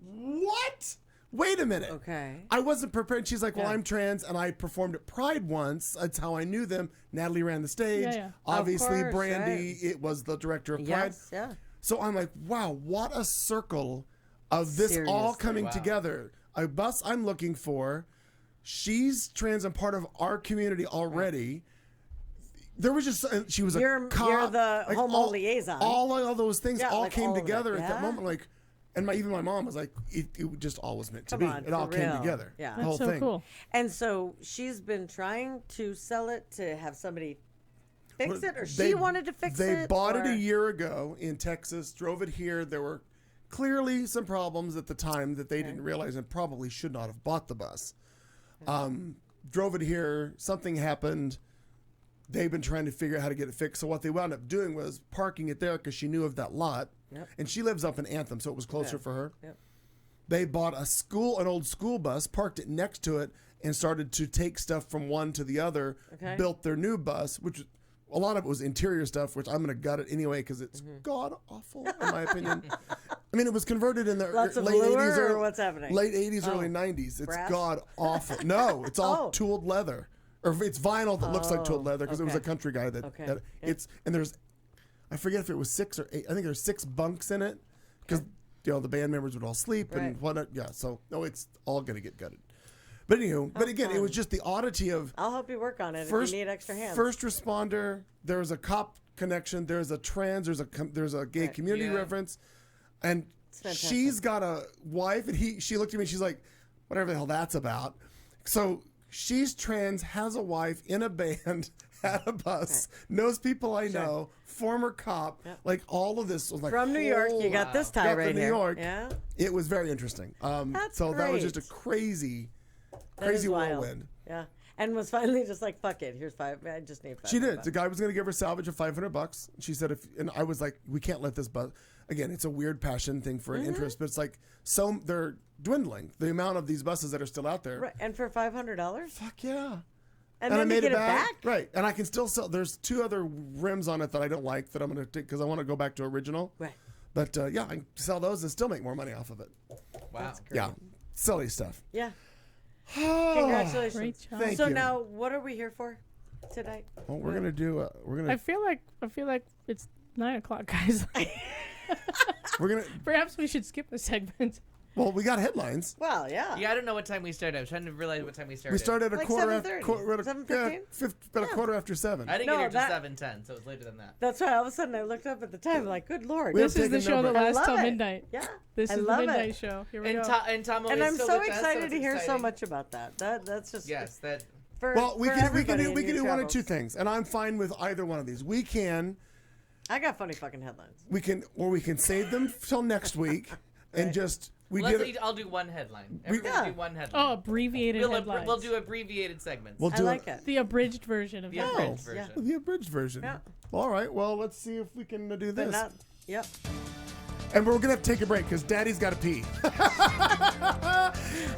what? Wait a minute. Okay. I wasn't prepared. She's like, well, I'm trans, and I performed at Pride once. That's how I knew them. Natalie ran the stage. Yeah. Obviously, Of course, Brandy, it was the director of Pride. Yes, yeah. So I'm like, wow, what a circle of this all Seriously. coming together. A bus I'm looking for. She's trans and part of our community already. There was just, she was You're a cop. you're the like, homo liaison. All those things Yeah, all like came all of it, together at that yeah. moment. Like, and even my mom was like, it just all was meant to Come be. on, It all for came real. together. Yeah. The whole That's so thing. cool. And so she's been trying to sell it to have somebody fix it, or They- she wanted to fix it. They bought it or- a year ago in Texas, drove it here. There were clearly some problems at the time that they didn't realize and probably should not have bought the bus. Drove it here. Something happened. They've been trying to figure out how to get it fixed. So what they wound up doing was parking it there because she knew of that lot. Yep. And she lives up in Anthem, so it was closer for her. Yep. They bought an old school bus, parked it next to it, and started to take stuff from one to the other. Okay. Built their new bus, which a lot of it was interior stuff, which I'm going to gut it anyway because it's Mm-hmm. god awful in my opinion. I mean, it was converted in the Lots of late velour 80s or what's happening? Late 80s, early 90s. It's Brass? god awful. No, it's all Oh. tooled leather, or it's vinyl that looks like tooled leather because it was a okay. country guy that. Okay. that it's and there's, I forget if it was 6 or 8. I think there's 6 bunks in it because the band members would all sleep Right. and whatnot. Yeah, so no, it's all gonna get gutted. But anywho, but again, it was just the oddity of I'll help you work on it first if you need extra hands. first responder. There's a cop connection. There's a trans. There's a gay community Yeah. reference, and fantastic. she's got a wife, and she looked at me. And she's like, whatever the hell that's about. So she's trans, has a wife in a band, at a bus, knows people I know, former cop. Like all of this was like From New York, you got this tie Got right from New here. York. Yeah. It was very interesting. That's so that was just a great. crazy, That crazy is wild. whirlwind. Yeah. And was finally just like, fuck it. Here's $5. I just need $5. She did. The guy was going to give her salvage of $500. She said, and I was like, we can't let this bus. Again, it's a weird passion thing for Mm-hmm. an interest, but it's like, so they're dwindling. The amount of these buses that are still out there. Right. And for $500? Fuck yeah. And I then made you get it back. back? Right. And I can still sell. There's 2 other rims on it that I don't like that I'm going to take because I want to go back to original. Right. But yeah, I can sell those and still make more money off of it. Wow. Yeah. Silly stuff. Yeah. Congratulations. Great job. Thank so you. now, what are we here for tonight? Well, we're going to do, I feel like it's 9 o'clock, guys. we're going to, Perhaps we should skip a segment. well, we got headlines. Well, yeah. Yeah, I don't know what time we started. I was trying to realize what time we started. We started at a Like quarter 7:30. after, 7:15? about a quarter after 7. I didn't No, get here till that- 7:10, so it was later than that. That's why all of a sudden I looked up at the time, like, good lord. We This have is the taken show that number. I lasts love till it. midnight. Yeah. This I is the love midnight it. show. Here we And, go. and Tom And always I'm still so with us, excited it's to hear so exciting. much about that. That's just Yes, that. for Well, we for can everybody do in we can your do one of travels. 2 things, and I'm fine with either one of these. We can I got funny fucking headlines. we can save them till next week, and just I'll do one headline. Everybody Yeah. do one headline. Oh, abbreviated headlines. We'll do abbreviated segments. we'll I do like it. the abridged version of the that. abridged yeah. version. the abridged version. Yeah. All right. Well, let's see if we can do But this. not. Yep. And we're gonna have to take a break because Daddy's got to pee.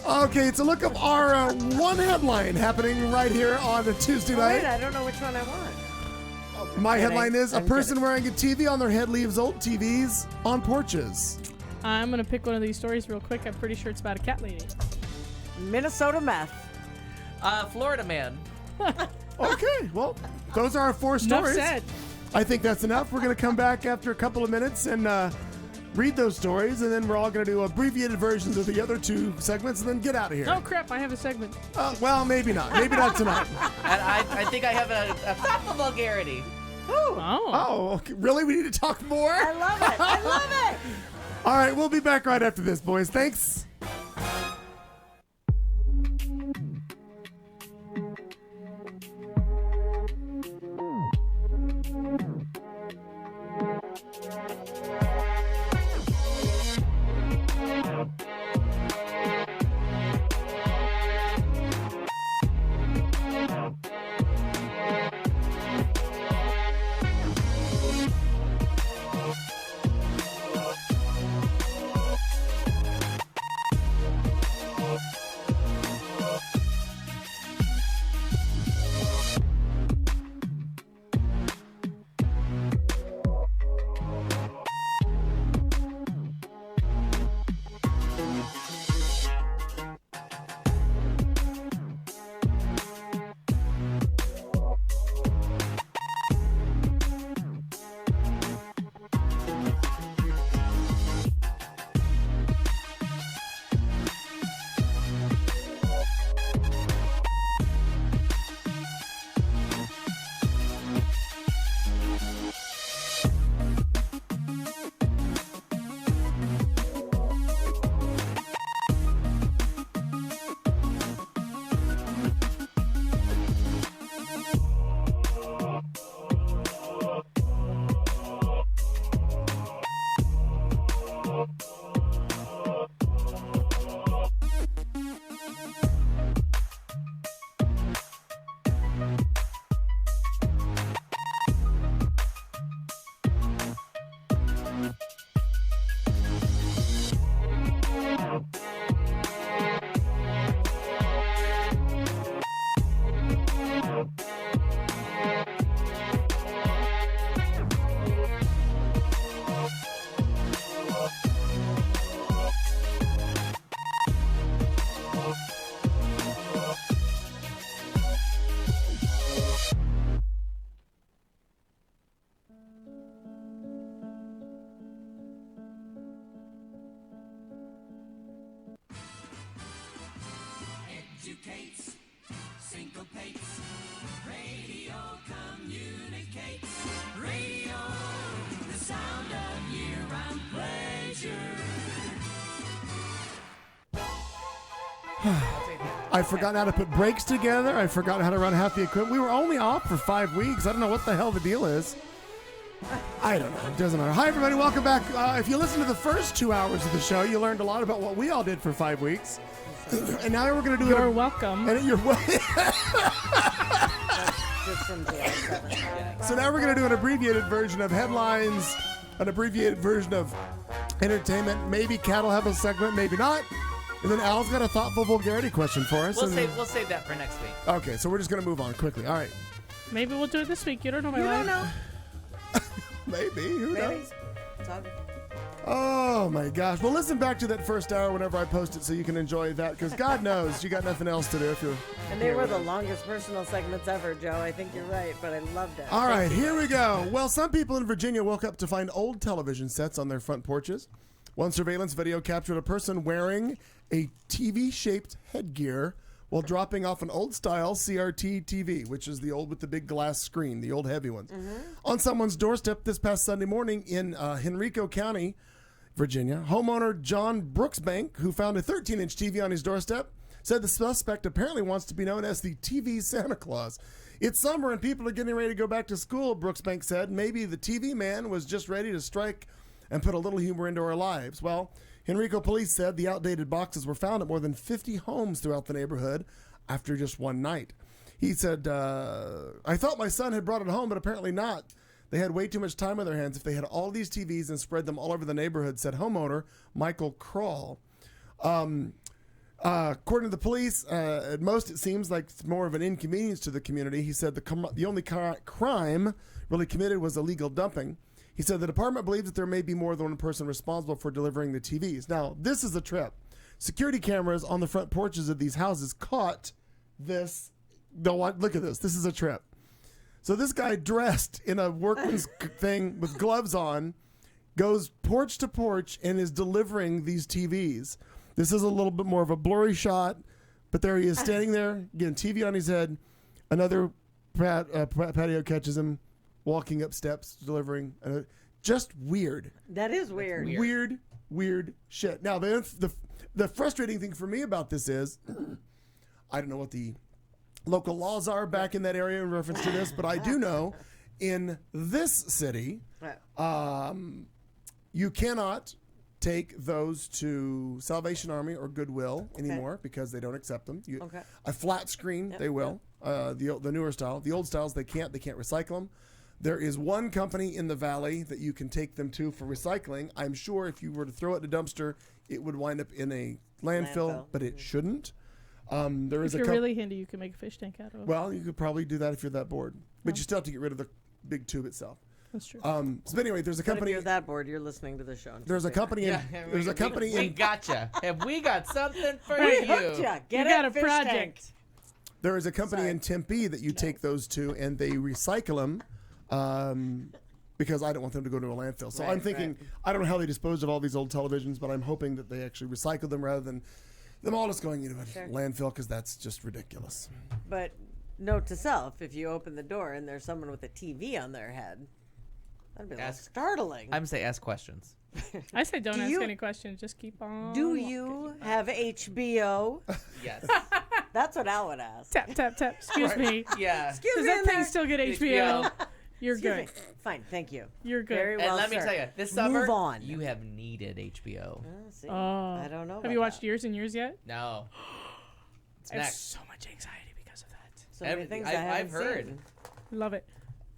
Okay, it's a look of our one headline happening right here on a Tuesday Oh, night. wait, I don't know which one I want. My kidding. headline is: a I'm person kidding. wearing a TV on their head leaves old TVs on porches. I'm going to pick one of these stories real quick. I'm pretty sure it's about a cat lady. Minnesota meth. Florida man. Okay, well, those are our 4 Enough stories. said. I think that's enough. We're going to come back after a couple of minutes and read those stories, and then we're all going to do abbreviated versions of the other 2 segments, and then get out of here. Oh, crap. I have a segment. Well, maybe not. Maybe not tonight. And I think I have a thoughtful vulgarity. Oh. Oh, okay. Really? We need to talk more? I love it. I love it. All right, we'll be back right after this, boys. Thanks. Educates, syncopates, radio communicates, radio, the sound of year-round pleasure. I forgot how to put brakes together. I forgot how to run half the equipment. We were only off for 5 weeks. I don't know what the hell the deal is. I don't know. It doesn't matter. Hi, everybody. Welcome back. If you listen to the first 2 hours of the show, you learned a lot about what we all did for 5 weeks. And now we're going to do You're welcome. And you're That's just from July 7th. So now we're going to do an abbreviated version of headlines, an abbreviated version of entertainment. Maybe Kat will have a segment, maybe not. And then Al's got a thoughtful vulgarity question for us. We'll save that for next week. Okay, so we're just going to move on quickly. All right. Maybe we'll do it this week. You don't know my You life. don't know. Maybe. Who Maybe. knows? It's all good. Oh, my gosh. Well, listen back to that first hour whenever I post it so you can enjoy that, because God knows you got nothing else to do if you're... And they were the longest personal segments ever, Joe. I think you're right, but I loved it. All right, here we go. Well, some people in Virginia woke up to find old television sets on their front porches. One surveillance video captured a person wearing a TV-shaped headgear while dropping off an old-style CRT TV, which is the old with the big glass screen, the old heavy ones, on someone's doorstep this past Sunday morning in Henrico County, Virginia. Homeowner John Brooksbank, who found a 13-inch TV on his doorstep, said the suspect apparently wants to be known as the TV Santa Claus. It's summer and people are getting ready to go back to school, Brooksbank said. Maybe the TV man was just ready to strike and put a little humor into our lives. Well, Henrico police said the outdated boxes were found at more than 50 homes throughout the neighborhood after just one night. He said, I thought my son had brought it home, but apparently not. They had way too much time on their hands if they had all these TVs and spread them all over the neighborhood, said homeowner Michael Kroll. According to the police, at most it seems like it's more of an inconvenience to the community. He said the only crime really committed was illegal dumping. He said the department believes that there may be more than one person responsible for delivering the TVs. Now, this is a trip. Security cameras on the front porches of these houses caught this. Look at this. This is a trip. So this guy dressed in a workman's thing with gloves on goes porch to porch and is delivering these TVs. This is a little bit more of a blurry shot, but there he is standing there, getting TV on his head. Another patio catches him walking up steps, delivering. Just weird. That is weird. Weird shit. Now, the frustrating thing for me about this is, I don't know what the local laws are back in that area in reference to this, but I do know in this city, you cannot take those to Salvation Army or Goodwill anymore because they don't accept them. A flat screen, they will. The newer style. The old styles, they can't recycle them. There is one company in the valley that you can take them to for recycling. I'm sure if you were to throw it in a dumpster, it would wind up in a landfill. But it shouldn't. There is If you're really handy, you can make a fish tank out of it. Well, you could probably do that if you're that bored. But you still have to get rid of the big tube itself. That's true. So anyway, there's a But if company. you're that bored, you're listening to the show. There's a company. There's a company. We gotcha. Have we got something for We you? hooked ya. Get You got it, a fish project. tank. There is a company in Tempe that you take those to, and they recycle them. Because I don't want them to go to a landfill. So I'm thinking, I don't know how they disposed of all these old televisions, but I'm hoping that they actually recycle them rather than them all just going into a landfill, because that's just ridiculous. But note to self, if you open the door and there's someone with a TV on their head, that'd be like startling. I'm say ask questions. I say don't ask you- any questions. Just keep on. Do walking. you have HBO? Yes. That's what Al would ask. Tap, tap, tap. Excuse me. Yeah. Excuse Does me that in thing there. still get HBO? You're Excuse good. me. Fine, thank you. You're good. Very And well, let me sir. tell you, this summer Move on. you have needed HBO. See, Oh. I don't know. Have about you watched that. Years and Years yet? No. It's I have next. so much anxiety because of that. So many things I I've haven't heard. seen. Love it.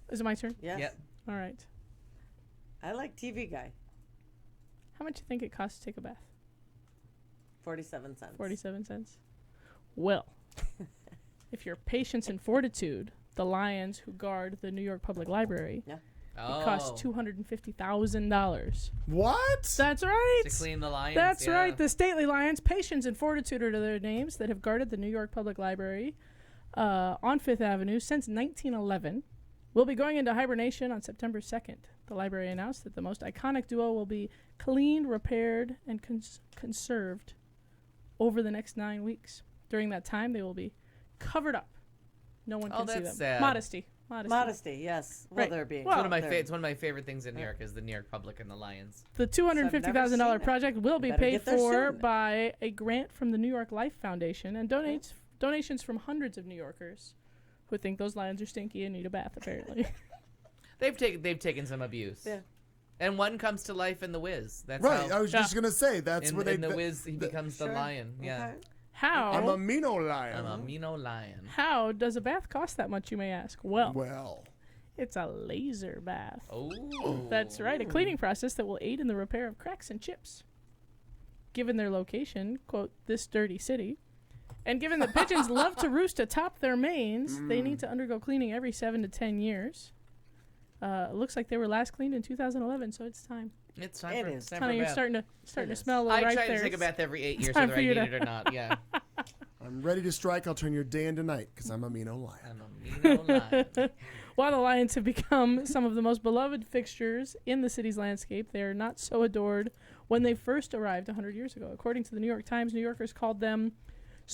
Is it my turn? Yes. Yep. All right. I like TV Guy. How much do you think it costs to take a bath? 47 cents. 47 cents. Well, if you're patience and fortitude, the lions who guard the New York Public Library, Yeah. Oh. it costs $250,000. What? That's right. To clean the lions. That's yeah. right. The stately lions, patience and fortitude are their names, that have guarded the New York Public Library on Fifth Avenue since 1911. Will be going into hibernation on September 2nd. The library announced that the most iconic duo will be cleaned, repaired, and conserved over the next 9 weeks. During that time, they will be covered up. No one Oh, can see them. that's sad. Modesty. Modesty, yes. Well, Right. they're being. Well, It's one of my they're- it's one of my favorite things in New York is the New York Public and the Lions. The $250,000 seen it. project will be Better paid get there for soon. by a grant from the New York Life Foundation and donations from hundreds of New Yorkers who think those lions are stinky and need a bath, apparently. They've taken some abuse. Yeah. And one comes to life in The Wiz. That's Right. how I was just gonna say that's in, where they. in The Wiz he becomes the Sure. lion. Yeah. Okay. How? I'm a Mino lion. I'm a Mino lion. How does a bath cost that much, you may ask? Well, Well, it's a laser bath. Oh. That's right, a cleaning process that will aid in the repair of cracks and chips. Given their location, quote, this dirty city, and given that pigeons love to roost atop their manes, they need to undergo cleaning every 7 to 10 years. It looks like they were last cleaned in 200011, so it's time. It's time It for is. it's time Honey, for a you're bath. starting to It is. smell a little I right try there. to take a bath every 8 years time whether for I you need to- it or not. Yeah. I'm ready to strike. I'll turn your day into night because I'm a Mino lion. I'm a Mino lion. While the lions have become some of the most beloved fixtures in the city's landscape, they are not so adored when they first arrived 100 years ago. According to the New York Times, New Yorkers called them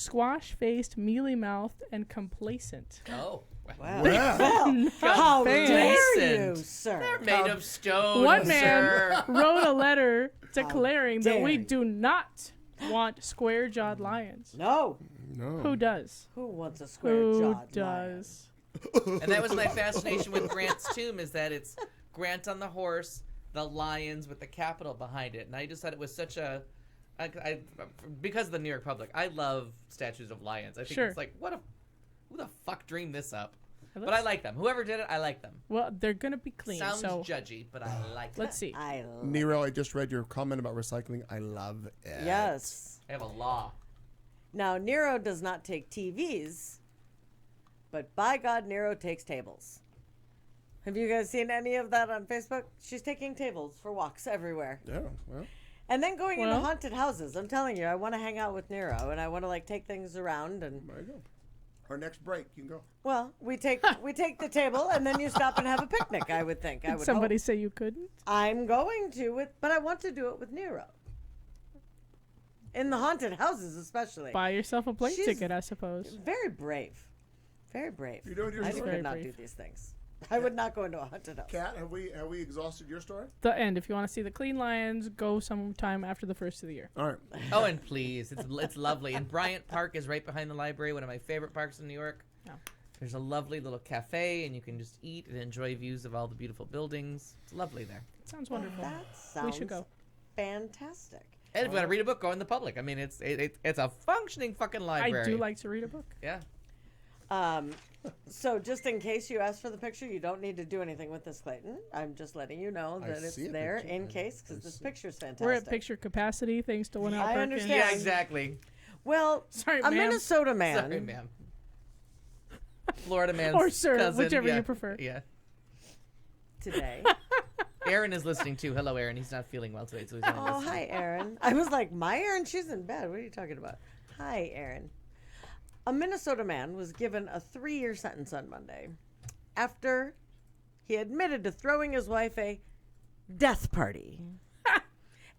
squash-faced, mealy-mouthed, and complacent. Oh. Wow. Well, Well, how fans. dare you, Decent. sir? They're made of stone. One man sir. wrote a letter declaring that we dare you. do not want square-jawed lions. No. no. Who does? Who wants a Who square-jawed lion? does? And that was my fascination with Grant's tomb is that it's Grant on the horse, the lions with the capital behind it. And I just thought it was such a because of the New York Public, I love statues of lions. I think Sure. it's like who the fuck dreamed this up? Let's- But I like them. Whoever did it, I like them. Well, they're gonna be clean. Sounds so judgy, but I like them. let's see. I love Nero, I just read your comment about recycling. I love it. Yes. I have a law. Now, Nero does not take TVs, but by God, Nero takes tables. Have you guys seen any of that on Facebook? She's taking tables for walks everywhere. Yeah. Well, And then going into Well- haunted houses. I'm telling you, I want to hang out with Nero and I want to like take things around and there you go. Our next break, you can go. well, we take the table and then you stop and have a picnic, I would think. I Did would somebody hope. say you couldn't? I'm going to with but I want to do it with Nero. In the haunted houses especially. Buy yourself a plane She's- ticket, I suppose. Very brave. Very brave. You doing your I story? Very would not brave. do these things. I would not go into a haunted house. Kat, have we exhausted your story? The end. If you want to see the clean lions, go sometime after the first of the year. All right. Oh, and please, it's lovely. And Bryant Park is right behind the library, one of my favorite parks in New York. Yeah. There's a lovely little cafe, and you can just eat and enjoy views of all the beautiful buildings. It's lovely there. Sounds wonderful. That sounds We should go. fantastic. And if you want to read a book, go in the public. I mean, it's a functioning fucking library. I do like to read a book. Yeah. So just in case you ask for the picture, you don't need to do anything with this, Clayton. I'm just letting you know I that it's see a there picture. in I- case I because this see. picture's fantastic. We're at picture capacity thanks to one I Perkins. understand. Yeah, exactly. Well, Sorry, a ma'am. Minnesota man Sorry, ma'am. Florida man. Or sir, cousin. whichever yeah. you prefer. Yeah. today. Aaron is listening too. Hello, Aaron. He's not feeling well today, so he's only Oh, listening. hi, Aaron. I was like, my Aaron? She's in bed. What are you talking about? Hi, Aaron. A Minnesota man was given a 3-year sentence on Monday after he admitted to throwing his wife a death party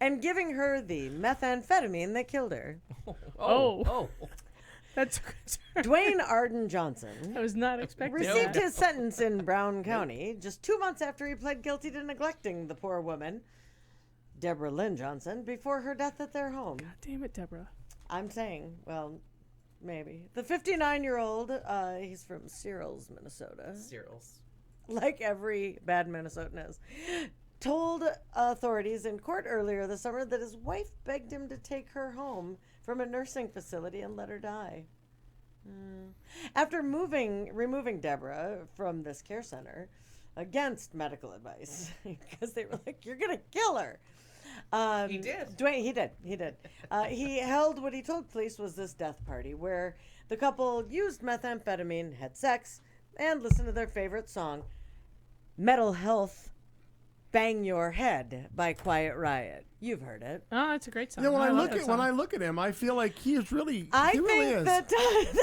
and giving her the methamphetamine that killed her. Oh. That's Dwayne Arden Johnson I was not expecting received that. his sentence in Brown County just 2 months after he pled guilty to neglecting the poor woman, Deborah Lynn Johnson, before her death at their home. God damn it, Deborah. I'm saying, well, maybe. The 59-year-old, he's from Searles, Minnesota. Cyril's. like every bad Minnesotan is, told authorities in court earlier this summer that his wife begged him to take her home from a nursing facility and let her die. After removing Deborah from this care center against medical advice, because they were like, "You're gonna kill her." He did. Dwayne, he did. He held what he told police was this death party where the couple used methamphetamine, had sex, and listened to their favorite song, Metal Health, "Bang Your Head" by Quiet Riot. You've heard it. Oh, that's a great song. Yeah, when I love that when song. I look at him, I feel like he is really. I he really think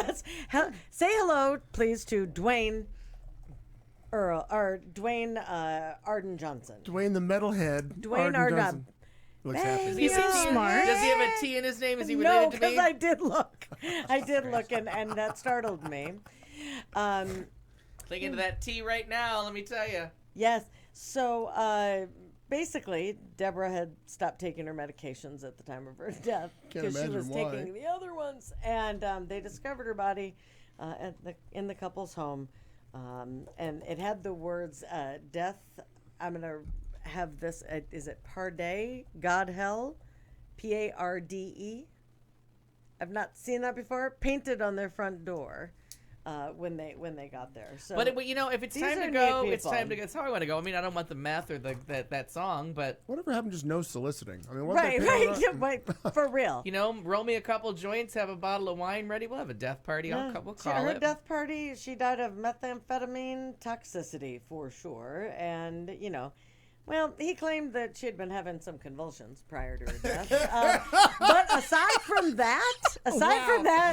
is. that say hello, please, to Dwayne Arden Johnson. Dwayne the metalhead. Dwayne Arden Arden. Johnson. Looks happy. He seems smart. Does he have a T in his name? Is he No, related to because me? I did look. And that startled me. Click into that T right now, let me tell you. Yes. So basically, Deborah had stopped taking her medications at the time of her death Can't because she imagine was why. taking the other ones, and they discovered her body in the couple's home, and it had the words "death." I'm gonna have this. Is it Parde? God hell, Parde. I've not seen that before. Painted on their front door. When they got there. So, But you know, if it's these time are to go, neat it's people. time to go. That's how I want to go. I mean, I don't want the meth or that song, but Whatever happened to just no soliciting? I mean, what Right, they pay right, on yeah, right, for real. you know, roll me a couple joints, have a bottle of wine ready. We'll have a death party. We'll call Her it. death party, she died of methamphetamine toxicity for sure, and well, he claimed that she had been having some convulsions prior to her death. But aside from that,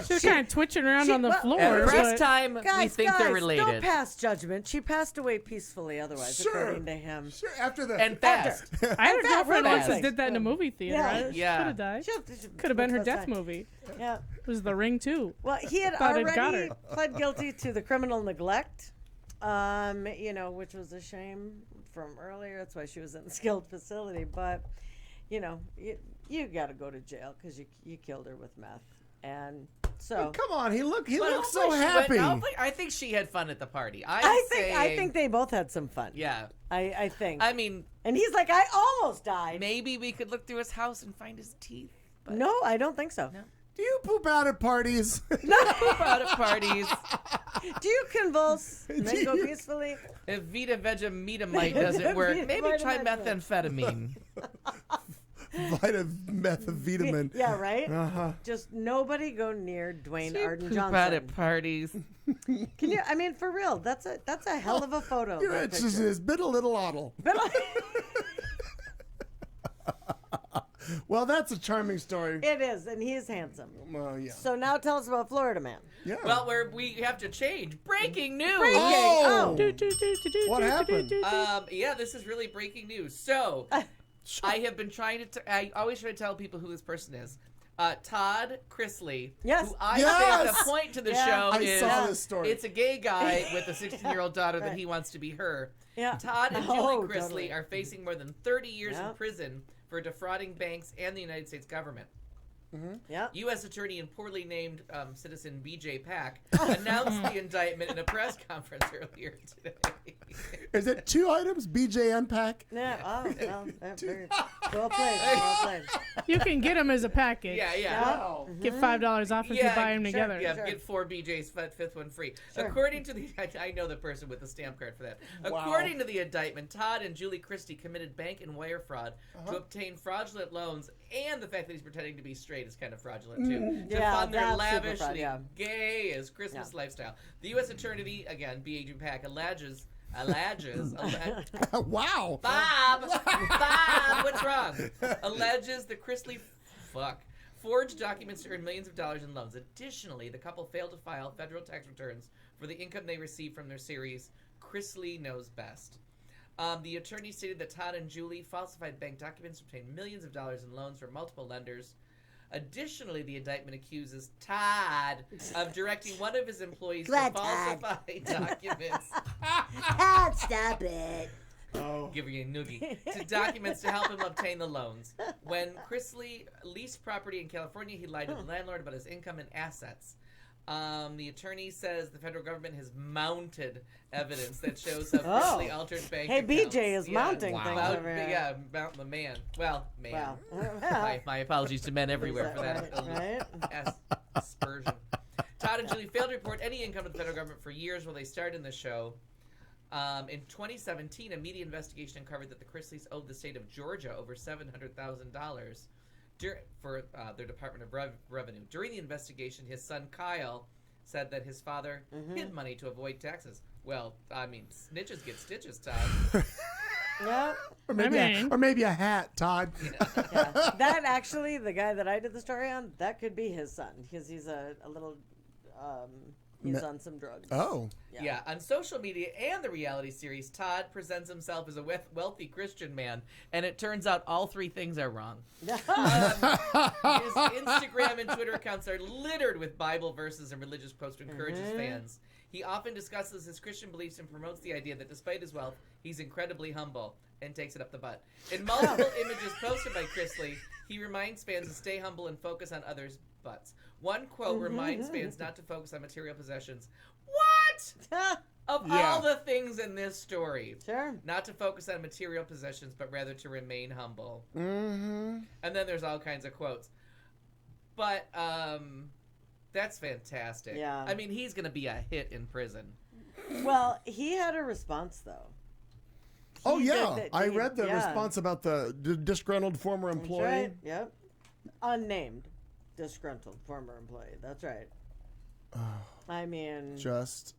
She was kind of twitching around on the floor. At but- press time, we guys, think they're don't related. pass judgment. She passed away peacefully, otherwise, Sure. according to him. Sure, after the And fast. I had a Fast girlfriend once Fast. that did that in a movie theater. Yeah. She Yeah. could have died. She- Could have been her that's death fine. movie. Yeah. It was The Ring too. Well, he had Thought it got already her. pled guilty to the criminal neglect, which was a shame from earlier. That's why she was in the skilled facility. But, you got to go to jail because you killed her with meth. And so Come on, he But looks so hopefully she happy. I think she had fun at the party. I think they both had some fun. Yeah. I think. I mean, And he's like, I almost died. maybe we could look through his house and find his teeth. But No, I don't think so. Do you poop out at parties? poop out at parties. Do you convulse and then go peacefully? If Vita Vegemite doesn't work, Vita maybe try Vegemite. methamphetamine. Methavitamin. Yeah, right? Uh-huh. Just nobody go near Dwayne Arden Poop Johnson. out at parties. Can you? I mean, for real, that's a hell of a photo. Yeah, that it's just picture. his bit a little oddle. Well, that's a charming story. It is, and he is handsome. Well, yeah. So now tell us about Florida Man. Yeah. Well, we have to change. Breaking news. Oh! What happened? Yeah, this is really breaking news. So, I have been trying to. I always try to tell people who this person is. Todd Chrisley. Yes. Who I Yes! think the point to the Yeah. show I is saw this story. it's a gay guy with a 16-year-old daughter that Right. he wants to be her. Yeah. Todd and Julie Oh, Chrisley totally. are facing more than 30 years Yeah. in prison for defrauding banks and the United States government. Yeah. U.S. Attorney and poorly named citizen B.J. Pack announced the indictment in a press conference earlier today. Is it 2 items? BJ Unpack? Yeah. Oh, well, very well played. Well played. You can get them as a package. Yeah. Get $5 off if you buy them sure, together. Yeah, Sure. get 4 BJ's, fifth one free. Sure. According to the, I know the person with the stamp card for that. According to the indictment, Todd and Julie Christie committed bank and wire fraud to obtain fraudulent loans, and the fact that he's pretending to be straight is kind of fraudulent too. To Yeah, fund their that's super fraud, lavishly yeah. gay as Christmas lifestyle. The U.S. Attorney, again, B.J. Pack, alleges. Wow. Bob, what's wrong? Alleges the Chrisley forged documents to earn millions of dollars in loans. Additionally, the couple failed to file federal tax returns for the income they received from their series Chrisley Knows Best. The attorney stated that Todd and Julie falsified bank documents to obtain millions of dollars in loans from multiple lenders. Additionally, the indictment accuses Todd of directing one of his employees to Glad Todd. falsify documents. Stop it. Give you a noogie. To documents to help him obtain the loans. When Chrisley leased property in California, he lied to the landlord about his income and assets. The attorney says the federal government has mounted evidence that shows how Oh. Chrisley altered bank Hey, accounts. BJ is mounting things Mount- over here. Yeah, mountain the man. Well, man. Wow. My apologies to men everywhere for that. Right? Aspersion. Todd and Julie failed to report any income to the federal government for years while they starred in the show. In 2017, a media investigation uncovered that the Chrisleys owed the state of Georgia over $700,000 for their Department of Revenue. During the investigation, his son Kyle said that his father hid money to avoid taxes. Well, I mean, snitches get stitches, Todd. Yeah. Or maybe a hat, Todd. Yeah. That actually, the guy that I did the story on, that could be his son because he's a little, he's on some drugs. Oh. Yeah, on social media and the reality series, Todd presents himself as a wealthy Christian man, and it turns out all three things are wrong. His Instagram and Twitter accounts are littered with Bible verses and religious posts to encourage his fans. He often discusses his Christian beliefs and promotes the idea that despite his wealth, he's incredibly humble and takes it up the butt. In multiple images posted by Chrisley, he reminds fans to stay humble and focus on others' butts. One quote reminds fans not to focus on material possessions. What? Of all the things in this story. Sure. Not to focus on material possessions, but rather to remain humble. Mm-hmm. And then there's all kinds of quotes. But, that's fantastic. Yeah. I mean, he's going to be a hit in prison. Well, he had a response though. Oh, He did yeah. that- I he- read the yeah. response about the disgruntled former That's employee. right. Yep. Unnamed, disgruntled former employee. That's right. I mean, Just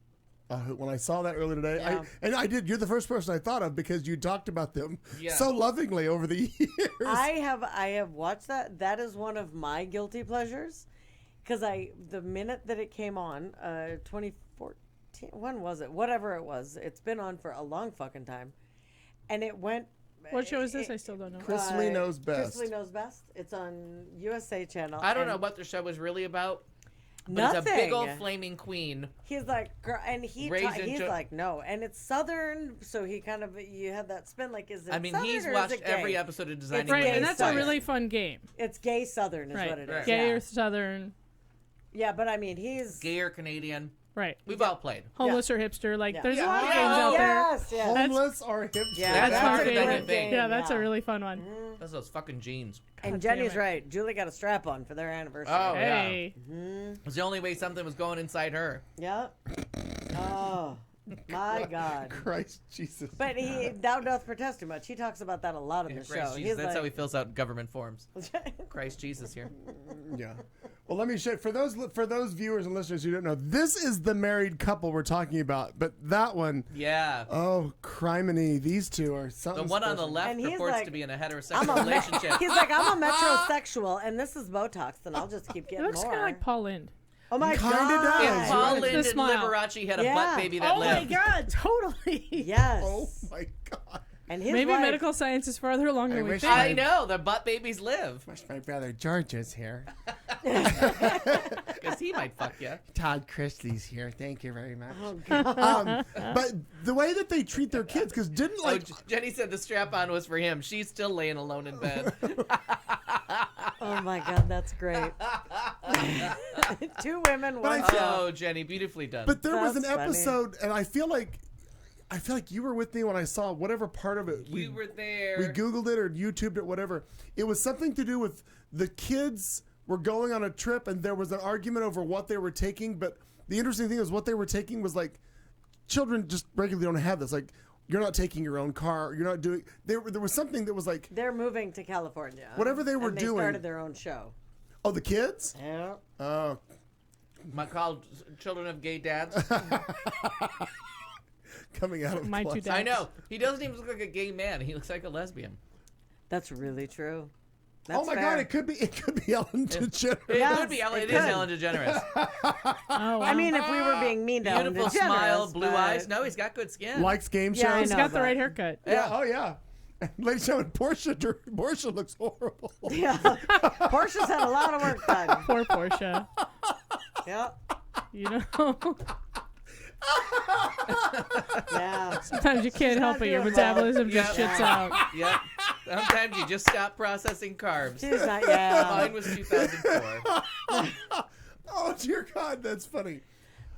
when I saw that earlier today, Yeah. I did. You're the first person I thought of because you talked about them Yeah. so lovingly over the years. I have watched that. That is one of my guilty pleasures, because the minute that it came on, 2014. When was it? Whatever it was, it's been on for a long fucking time, and it went. What show is this? I still don't know. Chrisley Knows Best. Chrisley Knows Best. It's on USA Channel. I don't and know what the show was really about. But Nothing. it's a big old flaming queen. He's like, girl, and he's Raised like, no, and it's Southern, so he kind of you have that spin like, is it? I mean, Southern he's or is watched it gay? every episode of Designing Right, gay and that's Southern. a really fun game. It's gay Southern, is Right, what it is. Right. Gay Yeah. or Southern. Yeah, but I mean, he's Gay or Canadian. Right. We've all played. Homeless or hipster. Like, Yeah. there's a Yeah. lot of Yeah. games out there. Yes, yes. Homeless or hipster? Yeah, That's That's my harder than you favorite. think. Yeah, that's a really fun one. That's those fucking jeans. And God Jenny's damn it. right. Julie got a strap on for their anniversary. Oh, yeah. Hey. It was the only way something was going inside her. Yep. Oh, my God. Christ Jesus. But he thou doth protest too much. He talks about that a lot in the Christ show. Jesus. That's how he fills out government forms. Christ Jesus here. Yeah. Well, let me show for those viewers and listeners who don't know. This is the married couple we're talking about, but that one, Yeah. oh, criminy! These two are The something. one on the special. left And he's purports like, to be in a I'm heterosexual a relationship. He's like, I'm a metrosexual, and this is Botox, and I'll just keep It getting looks more. kind of like Paul Lind. Oh my Kinda God. does. If Paul Right. Lind The and smile. Liberace had a Yeah. butt baby that Oh my lived. god, totally. Yes. Oh my God! And his Maybe wife, medical science is farther along than we wish think. I know, the butt babies live. Wish my brother George was here. Because he might fuck you. Todd Chrisley's here. Thank you very much. Oh, God. But the way that they treat their kids, because didn't Oh, like Jenny said the strap on was for him. She's still laying alone in bed. Oh my God, that's great. Two women, one show. Oh, Jenny, beautifully done. But there was an That's funny. episode, and I feel like you were with me when I saw whatever part of it. you were there. We Googled it or YouTubed it, whatever. It was something to do with the kids were going on a trip, and there was an argument over what they were taking. But the interesting thing is, what they were taking was like children just regularly don't have this. Like, you're not taking your own car. You're not doing. There was something that was like, They're moving to California. Whatever they were and doing- They started their own show. oh, the kids. Yeah. Oh, Called Children of Gay Dads. coming out of My the two closet. dads. I know. He doesn't even look like a gay man. He looks like a lesbian. That's really true. That's Oh my fair. God! It could be Ellen DeGeneres. It Yes, could be Ellen. it It is could. Ellen DeGeneres. Oh, wow. I mean, if we were being mean to Ellen Beautiful DeGeneres, smile, blue but- eyes. No, he's got good skin. Likes game shows. Yeah, I he's know, got the but- right haircut. Yeah. Oh yeah. Ladies and gentlemen, Portia looks horrible. Yeah. Portia's had a lot of work done. Poor Portia. Yeah. You know, Yeah. sometimes you can't help not it. Your doing metabolism just Yeah. shits out. Yep. Sometimes you just stop processing carbs. She's not. Yeah. Mine was 2004. Oh dear God, that's funny.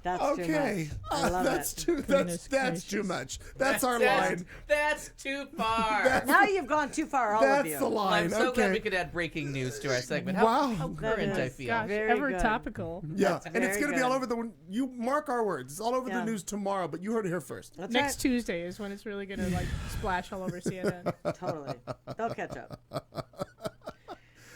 That's Okay, too much. I love that's it. too. Goodness That's too gracious. much. That's our line. That's too far. Now you've gone too far, all of That's you. the line. I'm so glad we Okay. could add breaking news to our segment. How, Wow. how That current I is- feel. Gosh, Very ever good. topical. Yeah, That's and it's very going to be all good. over the. You mark our words. It's all over the Yeah. news tomorrow, but you heard it here first. That's Next Tuesday is when it's really gonna like splash all over CNN. right. Totally. They'll catch up.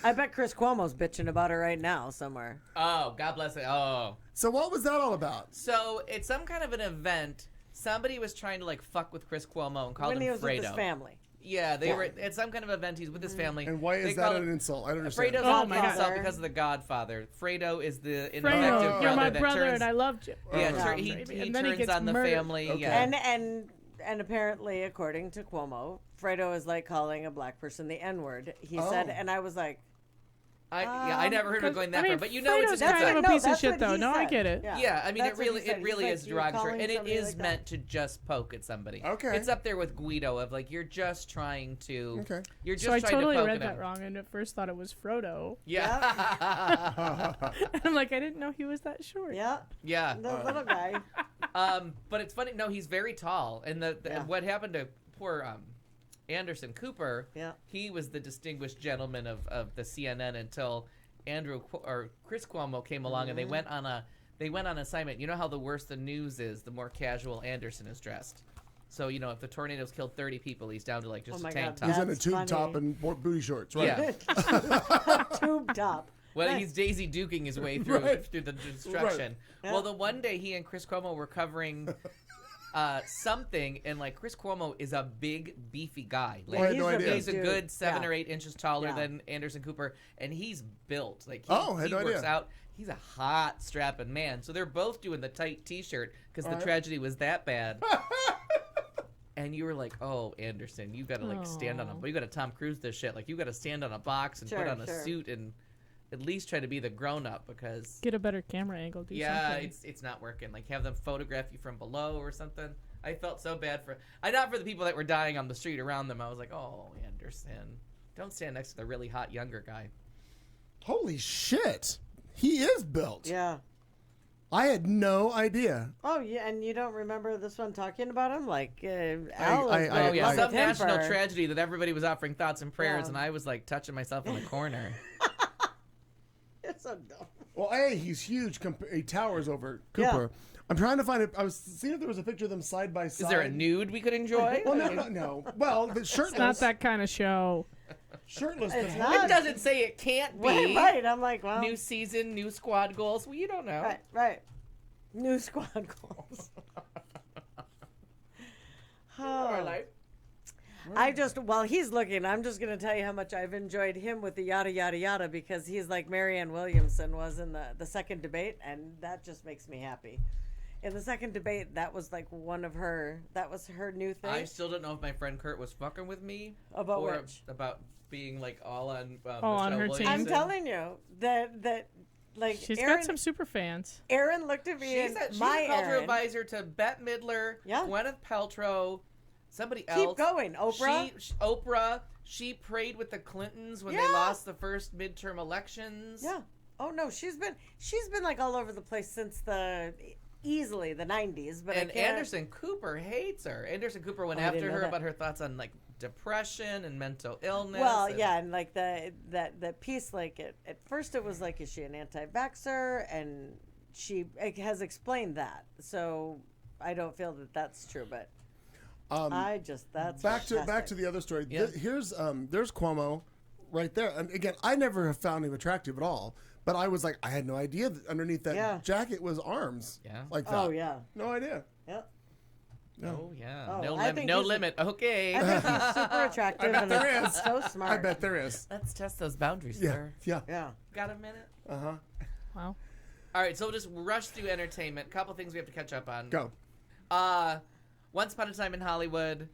I bet Chris Cuomo's bitching about it right now somewhere. Oh, God bless it. Oh. So what was that all about? So it's some kind of an event. Somebody was trying to like fuck with Chris Cuomo and called When him he was Fredo. with his family. Yeah, they were at some kind of event. He's with his family. And why They is call that him- an insult? I don't understand. Fredo's Oh not my an God. insult because of the Godfather. Fredo is the ineffective Fredo, brother you're my that brother, turns, and I loved you. yeah, Yeah. he And then he turns gets on the murdered. family. Okay. Yeah. And apparently, according to Cuomo, Fredo is like calling a black person the N-word. He said, Oh. and I was like, I never heard him going that far, but you know Fredo's it's an kind insult. of a piece of that's shit, what though. he No, I said. get it. Yeah, I mean, That's what he said. it really He's is like, "You're derogatory, calling and it somebody is like meant that." to just poke at somebody. Okay. It's up there with Guido of like you're just trying to. Okay. You're just So I trying totally to poke read at that him. wrong, and at first thought it was Frodo. Yeah. And I'm like, I didn't know he was that short. yeah, Yeah. the little guy. But it's funny. No, he's very tall, and Yeah. what happened to poor Anderson Cooper? Yeah. He was the distinguished gentleman of the CNN until Chris Cuomo came along, and they went on assignment. You know how the worse the news is, the more casual Anderson is dressed. So if the tornadoes killed 30 people, he's down to like just Oh a my tank God, top. He's in a That's tube funny. top and booty shorts, right? Yeah. Tube top. Well, Right. he's Daisy Duking his way through Right. through the destruction. Yeah. Well, the one day he and Chris Cuomo were covering something, and like Chris Cuomo is a big, beefy guy. Like, I had no He's a idea. big he's a dude. good 7 Yeah. or 8 inches taller Yeah. than Anderson Cooper, and he's built. Like Oh, I had he no works idea. out. He's a hot, strapping man. So they're both doing the tight T-shirt because the Alright. tragedy was that bad. And you were like, "Oh, Anderson, you got to like stand on Aw. you got to Tom Cruise this shit. Like you got to stand on a box and put Sure, on a sure. suit and at least try to be the grown up because." Get a better camera angle. Do Yeah, something. it's not working. Like have them photograph you from below or something. I felt so bad not for the people that were dying on the street around them. I was like, oh, Anderson, don't stand next to the really hot younger guy. Holy shit. He is built. Yeah. I had no idea. Oh, yeah, and you don't remember this one talking about him? Like, Al I- is Oh like, yeah, loved some him national for- tragedy that everybody was offering thoughts and prayers, Yeah. and I was like touching myself in the corner. It's so dumb. Well, he's huge. He towers over Cooper. I'm trying to find it. I was seeing if there was a picture of them side by side. Is there a nude we could enjoy? Well, no. Well, the shirtless. It's not that kind of show. Shirtless. It's but not. It doesn't say it can't be. Right. I'm like, well, New season, new squad goals. Well, you don't know. right. New squad goals. Our life. While he's looking, I'm just going to tell you how much I've enjoyed him with the yada, yada, yada, because he's like Marianne Williamson was in the second debate, and that just makes me happy. In the second debate, that was like that was her new thing. I still don't know if my friend Kurt was fucking with me About or which? about being like all on on Michelle her team. Williamson. I'm telling you that like She's Aaron, got some super fans. Aaron looked at me She's and a my cultural Aaron. advisor to Bette Midler, Yeah. Gwyneth Paltrow, somebody else. Keep going, Oprah. Oprah. She prayed with the Clintons when they Yeah. lost the first midterm elections. Yeah. Oh no, she's been like all over the place since easily the 90s. But And I can't, Anderson Cooper hates her. Anderson Cooper went Oh, I didn't after know her that. about her thoughts on like depression and mental illness. Well, and- yeah, and like that piece, like at first it was like, is she an anti-vaxxer? And she has explained that. So I don't feel that that's true, but that's back fantastic. to the other story. Yeah. There's Cuomo right there. And again, I never have found him attractive at all. But I was like, I had no idea that underneath that Yeah. jacket was arms. Yeah. Like that. Oh yeah. No idea. Yeah. Oh yeah. Oh, no I limit. think No he's- limit. Okay. I think he's super attractive bet and there is. so smart. I bet there is. Let's test those boundaries, Yeah. sir. Yeah. Yeah. Got a minute? Wow. All right, so we'll just rush through entertainment. Couple things we have to catch up on. Go. Once Upon a Time in Hollywood,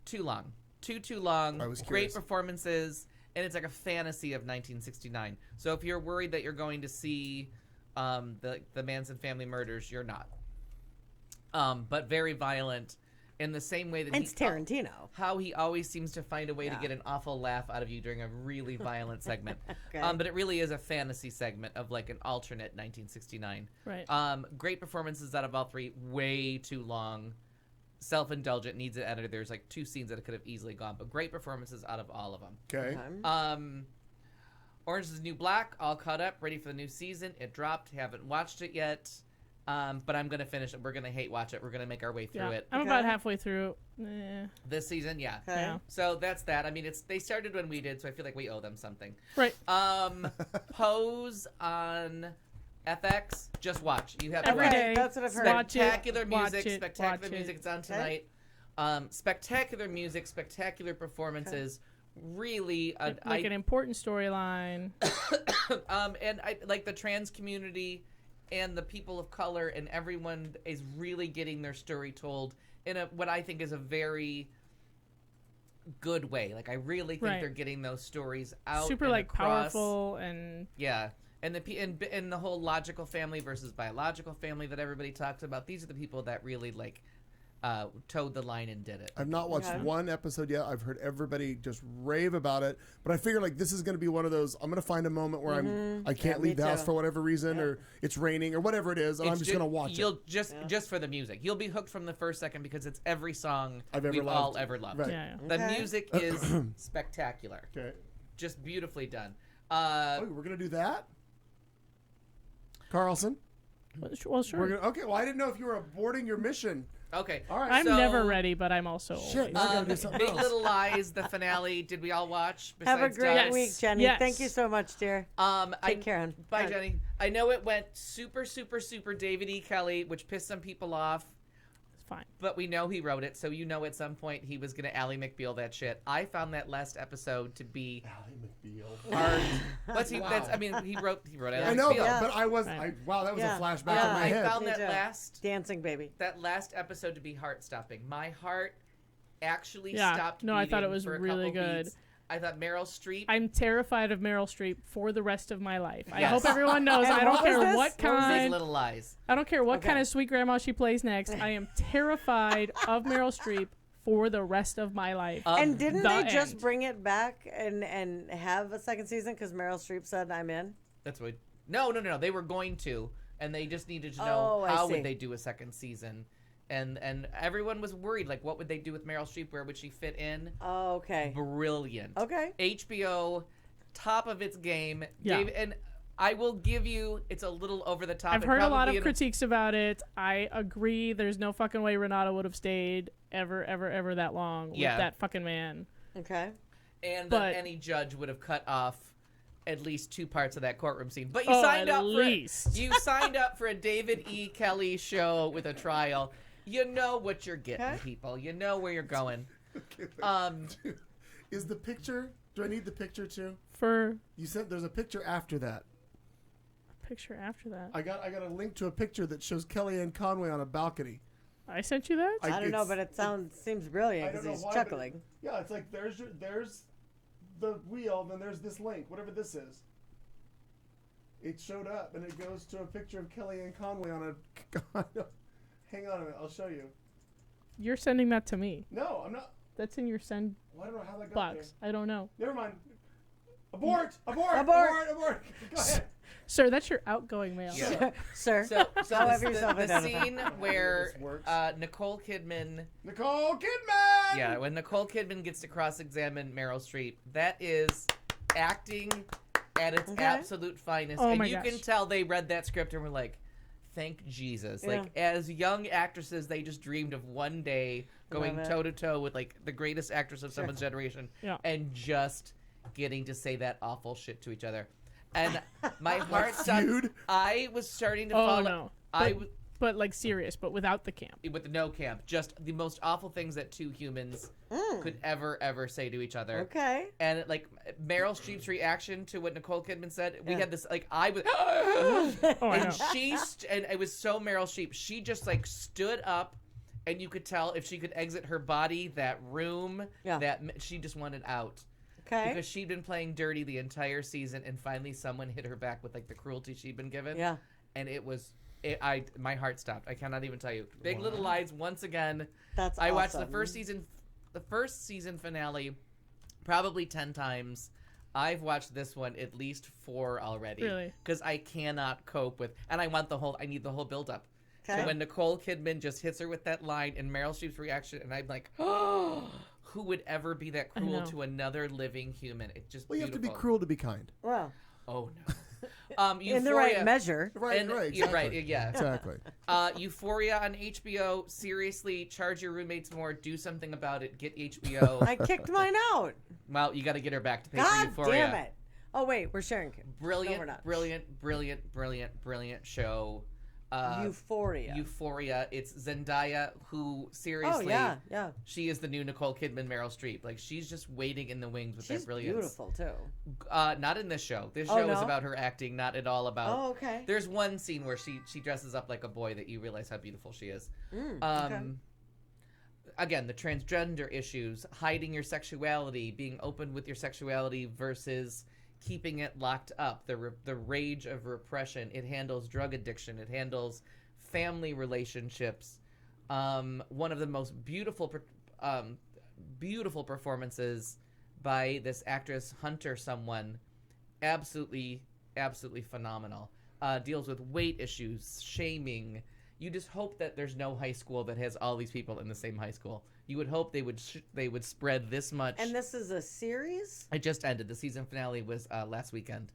too long. Too long. I was Great curious. performances, and it's like a fantasy of 1969. So if you're worried that you're going to see the Manson family murders, you're not. But very violent. in the same way that It's Tarantino. how he always seems to find a way to Yeah. get an awful laugh out of you during a really violent segment. Okay. But it really is a fantasy segment of like an alternate 1969. Right. Great performances out of all three. Way too long. Self-indulgent, needs an editor. There's like 2 scenes that could have easily gone, but great performances out of all of them. Okay. Orange is the New Black, all caught up, ready for the new season. It dropped, haven't watched it yet, but I'm gonna finish it. We're gonna hate watch it. We're gonna make our way through Yeah. it I'm Okay. about halfway through. this season. Yeah. Okay. Yeah. So that's that. I mean, they started when we did, so I feel like we owe them something. Right. Pose on FX. Just watch. You have Every to watch. day. That's what I've heard. Watch it. Spectacular Watch music. it, Spectacular watch it. music. It's on tonight. Spectacular music. Spectacular performances. Really, Like an important storyline. and I like the trans community and the people of color, and everyone is really getting their story told in a what I think is a very good way. Like I really think Right. they're getting those stories out. Super and like across. powerful and Yeah. And and the whole logical family versus biological family that everybody talks about. These are the people that really like towed the line and did it. I've not watched Okay. one episode yet. I've heard everybody just rave about it, but I figure like this is going to be one of those. I'm going to find a moment where I can't me leave the house too. for whatever reason, or it's raining or whatever it is, and I'm It's just going to watch You'll it. just for the music. You'll be hooked from the first second because it's every song I've ever we've loved. all ever loved. Right. yeah. The Okay. music is spectacular, Okay. just beautifully done. Oh, we're going to do that, Carlson. Well, sure. We're gonna, okay. Well, I didn't know if you were aborting your mission. Okay, All right. I'm so, never ready, but I'm also Shit. always. Now I gotta do something Big else. Little Lies, the finale. Did we all watch? Have a besides great Doug? week, Jenny. Yes. Thank you so much, dear. Take care, hon. Bye, Bye. Jenny. I know it went super, super, super David E. Kelly, which pissed some people off. It's fine. But we know he wrote it, so you know at some point he was going to Ally McBeal that shit. I found that last episode to be Ally McBeal. hard. But I mean, he wrote Ally I know, McBeal. but I was. Right. Wow, that was Yeah. a flashback Yeah. in my I head. found Me that too. Dancing baby. last episode to be heart stopping. My heart actually Yeah. stopped. No, I thought it beating was for a really couple good. beats. I thought Meryl Streep. I'm terrified of Meryl Streep for the rest of my life. I Yes. hope everyone knows. And I don't what was care this? what Big kind. Little Lies. I don't care what Okay. kind of sweet grandma she plays next. I am terrified of Meryl Streep for the rest of my life. And didn't the they just end. bring it back and have a second season because Meryl Streep said I'm in? That's what. No. They were going to, and they just needed to know Oh, I how see. would they do a second season, and everyone was worried. Like, what would they do with Meryl Streep? Where would she fit in? Oh, okay. Brilliant. Okay. HBO, top of its game. Yeah. David, and I will give you, it's a little over the top. I've It heard a lot probably of critiques about it. I agree. There's no fucking way Renata would have stayed ever that long Yeah. with that fucking man. Okay. and but- that any judge would have cut off at least 2 parts of that courtroom scene. But you Oh, signed at up least. you signed up for a David E. Kelly show with a trial. You know what you're getting, Okay. people. You know where you're going. Is the picture? Do I need the picture too? For You said there's a picture after that. a picture after that. I got a link to a picture that shows Kellyanne Conway on a balcony. I sent you that? I don't know, it's- but it seems brilliant I because don't know he's why, but chuckling. yeah, it's like there's the wheel, then there's this link, whatever this is. It showed up, and it goes to a picture of Kellyanne Conway on a. Hang on a minute, I'll show you. You're sending that to me. No, I'm not. That's in your send Well, I don't know how that got box. I don't know. there. Never mind. Abort! Abort! Abort! Abort! Go ahead. Sir, that's your outgoing mail. Yeah. Sir, So however the yourself scene where This works. Nicole Kidman, Nicole Kidman! yeah, when Nicole Kidman gets to cross-examine Meryl Streep, that is acting at its Okay. absolute finest. Oh and my you gosh. can tell they read that script and were like, thank Jesus. Like, as young actresses, they just dreamed of one day going Love it. toe-to-toe with, like, the greatest actress of someone's generation Yeah. and just getting to say that awful shit to each other. And my heart stopped. Feud? I was starting to Oh fall. no. I But, w- but like serious, but without the camp. with no camp, just the most awful things that two humans could ever say to each other. Okay. And like Meryl Streep's reaction to what Nicole Kidman said, we Yeah. had this like I was, Oh, I know. and and it was so Meryl Streep. She just like stood up, and you could tell if she could exit her body, that room, Yeah. she just wanted out. Okay. Because she'd been playing dirty the entire season, and finally someone hit her back with like the cruelty she'd been given. Yeah. And it was my heart stopped. I cannot even tell you. Big Little Lies once again. That's I watched the awesome. first season finale probably 10 times. I've watched this one at least 4 already. Really? Because I cannot cope with, and I need the whole build up. Okay. So when Nicole Kidman just hits her with that line and Meryl Streep's reaction, and I'm like, oh, who would ever be that cruel know. to another living human? It's just Well, you have to be beautiful. cruel to be kind. Well, Oh no. in the right measure. Right, And, right, you're exactly. right, yeah. Exactly. Euphoria on HBO. Seriously, charge your roommates more. Do something about it. Get HBO. I kicked mine out. Well, you got to get her back to pay for God Euphoria. damn it. Oh, wait, we're sharing. Brilliant, No, we're not. brilliant show. Euphoria. Euphoria. It's Zendaya, who seriously, Oh, yeah, yeah. she is the new Nicole Kidman, Meryl Streep. Like she's just waiting in the wings with She's that brilliance. beautiful, too. Not in this show. This Oh, show is no? about her acting, not at all about. Oh, okay. There's one scene where she dresses up like a boy that you realize how beautiful she is. Okay. Again, the transgender issues, hiding your sexuality, being open with your sexuality versus keeping it locked up. The rage of repression. It handles drug addiction. It handles family relationships. One of the most beautiful performances by this actress Hunter someone. Absolutely phenomenal. Deals with weight issues, shaming. You just hope that there's no high school that has all these people in the same high school. You would hope they would spread this much. And this is a series? It just ended. The season finale was last weekend.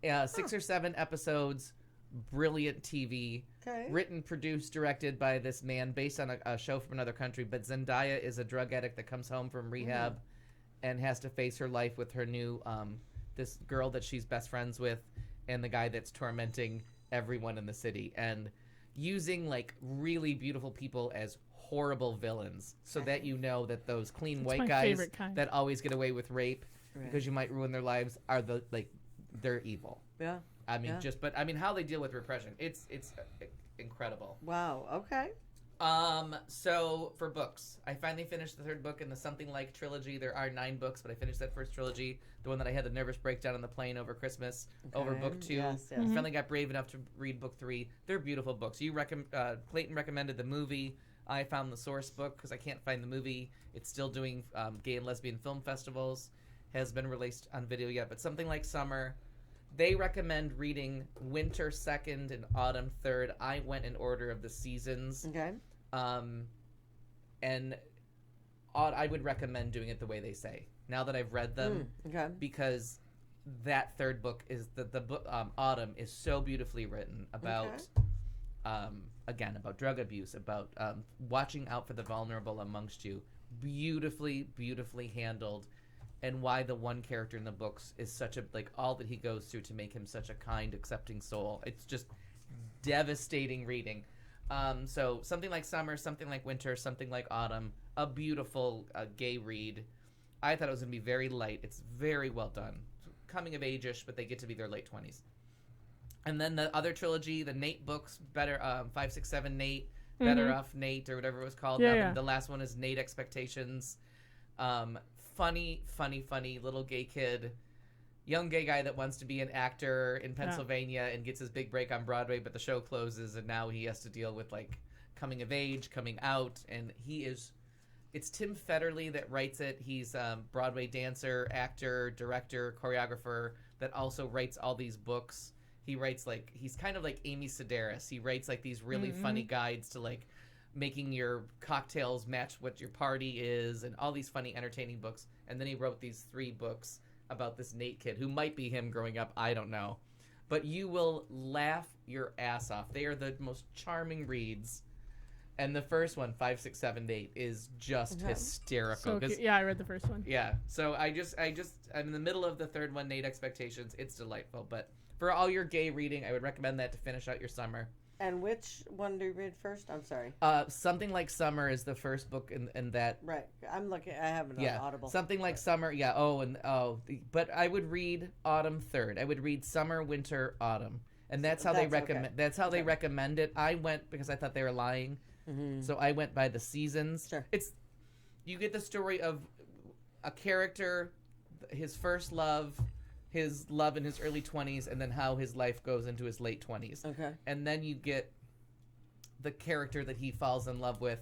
6 or 7 episodes. Brilliant TV. Okay. Written, produced, directed by this man based on a show from another country. But Zendaya is a drug addict that comes home from rehab and has to face her life with her new this girl that she's best friends with and the guy that's tormenting everyone in the city. And using like really beautiful people as horrible villains so that you know that those clean That's white my guys favorite kind. that always get away with rape Right. because you might ruin their lives are they're evil. Yeah. I mean, Yeah. how they deal with repression, it's incredible. Wow. Okay. So for books, I finally finished the 3rd book in the Something Like trilogy. There are 9 books, but I finished that first trilogy, the one that I had the nervous breakdown on the plane over Christmas, over Okay. book 2. Yes, yes. Finally got brave enough to read book 3. They're beautiful books. Clayton recommended the movie. I found the source book because I can't find the movie. It's still doing gay and lesbian film festivals. Has been released on video yet, but Something Like Summer. They recommend reading Winter 2nd and Autumn 3rd. I went in order of the seasons. Okay. And I would recommend doing it the way they say. Now that I've read them, Okay. because that 3rd book is the book Autumn is so beautifully written about again about drug abuse, about watching out for the vulnerable amongst you. Beautifully handled, and why the one character in the books is such a all that he goes through to make him such a kind, accepting soul. It's just devastating reading. So Something Like Summer, Something Like Winter, Something Like Autumn, a beautiful gay read. I thought it was going to be very light. It's very well done. Coming of age-ish, but they get to be their late 20s. And then the other trilogy, the Nate books, Better 5, 6, 7 Nate, Better Off Nate, or whatever it was called. Yeah. The last one is Nate Expectations. Funny little gay kid. Young gay guy that wants to be an actor in Pennsylvania and gets his big break on Broadway, but the show closes and now he has to deal with coming of age, coming out, and it's Tim Federle that writes it. He's a Broadway dancer, actor, director, choreographer that also writes all these books. He writes he's kind of like Amy Sedaris. He writes these really funny guides to making your cocktails match what your party is and all these funny entertaining books. And then he wrote these 3 books about this Nate kid who might be him growing up. I don't know. But you will laugh your ass off. They are the most charming reads. And the first one, 5, 6, 7, 8, is just hysterical. So cute. Yeah, I read the first one. Yeah. So I'm in the middle of the 3rd one, Nate Expectations. It's delightful. But for all your gay reading, I would recommend that to finish out your summer. And which one do you read first? I'm sorry. Something Like Summer is the first book in that. Right. I'm looking. I have it on Audible. Something Like Summer. Yeah. But I would read Autumn 3rd. I would read Summer, Winter, Autumn, and that's how they recommend. Okay. That's how they recommend it. I went because I thought they were lying, so I went by the seasons. Sure. You get the story of a character, his first love, his love in his early 20s, and then how his life goes into his late 20s. Okay. And then you get the character that he falls in love with,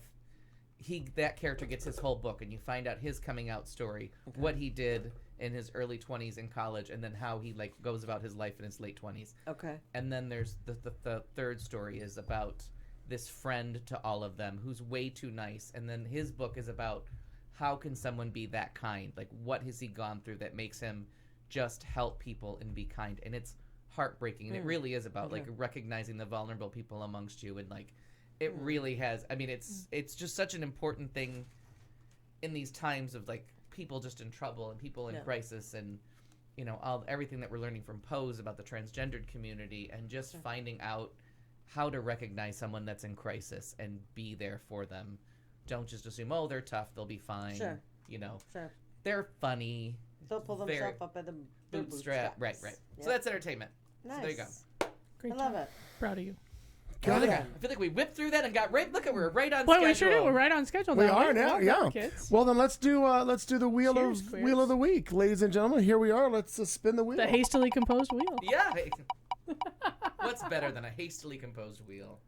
that character gets his whole book, and you find out his coming out story, what he did in his early 20s in college, and then how he like goes about his life in his late 20s. Okay. And then there's the third story is about this friend to all of them who's way too nice, and then his book is about how can someone be that kind? Like, what has he gone through that makes him just help people and be kind? And it's heartbreaking, and it really is about like recognizing the vulnerable people amongst you, and like it really has. I mean, it's just such an important thing in these times of like people just in trouble and people in crisis, and you know everything that we're learning from Pose about the transgendered community, and just finding out how to recognize someone that's in crisis and be there for them. Don't just assume, oh, they're tough, they'll be fine. Sure. You know, Sure. they're funny. They'll pull themselves up by the Bootstrap. Right. Yeah. So that's entertainment. Nice. So there you go. Great I love job. it. Proud of you. I feel God. like we whipped through that and got right. Look at we're right on Boy, schedule. we sure did. We're right on schedule. We now. are now, Well yeah. done, kids. Well, then let's do the wheel Cheers, of quiz. wheel of the week, ladies and gentlemen. Here we are. Let's spin the wheel. The hastily composed wheel. Yeah. What's better than a hastily composed wheel?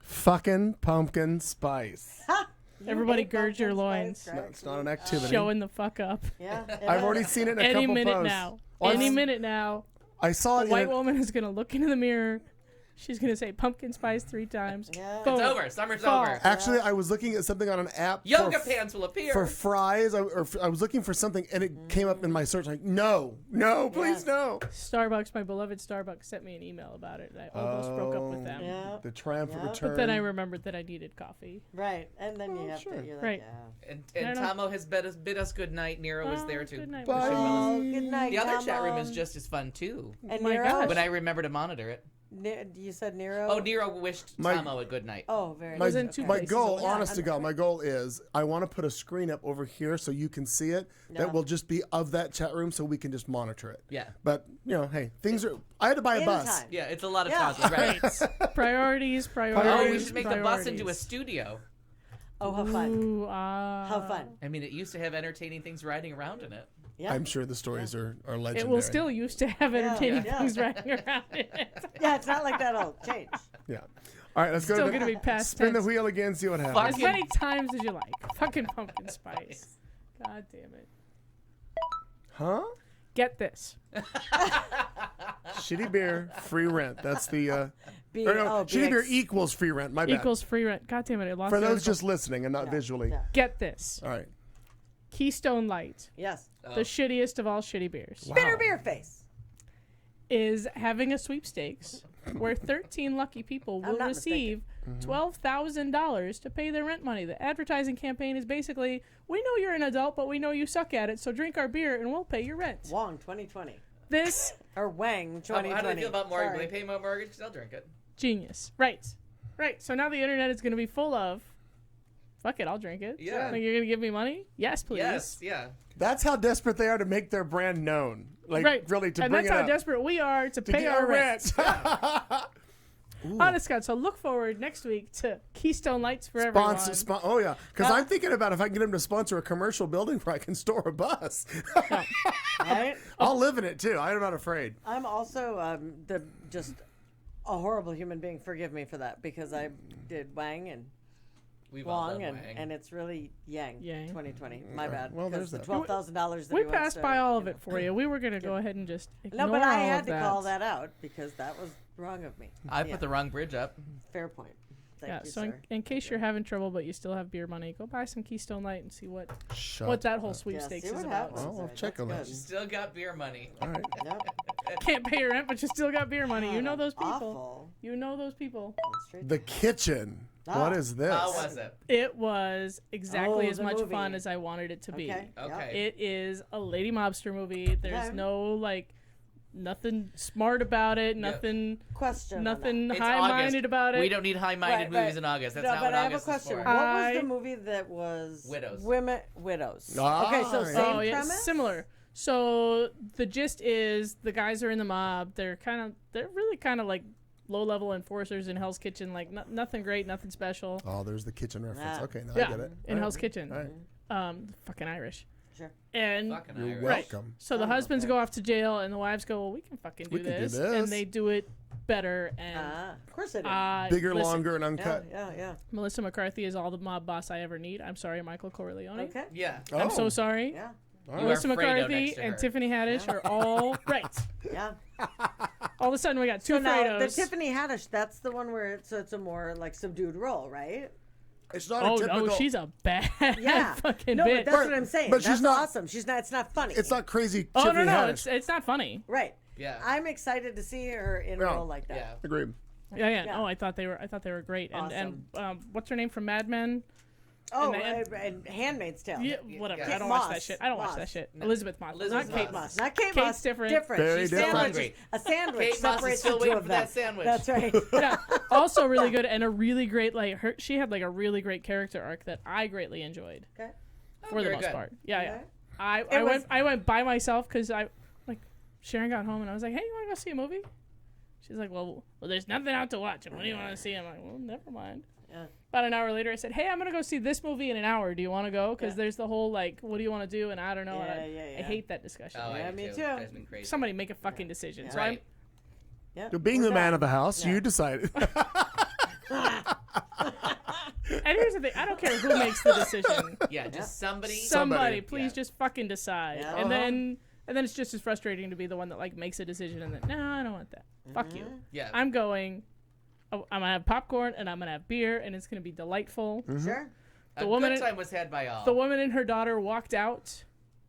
Fucking pumpkin spice. Everybody hate gird your pumpkin loins. spice, No, correct? it's not an activity. Showing the fuck up. Yeah. I've already seen it in a Any couple minute posts. now. Oh, Any I've- minute now. I saw A it. white in a- woman is going to look into the mirror. She's going to say pumpkin spice 3 times. Yeah. Boom. It's over. Summer's Fall. over. Actually, I was looking at something on an app. Yoga for, pants will appear. for fries. I was looking for something, and it came up in my search. Like, no, please, no. Starbucks, my beloved Starbucks, sent me an email about it. I almost broke up with them. Yeah. The triumphant Yeah. return. But then I remembered that I needed coffee. Right. And then you have sure. to. You're like, Right. yeah. and I know. Tomo has bid us good night. Nero is there too. Good night. Bye. Wish you well. Oh, good night. The other Tom. chat room is just as fun too. And My Nero? gosh. When I remember to monitor it. You said Nero? Oh, Nero wished My- Tomo a good night. Oh, very My, was nice. in two my places goal, also. honest to God, my goal is I want to put a screen up over here so you can see it. Yeah. That will just be of that chat room so we can just monitor it. Yeah. But, hey, things are. I had to buy a In bus. time. Yeah, it's a lot of Yeah. talking. Right. Priorities. Oh, we should make the bus into a priorities. studio. Oh, how fun. Ooh, How fun. I mean, it used to have entertaining things riding around in it. Yeah. I'm sure the stories are legendary. It will still used to have entertaining Yeah. things riding around it. Yeah, it's not like that'll change. Yeah. All right, let's go Still to going to be past spin the tense. wheel again, see what As happens. many times as you like. Fucking pumpkin spice. God damn it. Huh? Get this. Shitty beer, free rent. That's the. Or no, Oh, shitty beer BX. equals free rent. My bad. Equals free rent. God damn it. I lost For the those article. just listening and not visually. Yeah. Get this. All right. Keystone Light, Yes. Oh. the shittiest of all shitty beers, Wow. Bitter beer face. is having a sweepstakes where 13 lucky people I'm will not receive Mm-hmm. $12,000 to pay their rent money. The advertising campaign is basically, we know you're an adult, but we know you suck at it, so drink our beer and we'll pay your rent. Wong 2020. This Or Wang 2020. How do they feel about mortgage? Sorry. When they pay my mortgage, they'll drink it. genius. Right. So now the internet is going to be full of, fuck it, I'll drink it. Yeah. Like, you're going to give me money? Yes, please. Yes, yeah. That's how desperate they are to make their brand known. Like, Right. really, to and bring that's it how up. desperate we are to To pay get our rent. rent. Honest God, so look forward next week to Keystone Lights for everyone. Oh, yeah. Because I'm thinking about if I can get them to sponsor a commercial building where I can store a bus. Right? I'll live in it, too. I'm not afraid. I'm also just a horrible human being. Forgive me for that because I did Wang and We've all Wong done and, Wang. it's really Yang, Yang. 2020. My bad. Well, Because there's the that. $12,000 that We he wants passed to, by all of you it for you. We were going to go ahead and just ignore know. No, but I all had of to call that out because that was wrong of me. I Yeah. put the wrong bridge up. Fair point. Thank Yeah, you, so sir. in case you're having trouble but you still have beer money, go buy some Keystone Light and see what Shut that whole up. sweepstakes see is what about. happens. Well, we'll That's check on that. good. Still got beer money. All right. Yep. Can't pay your rent, but you still got beer money. You know those people. Awful. You know those people. Straight The kitchen. Ah. What is this? How was it? It was exactly Oh, as the much movie. fun as I wanted it to be. Okay. Okay. It is a lady mobster movie. There's Okay. no nothing smart about it. Nothing, Question. on nothing It's high-minded August. about it. We don't need high-minded Right, movies right. in August. that. That's No, not but what I have a August question. is What for. was the movie that was Widows. Widows. Ah, okay, so yeah. same Oh yeah, premise. similar. So the gist is the guys are in the mob. They're really kind of like low-level enforcers in Hell's Kitchen. Like nothing great, nothing special. Oh, there's the kitchen reference. Ah. Okay, now Yeah, I get it. in All Hell's right. Kitchen. All right. Fucking Irish. Sure. And Fucking You're Irish. Right. welcome. so the Oh, husbands okay. go off to jail, and the wives go, "Well, we can fucking do We can do this," this. and they do it better. And Of course it is. Bigger, listen, longer, and yeah, uncut. yeah. Melissa McCarthy is all the mob boss I ever need. I'm sorry, Michael Corleone. Okay. Yeah. I'm so Oh. sorry. Yeah. Melissa are Fredo McCarthy next to and her. Tiffany Haddish are all right. Yeah. All of a sudden, we got two So now the Fredos. Tiffany Haddish, that's the one where it's a more like subdued role, right? It's not Oh a typical. no, she's a bad Yeah. fucking No, bitch. but that's what I'm saying. But That's she's not- awesome. She's not. It's not funny. It's not crazy. Oh Tiffany no, Haddish. it's not funny. right. Yeah. I'm excited to see her in a Yeah. role like that. Yeah. Agreed. Yeah. Yeah. Oh, I thought they were great. And Awesome. what's her name from Mad Men? Oh, And and Handmaid's Tale. Yeah, whatever. Kate I don't watch that Moss. shit. I don't watch that Moss. shit. Elizabeth Moss. Elizabeth Not Kate Moss. Moss. Not Kate Kate's Moss. different. Very different. Hungry. A sandwich Kate Moss is separates still the two waiting of for them. that sandwich. That's right. Yeah. Also really good and a really great she had like a really great character arc that I greatly enjoyed Okay. for the very most good. part. Yeah. Okay. I went by myself because Sharon got home and I was like, hey, you want to go see a movie? She's like, well, there's nothing out to watch. And what do you want to see? I'm like, well, never mind. Yeah. About an hour later, I said, hey, I'm going to go see this movie in an hour. Do you want to go? Because Yeah. there's the whole, what do you want to do? And I don't know. and Yeah, I hate that discussion. Oh, Yeah, I do me too. too. Drives me crazy. Somebody make a fucking decision. So Right. Yeah. Being We're the man done. of the house, Yeah. you decided. And here's the thing. I don't care who makes the decision. Yeah, just somebody. Somebody, please Yeah. just fucking decide. Yeah. And then it's just as frustrating to be the one that makes a decision and then no, I don't want that. Fuck you. Yeah. I'm going. I'm gonna have popcorn and I'm gonna have beer and it's gonna be delightful. Sure. A woman- good time was had by all. The woman and her daughter walked out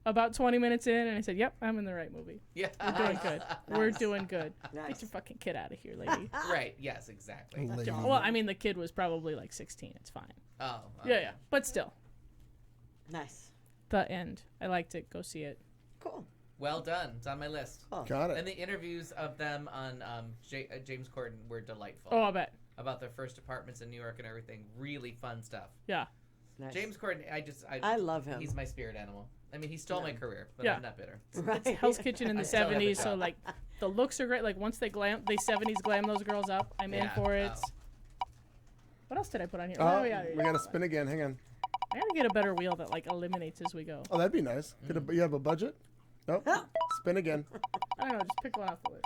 about 20 minutes in and I said, "Yep, I'm in the right movie. Yeah. We're doing good. We're doing good. Nice. Get your fucking kid out of here, lady." Right. Yes. Exactly. Well, I mean, the kid was probably 16. It's fine. Oh. Yeah. But still, Nice. the end. I liked it. Go see it. Cool. Well done. It's on my list. Got And it. the interviews of them on James Corden were delightful. Oh, I bet. About their first apartments in New York and everything. Really fun stuff. Yeah. Nice. James Corden, I love him. He's my spirit animal. I mean, he stole my career, but Yeah. I'm not bitter. Right. Hell's Kitchen in the I still haven't 70s, so done. the looks are great. Once they 70s glam those girls up, I'm in Yeah. for it. Oh. What else did I put on here? Oh, Oh, yeah. we got to spin again. Hang on. I gotta get a better wheel that eliminates as we go. Oh, that'd be nice. You have a budget? Nope. Spin again. I don't know, just pick one off the list.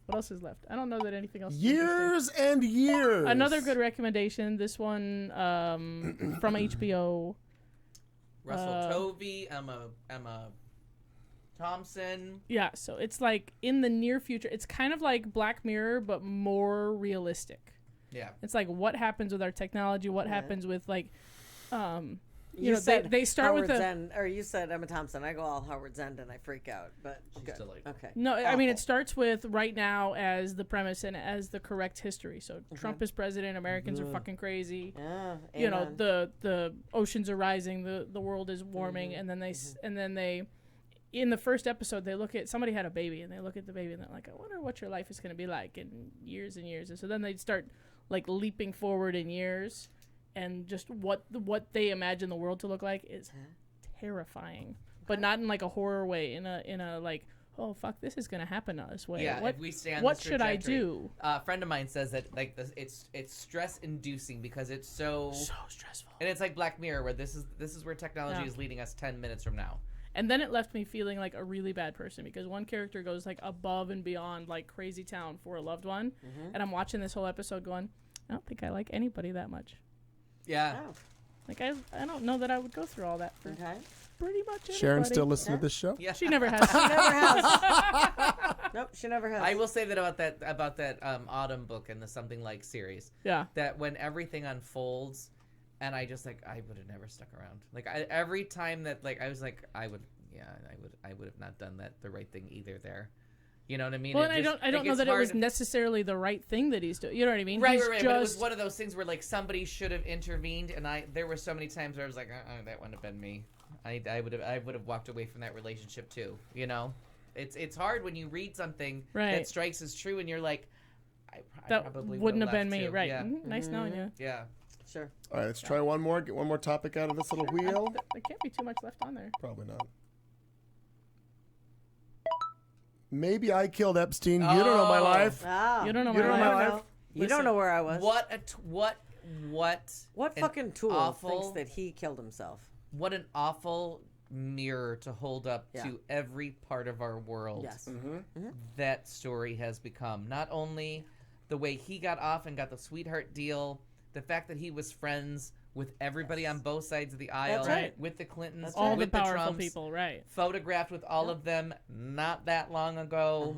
What else is left? I don't know that anything else is interesting. Years and years. Another good recommendation. This one from HBO. Russell Tovey, Emma Thompson. Yeah, so it's in the near future. It's kind of like Black Mirror, but more realistic. Yeah. It's what happens with our technology, what happens with You know, said they start with Howard the Zend, or you said Emma Thompson. I go all Howard Zend and I freak out. But good. delightful. Okay. No, I mean, it Awful. starts with right now as the premise and as the correct history. So Trump is president, Americans are fucking crazy. Yeah. You know, amen. the oceans are rising, the world is warming, and then they in the first episode they look at somebody had a baby and they look at the baby and they're like, I wonder what your life is going to be like in years and years. And so then they start leaping forward in years. And just what they imagine the world to look like is terrifying, but not in a horror way. In a oh fuck, this is gonna happen this way. Yeah, what if we stay on what this should I trajectory. do? A friend of mine says that it's stress inducing because it's so Stressful. and it's like Black Mirror where this is where technology Yeah. is leading us 10 minutes from now. And then it left me feeling like a really bad person because one character goes above and beyond crazy town for a loved one, and I'm watching this whole episode going, I don't think I like anybody that much. Yeah. Oh, I don't know that I would go through all that for okay. pretty much anybody. Sharon still listening to this show? Yeah. She never has. Never has. Nope, she never has. I will say that about that Autumn book and the Something Like series. Yeah. That when everything unfolds, and I just I would have never stuck around. Every time that I was I would have not done the right thing either there. You know what I mean? Well, It and just- I don't know it's that it was hard- necessarily the right thing that he's doing. You know what I mean? Right, He's right, right. Just, But it was one of those things where somebody should have intervened, and there were so many times where I was like, that wouldn't have been me. I would have walked away from that relationship too. You know, it's hard when you read something Right. that strikes as true, and you're like, I that probably wouldn't have been left me, too. right? Yeah, Nice knowing you. yeah. Sure. All right, let's try one more. Get one more topic out of this little wheel. There can't be too much left on there. Probably not. Maybe I killed Epstein. You don't know my Oh. life. Ah, You don't know You don't know my my life. life. You don't know where I was. What What an fucking tool awful- thinks that he killed himself? what an awful mirror to hold up Yeah. to every part of our world. Yes. That story has become. Not only the way he got off and got the sweetheart deal, the fact that he was friends with everybody on both sides of the aisle, That's right. with the Clintons, That's All with the powerful Trumps, people, right? photographed with all of them not that long ago.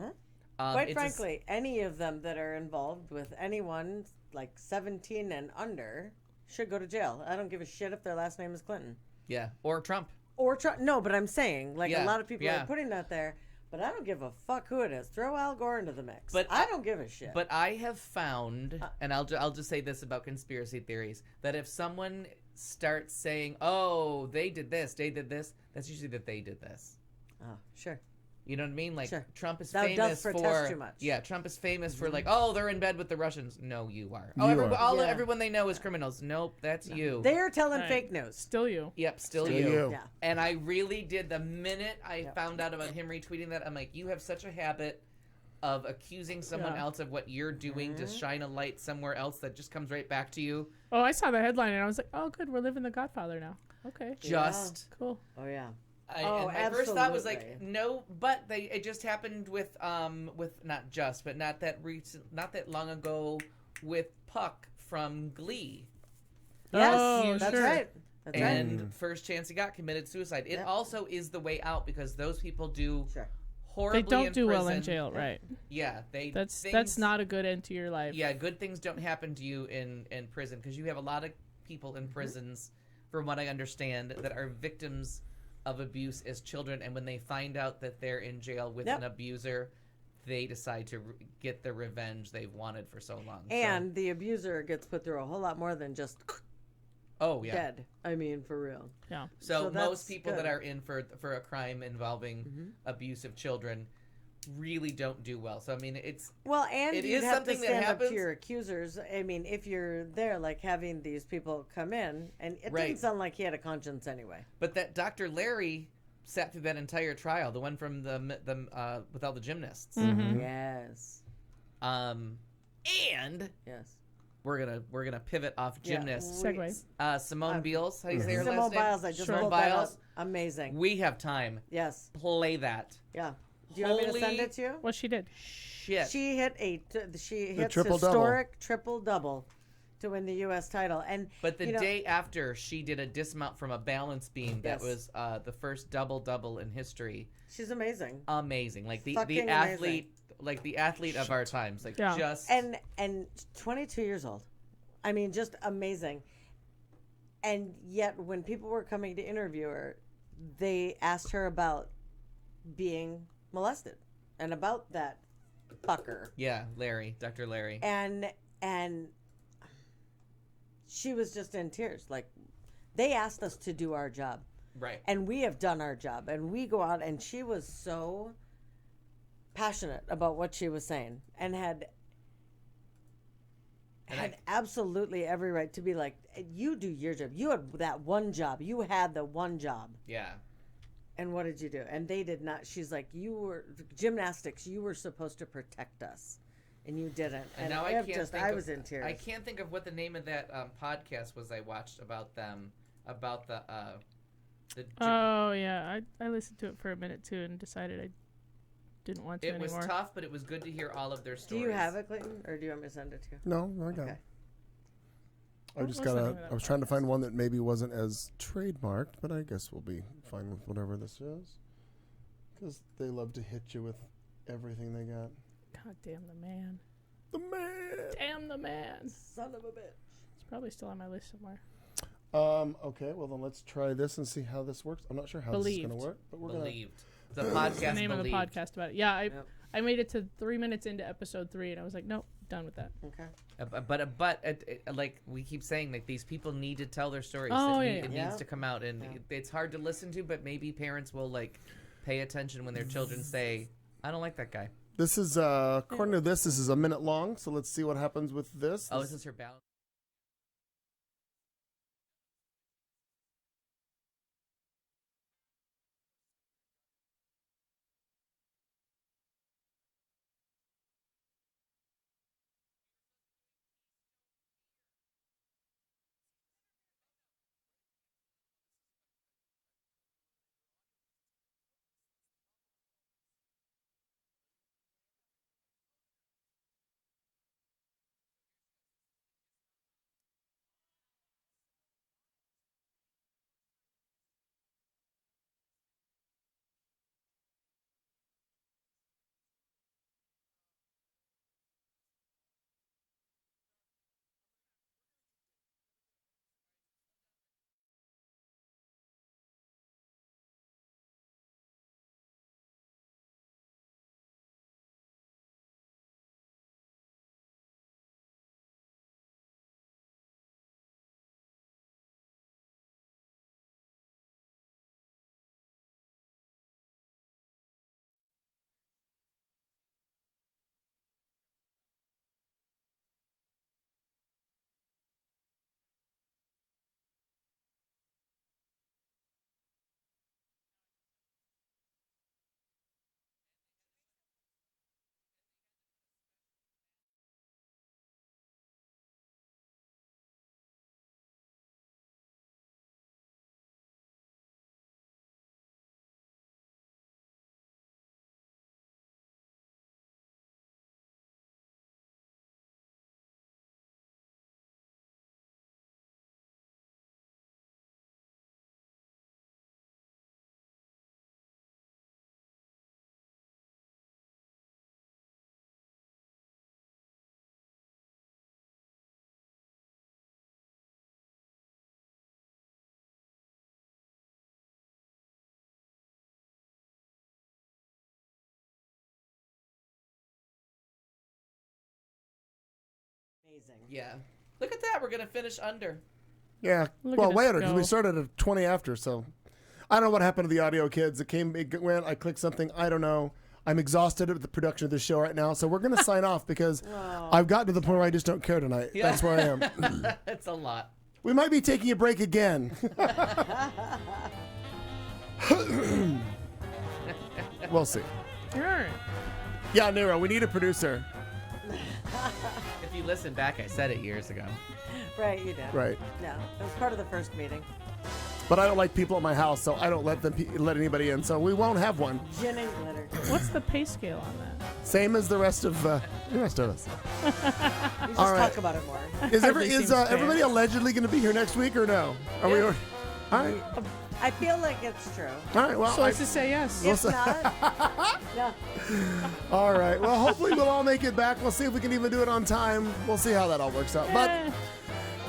Quite it's frankly, any of them that are involved with anyone like 17 and under should go to jail. I don't give a shit if their last name is Clinton. yeah, or Trump. Or Trump. No, but I'm saying, like, Yeah, a lot of people yeah. are putting that there, but I don't give a fuck who it is. Throw Al Gore into the mix. But I don't give a shit. But I have found, and I'll just say this about conspiracy theories, that if someone starts saying, "Oh, they did this," that's usually that they did this. oh, sure. You know what I mean? Like Sure. Trump is Thou dost famous protest for too much. yeah. Trump is famous for like, oh, they're in bed with the Russians. No, you are. Oh, You are. Yeah. everyone they know is criminals. Nope, that's you. They are telling Right. fake news. Still you. Yep, still Still you. you. Yeah. And I really did. The minute I found out about him retweeting that, I'm like, you have such a habit of accusing someone Yeah. else of what you're doing to shine a light somewhere else that just comes right back to you. Oh, I saw the headline and I was like, oh, good, we're living the Godfather now. Okay, Just. cool. Oh, yeah. And my first thought was like, absolutely. no, but it just happened with not just, but not that long ago with Puck from Glee. Yes, Oh, that's sure. right. That's right. And first chance he got committed suicide. It Yep. also is the way out because those people do Sure. horribly They don't in do well in prison. jail, right? Yeah, That's things- not a good end to your life. Yeah, good things don't happen to you in prison because you have a lot of people in prisons, from what I understand, that are victims of abuse as children, and when they find out that they're in jail with Yep. an abuser, they decide to get the revenge they've wanted for so long. And the abuser gets put through a whole lot more than just oh yeah. dead. I mean, for real. Yeah. So, So most that's people that good. are in for a crime involving abuse of children really don't do well. So I mean, it's Well, and It you'd is have something to that stand up happens. to your accusers. I mean, if you're there, like having these people come in, and it Right. didn't sound like he had a conscience anyway. but that Dr. Larry sat through that entire trial, the one from the with all the gymnasts. Mm-hmm. Yes. And Yes. we're gonna pivot off Yeah. gymnasts. Segue. Simone Biles, how do you say her Simone last name? Biles, I just Sure. pulled that up. Biles. Amazing. We have time. Yes. Play that. Yeah. Do you want me to send Holy- it to you? Well, she did. Shit. She hit she hits triple-double. historic triple double to win the U.S. title, and But the you know, day after, she did a dismount from a balance beam that Yes. was the first double in history. she's amazing. Amazing, like the Fucking athlete, like the athlete of our times, like Yeah. just And 22 years old. I mean, just amazing. And yet, when people were coming to interview her, they asked her about being molested and about that fucker. yeah, Larry, Dr. Larry. And she was just in tears. Like, they asked us to do our job, Right. and we have done our job, and we go out, and she was so passionate about what she was saying, and had absolutely every right to be like, you do your job. You had that one job. You had the one job. Yeah. And what did you do? And they did not. She's like, you were gymnastics. You were supposed to protect us, and you didn't. And now I it can't just, think I of, was in tears. I can't think of what the name of that podcast was I watched about them, about the Oh yeah, I listened to it for a minute too and decided I didn't want to it was anymore. tough, but it was good to hear all of their Do stories. you have it, Clayton, or do you want me to send it to you? No, I got Okay. it. I What just was got the to name of that I was trying to find one that maybe wasn't as trademarked, but I guess we'll be fine with whatever this is. Because they love to hit you with everything they got. God damn the man. The man! Damn the man. Son of a bitch. It's probably still on my list somewhere. Okay, well then let's try this and see how this works. I'm not sure how this is Believed. going to work, but we're going to... Believed. The podcast. The name of the Believed. podcast about it. Yeah, Yep. I made it to 3 minutes into episode 3 and I was like, nope, done with that. Okay. But like we keep saying, like these people need to tell their stories. Oh, it yeah. needs to come out, and it's hard to listen to. But maybe parents will like pay attention when their children say, "I don't like that guy." This is, according to this is a minute long, so let's see what happens with this. Oh, is this her balance? amazing. Yeah. Look at that. We're going to finish under. Yeah. Look Well, at us way under because we go. started at 20 after. So I don't know what happened to the audio kids. It went. I clicked something. I don't know. I'm exhausted at the production of this show right now. So we're going to sign off because I've gotten to the point where I just don't care tonight. Yeah. That's where I am. It's a lot. We might be taking a break again. We'll see. All right. Yeah, Nero, we need a producer. If you listen back, I said it years ago. Right, you did. Right. No, it was part of the first meeting. But I don't like people at my house, so I don't let anybody in. So we won't have one. Gin and glitter. What's the pay scale on that? Same as the rest of us. You just All right. talk about it more. Is Hardly seems fair. everybody allegedly going to be here next week or no? Are we? Yeah. All right. I feel like it's true. All right. Well, So let's just say yes. If not, no. all right. Well, hopefully we'll all make it back. We'll see if we can even do it on time. We'll see how that all works out. But Eh.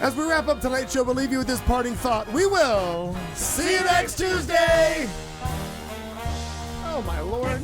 as we wrap up tonight's show, we'll leave you with this parting thought. We will see you next Tuesday. Oh my Lord.